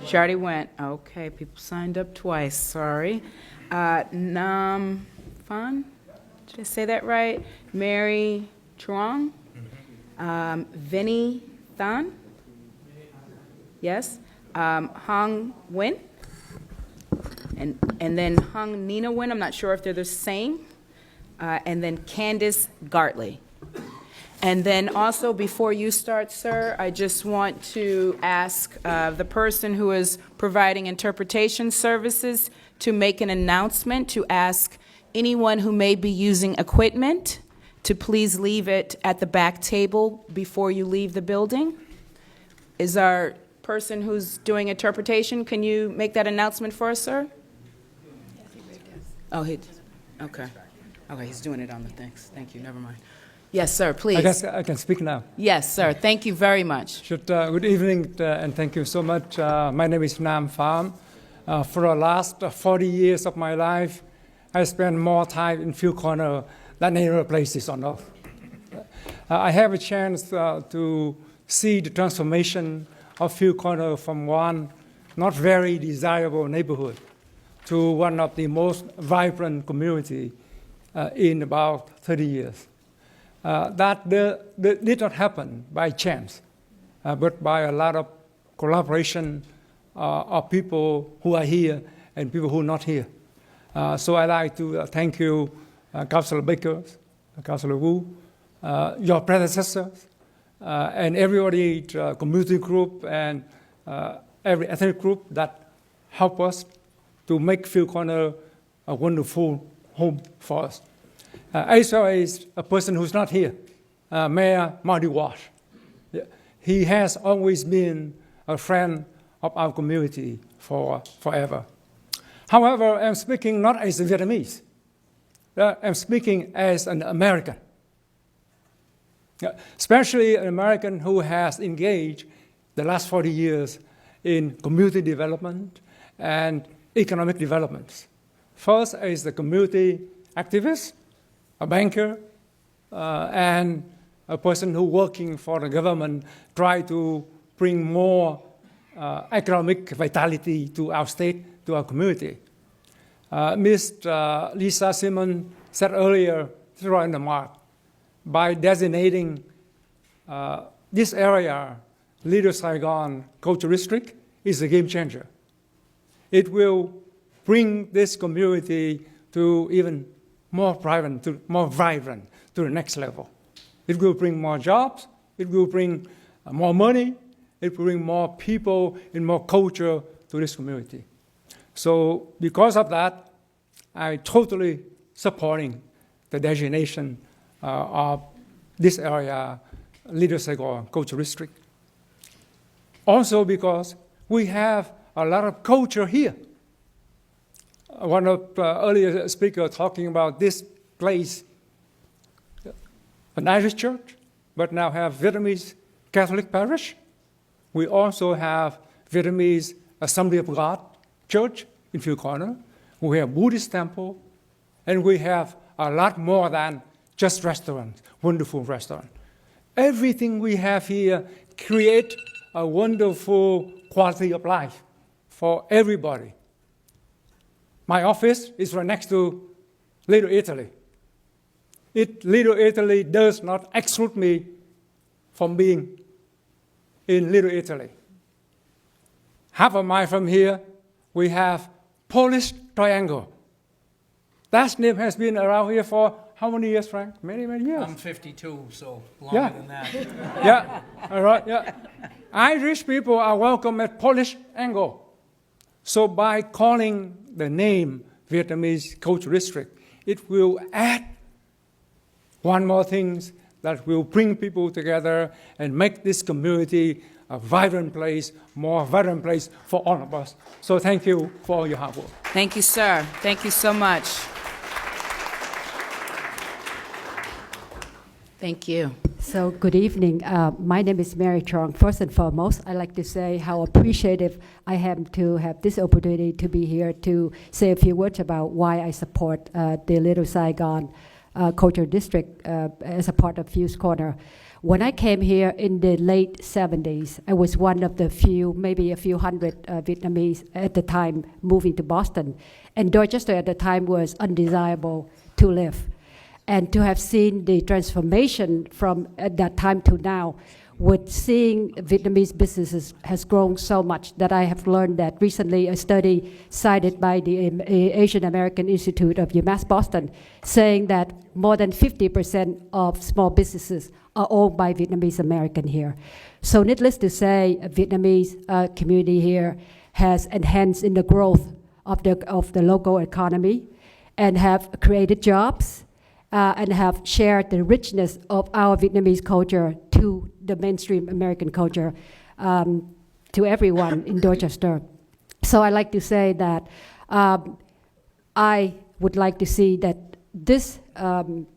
She already went. Okay, people signed up twice, sorry. Nam Phan? Did I say that right? Mary Truong? Vinny Than? Yes. Hung Wynn? And then Hung Nina Wynn, I'm not sure if they're the same. And then Candace Gartley. And then also, before you start, sir, I just want to ask the person who is providing interpretation services to make an announcement to ask anyone who may be using equipment to please leave it at the back table before you leave the building. Is our person who's doing interpretation, can you make that announcement for us, sir? Oh, okay. Okay, he's doing it on the things. Thank you, never mind. Yes, sir, please. I guess I can speak now. Yes, sir. Thank you very much. Good evening, and thank you so much. My name is Nam Pham. For the last 40 years of my life, I spent more time in Field Corner than any other places on earth. I have a chance to see the transformation of Field Corner from one not very desirable neighborhood to one of the most vibrant community in about 30 years. That did not happen by chance, but by a lot of collaboration of people who are here and people who are not here. So I'd like to thank you, Councillor Baker, Councillor Woo, your predecessors, and everybody, community group and every ethnic group that helped us to make Field Corner a wonderful home for us. As well as a person who's not here, Mayor Marty Walsh. He has always been a friend of our community forever. However, I'm speaking not as a Vietnamese. I'm speaking as an American. Especially an American who has engaged the last 40 years in community development and economic development. First as a community activist, a banker, and a person who working for the government, try to bring more economic vitality to our state, to our community. Ms. Lisa Simon said earlier, right on the mark, by designating this area Little Saigon Cultural District is a game changer. It will bring this community to even more vibrant, to the next level. It will bring more jobs, it will bring more money, it will bring more people and more culture to this community. So because of that, I totally supporting the designation of this area, Little Saigon Cultural District. Also because we have a lot of culture here. One of the earlier speakers talking about this place, an Irish church, but now have Vietnamese Catholic parish. We also have Vietnamese Assembly of God church in Field Corner. We have Buddhist temple, and we have a lot more than just restaurants, wonderful restaurant. Everything we have here create a wonderful quality of life for everybody. My office is right next to Little Italy. Little Italy does not exclude me from being in Little Italy. Half a mile from here, we have Polish Triangle. That name has been around here for how many years, Frank? Many, many years. I'm 52, so longer than that. Yeah, all right, yeah. Irish people are welcome at Polish Angle. So by calling the name Vietnamese Cultural District, it will add one more thing that will bring people together and make this community a vibrant place, more vibrant place for all of us. So thank you for all your hard work. Thank you, sir. Thank you so much. Thank you. So good evening. My name is Mary Trong. First and foremost, I'd like to say how appreciative I am to have this opportunity to be here to say a few words about why I support the Little Saigon Cultural District as a part of Field Corner. When I came here in the late 70s, I was one of the few, maybe a few hundred Vietnamese at the time moving to Boston. And Dorchester at the time was undesirable to live. And to have seen the transformation from at that time to now, with seeing Vietnamese businesses has grown so much that I have learned that recently a study cited by the Asian American Institute of UMass Boston saying that more than 50% of small businesses are owned by Vietnamese American here. So needless to say, a Vietnamese community here has enhanced in the growth of the local economy and have created jobs and have shared the richness of our Vietnamese culture to the mainstream American culture to everyone in Dorchester. So I like to say that I would like to see that this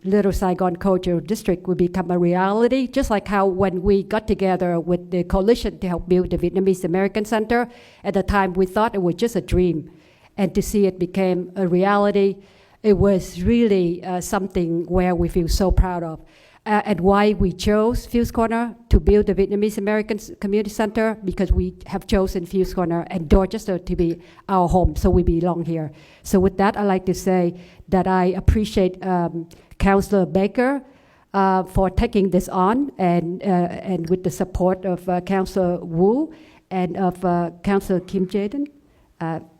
Little Saigon Cultural District will become a reality, just like how when we got together with the coalition to help build the Vietnamese American Center, at the time we thought it was just a dream. And to see it became a reality, it was really something where we feel so proud of. And why we chose Fields Corner to build the Vietnamese American Community Center, because we have chosen Fields Corner and Dorchester to be our home, so we belong here. So with that, I'd like to say that I appreciate Councillor Baker for taking this on, and with the support of Councillor Woo and of Councillor Kim Jaden.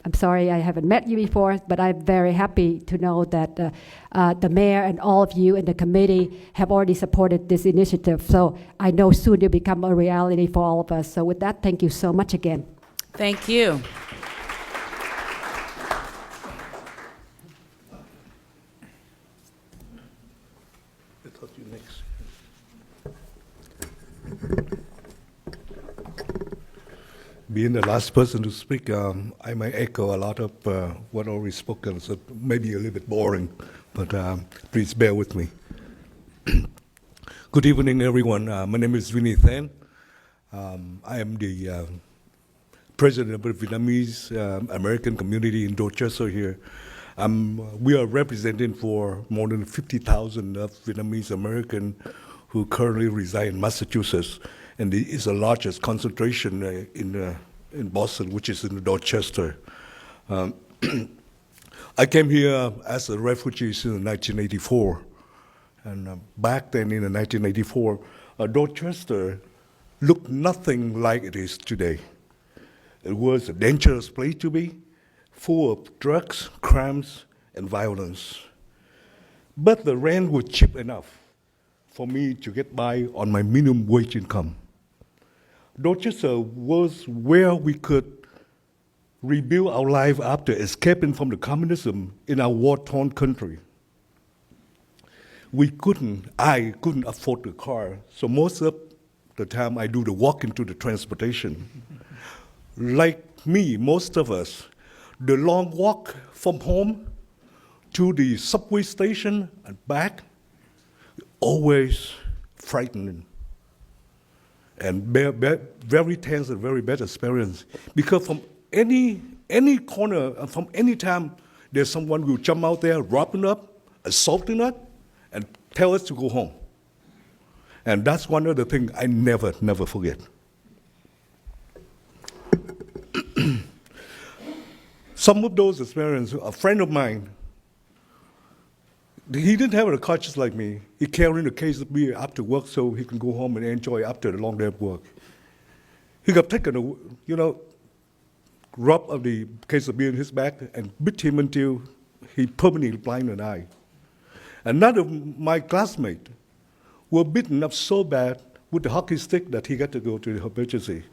I'm sorry I haven't met you before, but I'm very happy to know that the mayor and all of you in the committee have already supported this initiative. So I know soon it'll become a reality for all of us. So with that, thank you so much again. Thank you. I thought you next. Being the last person to speak, I might echo a lot of what already spoken, so maybe a little bit boring, but please bear with me. Good evening, everyone. My name is Vinny Than. I am the president of the Vietnamese American community in Dorchester here. We are representing for more than 50,000 of Vietnamese American who currently reside in Massachusetts. And it is the largest concentration in Boston, which is in Dorchester. I came here as a refugee in 1984. And back then in 1984, Dorchester looked nothing like it is today. It was a dangerous place to be, full of drugs, crimes, and violence. But the rent was cheap enough for me to get by on my minimum wage income. Dorchester was where we could rebuild our life after escaping from the communism in our war-torn country. I couldn't afford a car, so most of the time I do the walk into the transportation. Like me, most of us, the long walk from home to the subway station and back, always frightening. And very tense and very bad experience. Because from any corner, from any time, there's someone who jump out there, robbing us, assaulting us, and tell us to go home. And that's one of the things I never forget. Some of those experiences, a friend of mine, he didn't have a car just like me. He carried a case of beer after work so he can go home and enjoy after the long day of work. He got taken, robbed of the case of beer in his back and beat him until he permanently blind an eye. Another of my classmates were beaten up so bad with the hockey stick that he got to go to the emergency.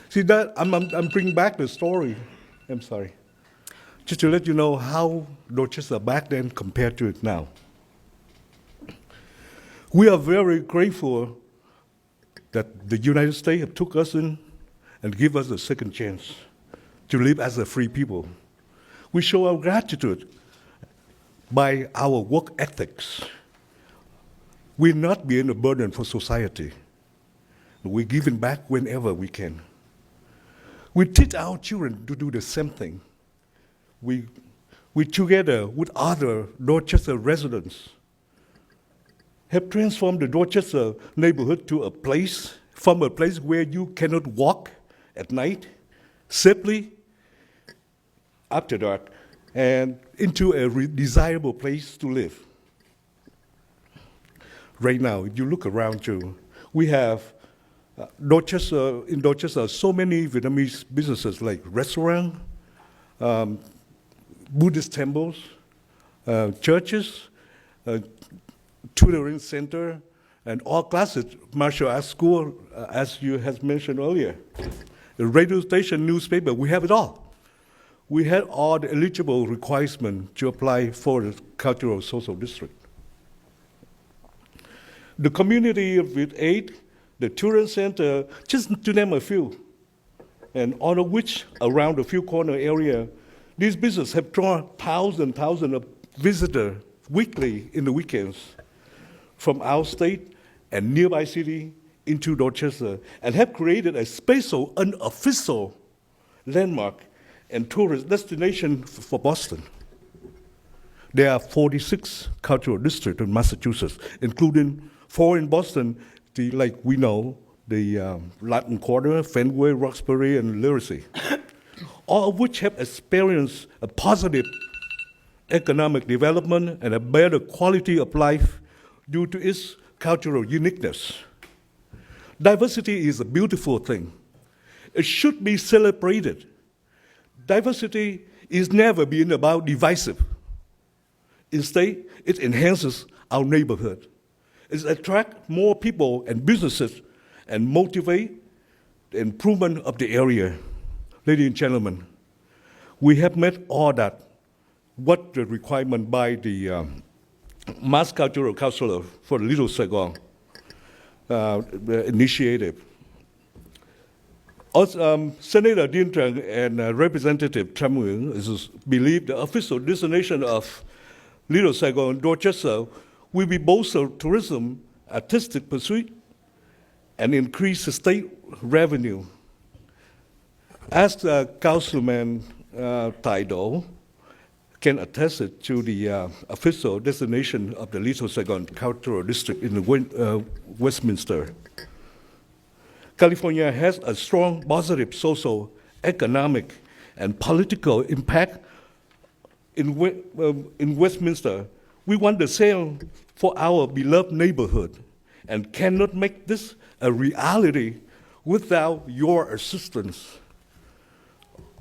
See that, I'm bringing back the story. I'm sorry. Just to let you know how Dorchester back then compared to it now. We are very grateful that the United States have took us in and give us a second chance to live as a free people. We show our gratitude by our work ethics. We're not being a burden for society. We're giving back whenever we can. We teach our children to do the same thing. We together with other Dorchester residents, have transformed the Dorchester neighborhood to from a place where you cannot walk at night safely after dark, and into a desirable place to live. Right now, if you look around you, we have in Dorchester, so many Vietnamese businesses like restaurants, Buddhist temples, churches, tutoring center, and all classes, martial arts school, as you have mentioned earlier. The radio station, newspaper, we have it all. We had all the eligible requirements to apply for the cultural social district. The community with aid, the tourism center, just to name a few, and all of which around the few corner area, these businesses have drawn thousands of visitors weekly in the weekends from our state and nearby city into Dorchester, and have created a special, unofficial landmark and tourist destination for Boston. There are 46 cultural districts in Massachusetts, including 4 in Boston, like we know, the Latin Quarter, Fenway, Roxbury, and Literacy, all of which have experienced a positive economic development and a better quality of life due to its cultural uniqueness. Diversity is a beautiful thing. It should be celebrated. Diversity is never been about divisive. Instead, it enhances our neighborhood. It attracts more people and businesses and motivate the improvement of the area. Ladies and gentlemen, we have met all that, what the requirement by the Mass Cultural Council for Little Saigon initiative. Also, Senator Dinh Trang and Representative Tham Nguyen believe the official destination of Little Saigon, Dorchester, will be bolster tourism, artistic pursuit, and increase the state revenue. As Councilman Taido can attest it to the official destination of the Little Saigon Cultural District in Westminster. California has a strong positive social, economic, and political impact in Westminster. We want the same for our beloved neighborhood and cannot make this a reality without your assistance.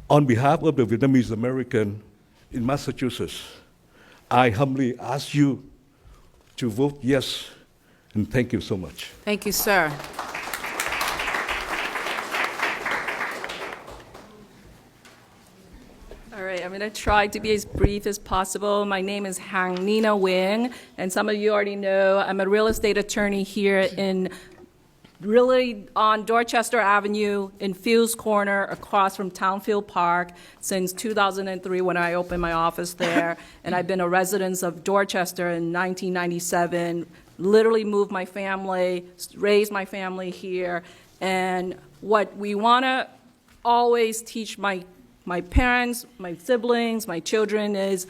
On behalf of the Vietnamese American in Massachusetts, I humbly ask you to vote yes, and thank you so much. Thank you, sir. All right, I'm going to try to be as brief as possible. My name is Hang Nina Wynn, and some of you already know I'm a real estate attorney here on Dorchester Avenue in Fields Corner across from Townfield Park since 2003 when I opened my office there. And I've been a resident of Dorchester in 1997, literally moved my family, raised my family here. And what we want to always teach my parents, my siblings, my children is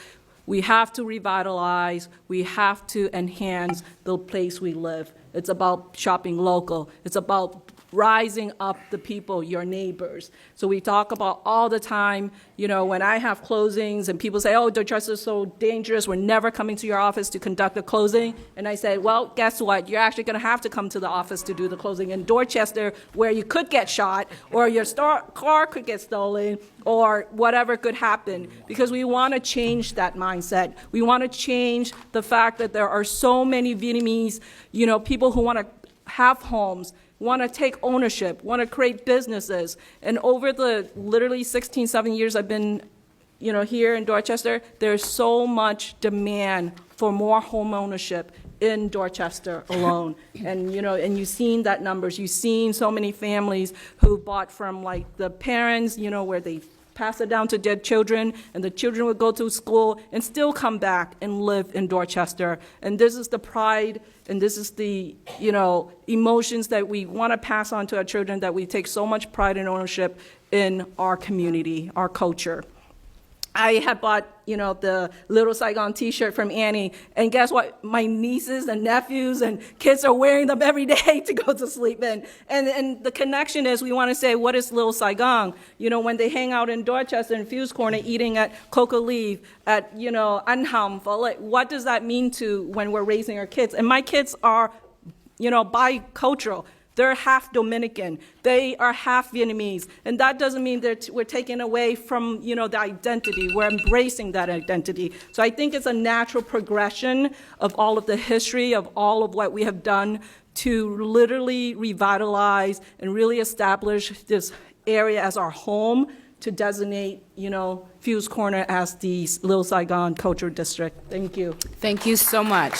we have to revitalize, we have to enhance the place we live. It's about shopping local. It's about rising up the people, your neighbors. So we talk about all the time, you know, when I have closings and people say, oh, Dorchester is so dangerous, we're never coming to your office to conduct a closing. And I say, well, guess what? You're actually going to have to come to the office to do the closing in Dorchester, where you could get shot, or your car could get stolen, or whatever could happen, because we want to change that mindset. We want to change the fact that there are so many Vietnamese, you know, people who want to have homes, want to take ownership, want to create businesses. And over the literally 16, 17 years I've been, you know, here in Dorchester, there's so much demand for more home ownership in Dorchester alone. And, you know, and you've seen that numbers. You've seen so many families who bought from, like, the parents, you know, where they pass it down to their children, and the children would go to school and still come back and live in Dorchester. And this is the pride, and this is the, you know, emotions that we want to pass on to our children, that we take so much pride and ownership in our community, our culture. I had bought, the Little Saigon T-shirt from Annie, and guess what? My nieces and nephews and kids are wearing them every day to go to sleep in. And the connection is, we want to say, what is Little Saigon? When they hang out in Dorchester and Fuse Corner, eating at Cocoa Leaf, at Anham, what does that mean to when we're raising our kids? And my kids are, bicultural. They're half Dominican. They are half Vietnamese. And that doesn't mean that we're taking away from, the identity. We're embracing that identity. So I think it's a natural progression of all of the history, of all of what we have done to literally revitalize and really establish this area as our home, to designate, Fuse Corner as the Little Saigon Cultural District. Thank you. Thank you so much.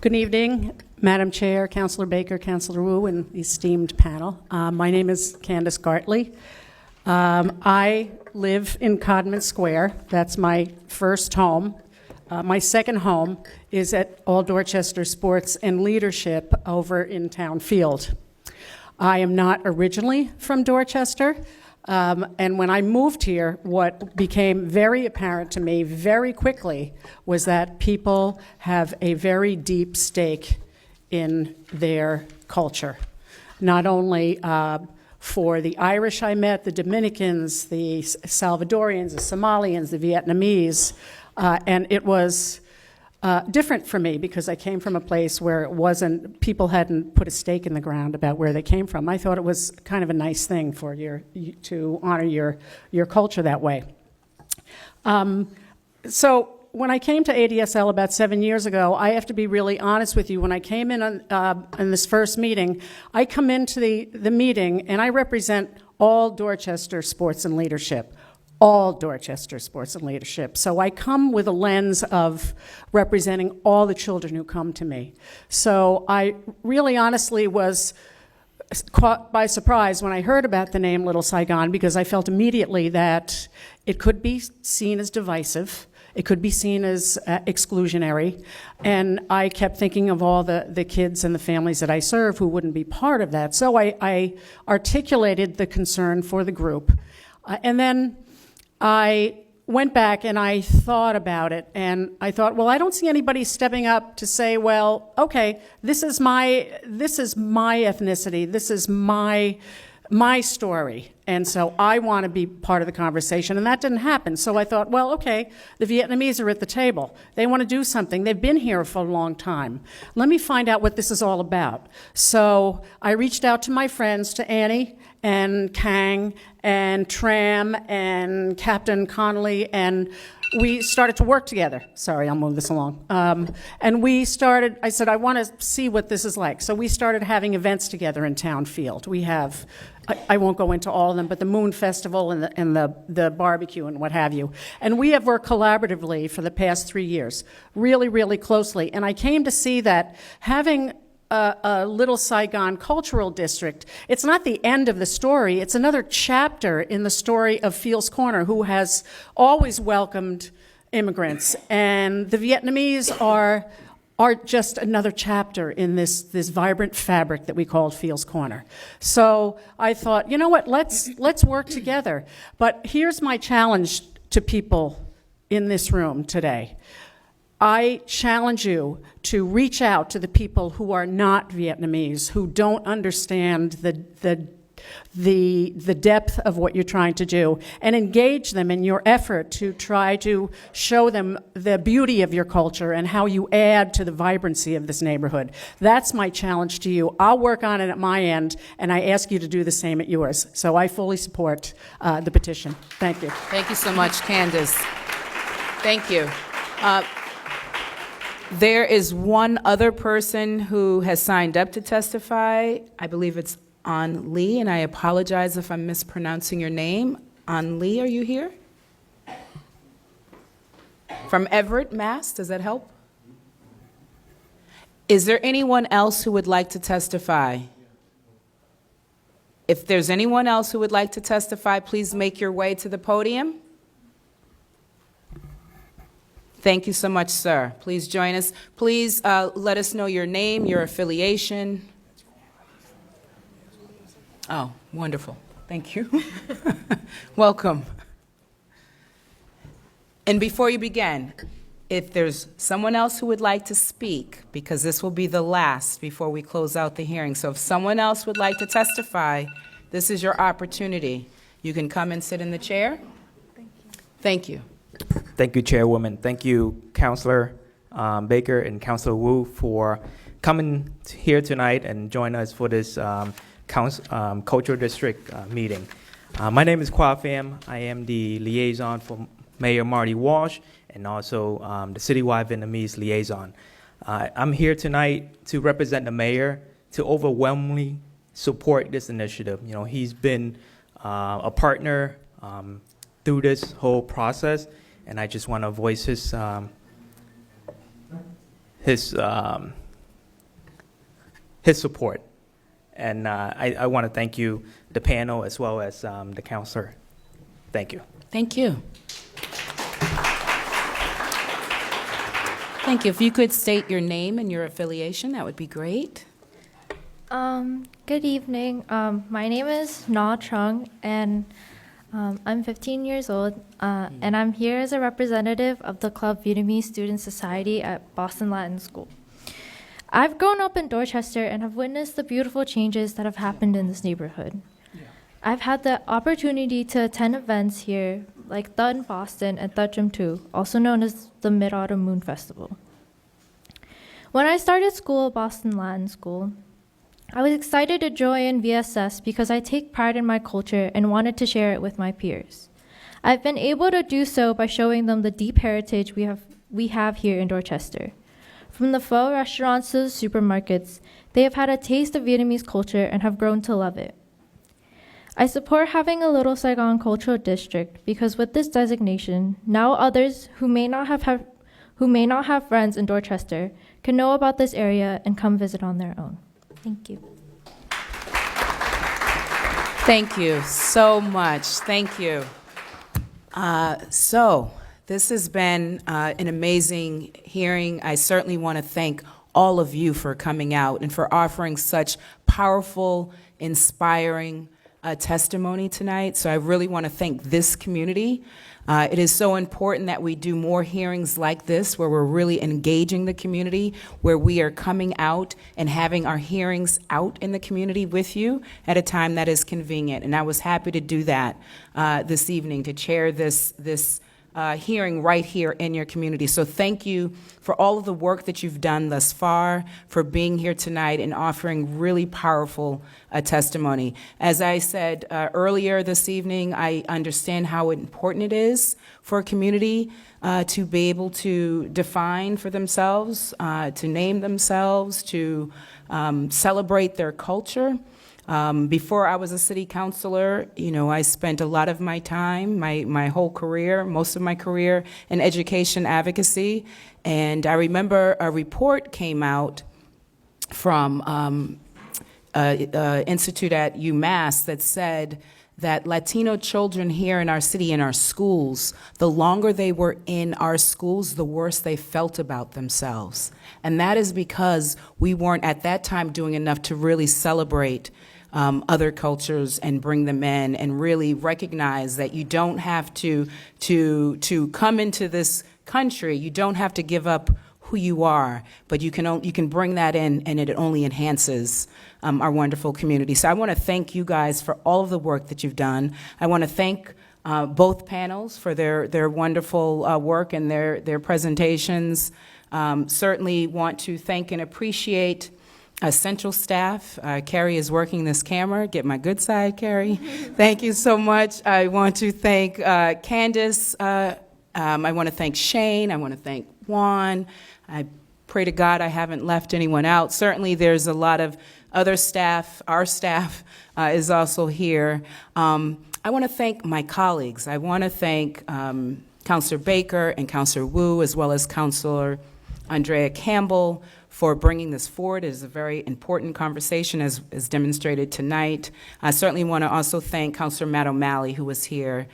Good evening, Madam Chair, Councillor Baker, Councillor Woo, and the esteemed panel. My name is Candace Gartley. I live in Codman Square. That's my first home. My second home is at All Dorchester Sports and Leadership over in Town Field. I am not originally from Dorchester. And when I moved here, what became very apparent to me very quickly was that people have a very deep stake in their culture. Not only for the Irish I met, the Dominicans, the Salvadorians, the Somalians, the Vietnamese, and it was different for me because I came from a place where people hadn't put a stake in the ground about where they came from. I thought it was kind of a nice thing for to honor your culture that way. So when I came to ADSL about 7 years ago, I have to be really honest with you. When I came in on this first meeting, I come into the meeting and I represent all Dorchester Sports and Leadership. All Dorchester Sports and Leadership. So I come with a lens of representing all the children who come to me. So I really honestly was caught by surprise when I heard about the name Little Saigon, because I felt immediately that it could be seen as divisive. It could be seen as exclusionary. And I kept thinking of all the kids and the families that I serve who wouldn't be part of that. So I articulated the concern for the group. And then I went back and I thought about it, and I thought, well, I don't see anybody stepping up to say, well, okay, this is my ethnicity, this is my story, and so I want to be part of the conversation, and that didn't happen. So I thought, well, okay, the Vietnamese are at the table. They want to do something. They've been here for a long time. Let me find out what this is all about. So I reached out to my friends, to Annie and Kang and Tram and Captain Connolly, and we started to work together. Sorry, I'll move this along. And I said, I want to see what this is like. So we started having events together in Town Field. We have, I won't go into all of them, but the Moon Festival and the barbecue and what have you. And we have worked collaboratively for the past 3 years, really, really closely. And I came to see that having a Little Saigon Cultural District, it's not the end of the story, it's another chapter in the story of Fields Corner, who has always welcomed immigrants. And the Vietnamese are just another chapter in this vibrant fabric that we call Fields Corner. So I thought, you know what, let's work together. But here's my challenge to people in this room today. I challenge you to reach out to the people who are not Vietnamese, who don't understand the depth of what you're trying to do, and engage them in your effort to try to show them the beauty of your culture and how you add to the vibrancy of this neighborhood. That's my challenge to you. I'll work on it at my end, and I ask you to do the same at yours. So I fully support the petition. Thank you. Thank you so much, Candace. Thank you. There is one other person who has signed up to testify. I believe it's An Lee, and I apologize if I'm mispronouncing your name. An Lee, are you here? From Everett, Mass. Does that help? Is there anyone else who would like to testify? If there's anyone else who would like to testify, please make your way to the podium. Thank you so much, sir. Please join us. Please let us know your name, your affiliation. Oh, wonderful. Thank you. Welcome. And before you begin, if there's someone else who would like to speak, because this will be the last before we close out the hearing, so if someone else would like to testify, this is your opportunity. You can come and sit in the chair. Thank you. Thank you, Chairwoman. Thank you, Councillor Baker and Councillor Woo, for coming here tonight and join us for this Cultural District meeting. My name is Kwa Pham. I am the liaison for Mayor Marty Walsh and also the citywide Vietnamese liaison. I'm here tonight to represent the mayor to overwhelmingly support this initiative. You know, he's been a partner through this whole process, and I just want to voice his support. And I want to thank you, the panel, as well as the councillor. Thank you. Thank you. Thank you. If you could state your name and your affiliation, that would be great. Good evening. My name is Na Chung, and I'm 15 years old, and I'm here as a representative of the Club Vietnamese Student Society at Boston Latin School. I've grown up in Dorchester and have witnessed the beautiful changes that have happened in this neighborhood. I've had the opportunity to attend events here like Thud in Boston and Thud Gym 2, also known as the Mid-Autumn Moon Festival. When I started school at Boston Latin School, I was excited to join VSS because I take pride in my culture and wanted to share it with my peers. I've been able to do so by showing them the deep heritage we have here in Dorchester. From the pho restaurants to the supermarkets, they have had a taste of Vietnamese culture and have grown to love it. I support having a Little Saigon Cultural District because with this designation, now others who may not have friends in Dorchester can know about this area and come visit on their own. Thank you. Thank you so much. Thank you. So this has been an amazing hearing. I certainly want to thank all of you for coming out and for offering such powerful, inspiring testimony tonight. So I really want to thank this community. It is so important that we do more hearings like this where we're really engaging the community, where we are coming out and having our hearings out in the community with you at a time that is convenient. And I was happy to do that this evening, to chair this hearing right here in your community. So thank you for all of the work that you've done thus far, for being here tonight and offering really powerful testimony. As I said earlier this evening, I understand how important it is for a community to be able to define for themselves, to name themselves, to celebrate their culture. Before I was a city councilor, you know, I spent a lot of my time, my whole career, most of my career in education advocacy. And I remember a report came out from institute at UMass that said that Latino children here in our city, in our schools, the longer they were in our schools, the worse they felt about themselves. And that is because we weren't at that time doing enough to really celebrate other cultures and bring them in and really recognize that you don't have to come into this country, you don't have to give up who you are, but you can bring that in, and it only enhances our wonderful community. So I want to thank you guys for all of the work that you've done. I want to thank both panels for their wonderful work and their presentations. Certainly want to thank and appreciate central staff. Carrie is working this camera. Get my good side, Carrie. Thank you so much. I want to thank Candace. I want to thank Shane. I want to thank Juan. I pray to God I haven't left anyone out. Certainly there's a lot of other staff. Our staff is also here. I want to thank my colleagues. I want to thank Councillor Baker and Councillor Woo, as well as Councillor Andrea Campbell, for bringing this forward. It is a very important conversation, as demonstrated tonight. I certainly want to also thank Councillor Matt O'Malley, who was here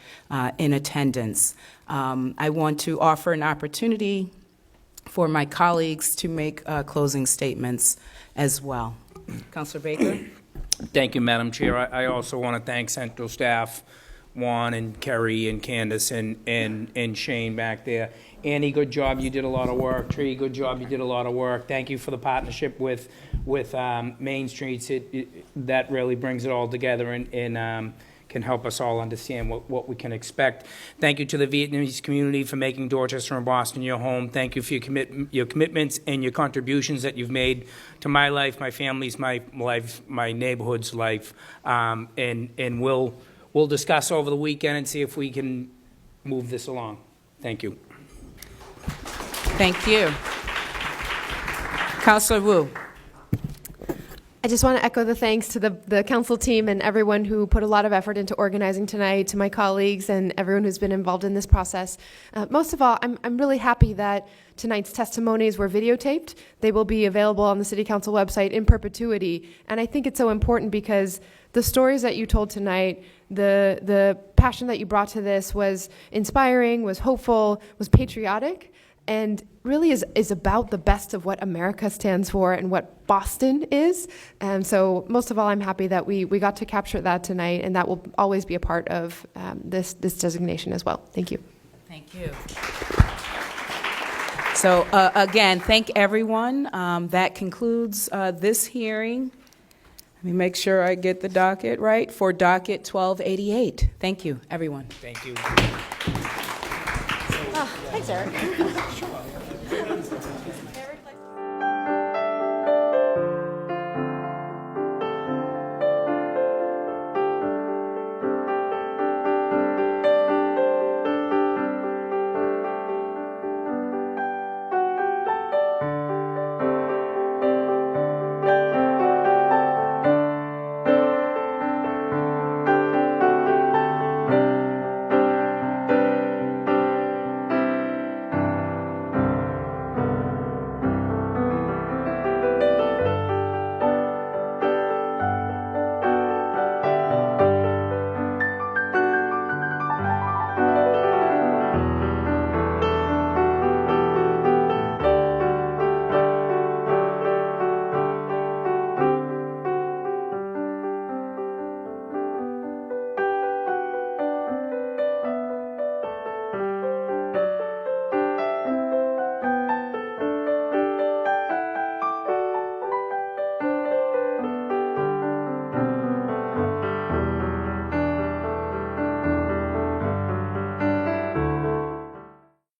in attendance. I want to offer an opportunity for my colleagues to make closing statements as well. Councillor Baker? Thank you, Madam Chair. I also want to thank Central staff, Juan and Kerry and Candace and Shane back there. Annie, good job. You did a lot of work. Tree, good job. You did a lot of work. Thank you for the partnership with Main Streets. That really brings it all together and can help us all understand what we can expect. Thank you to the Vietnamese community for making Dorchester and Boston your home. Thank you for your commitments and your contributions that you've made to my life, my family's life, my neighborhood's life. And we'll discuss over the weekend and see if we can move this along. Thank you. Thank you. Councillor Woo. I just want to echo the thanks to the council team and everyone who put a lot of effort into organizing tonight, to my colleagues and everyone who's been involved in this process. Most of all, I'm really happy that tonight's testimonies were videotaped. They will be available on the City Council website in perpetuity. And I think it's so important because the stories that you told tonight, the passion that you brought to this was inspiring, was hopeful, was patriotic, and really is about the best of what America stands for and what Boston is. And so most of all, I'm happy that we got to capture that tonight, and that will always be a part of this designation as well. Thank you. Thank you. So again, thank everyone. That concludes this hearing. Let me make sure I get the docket right for docket 1288. Thank you, everyone. Thank you. Thanks, Eric.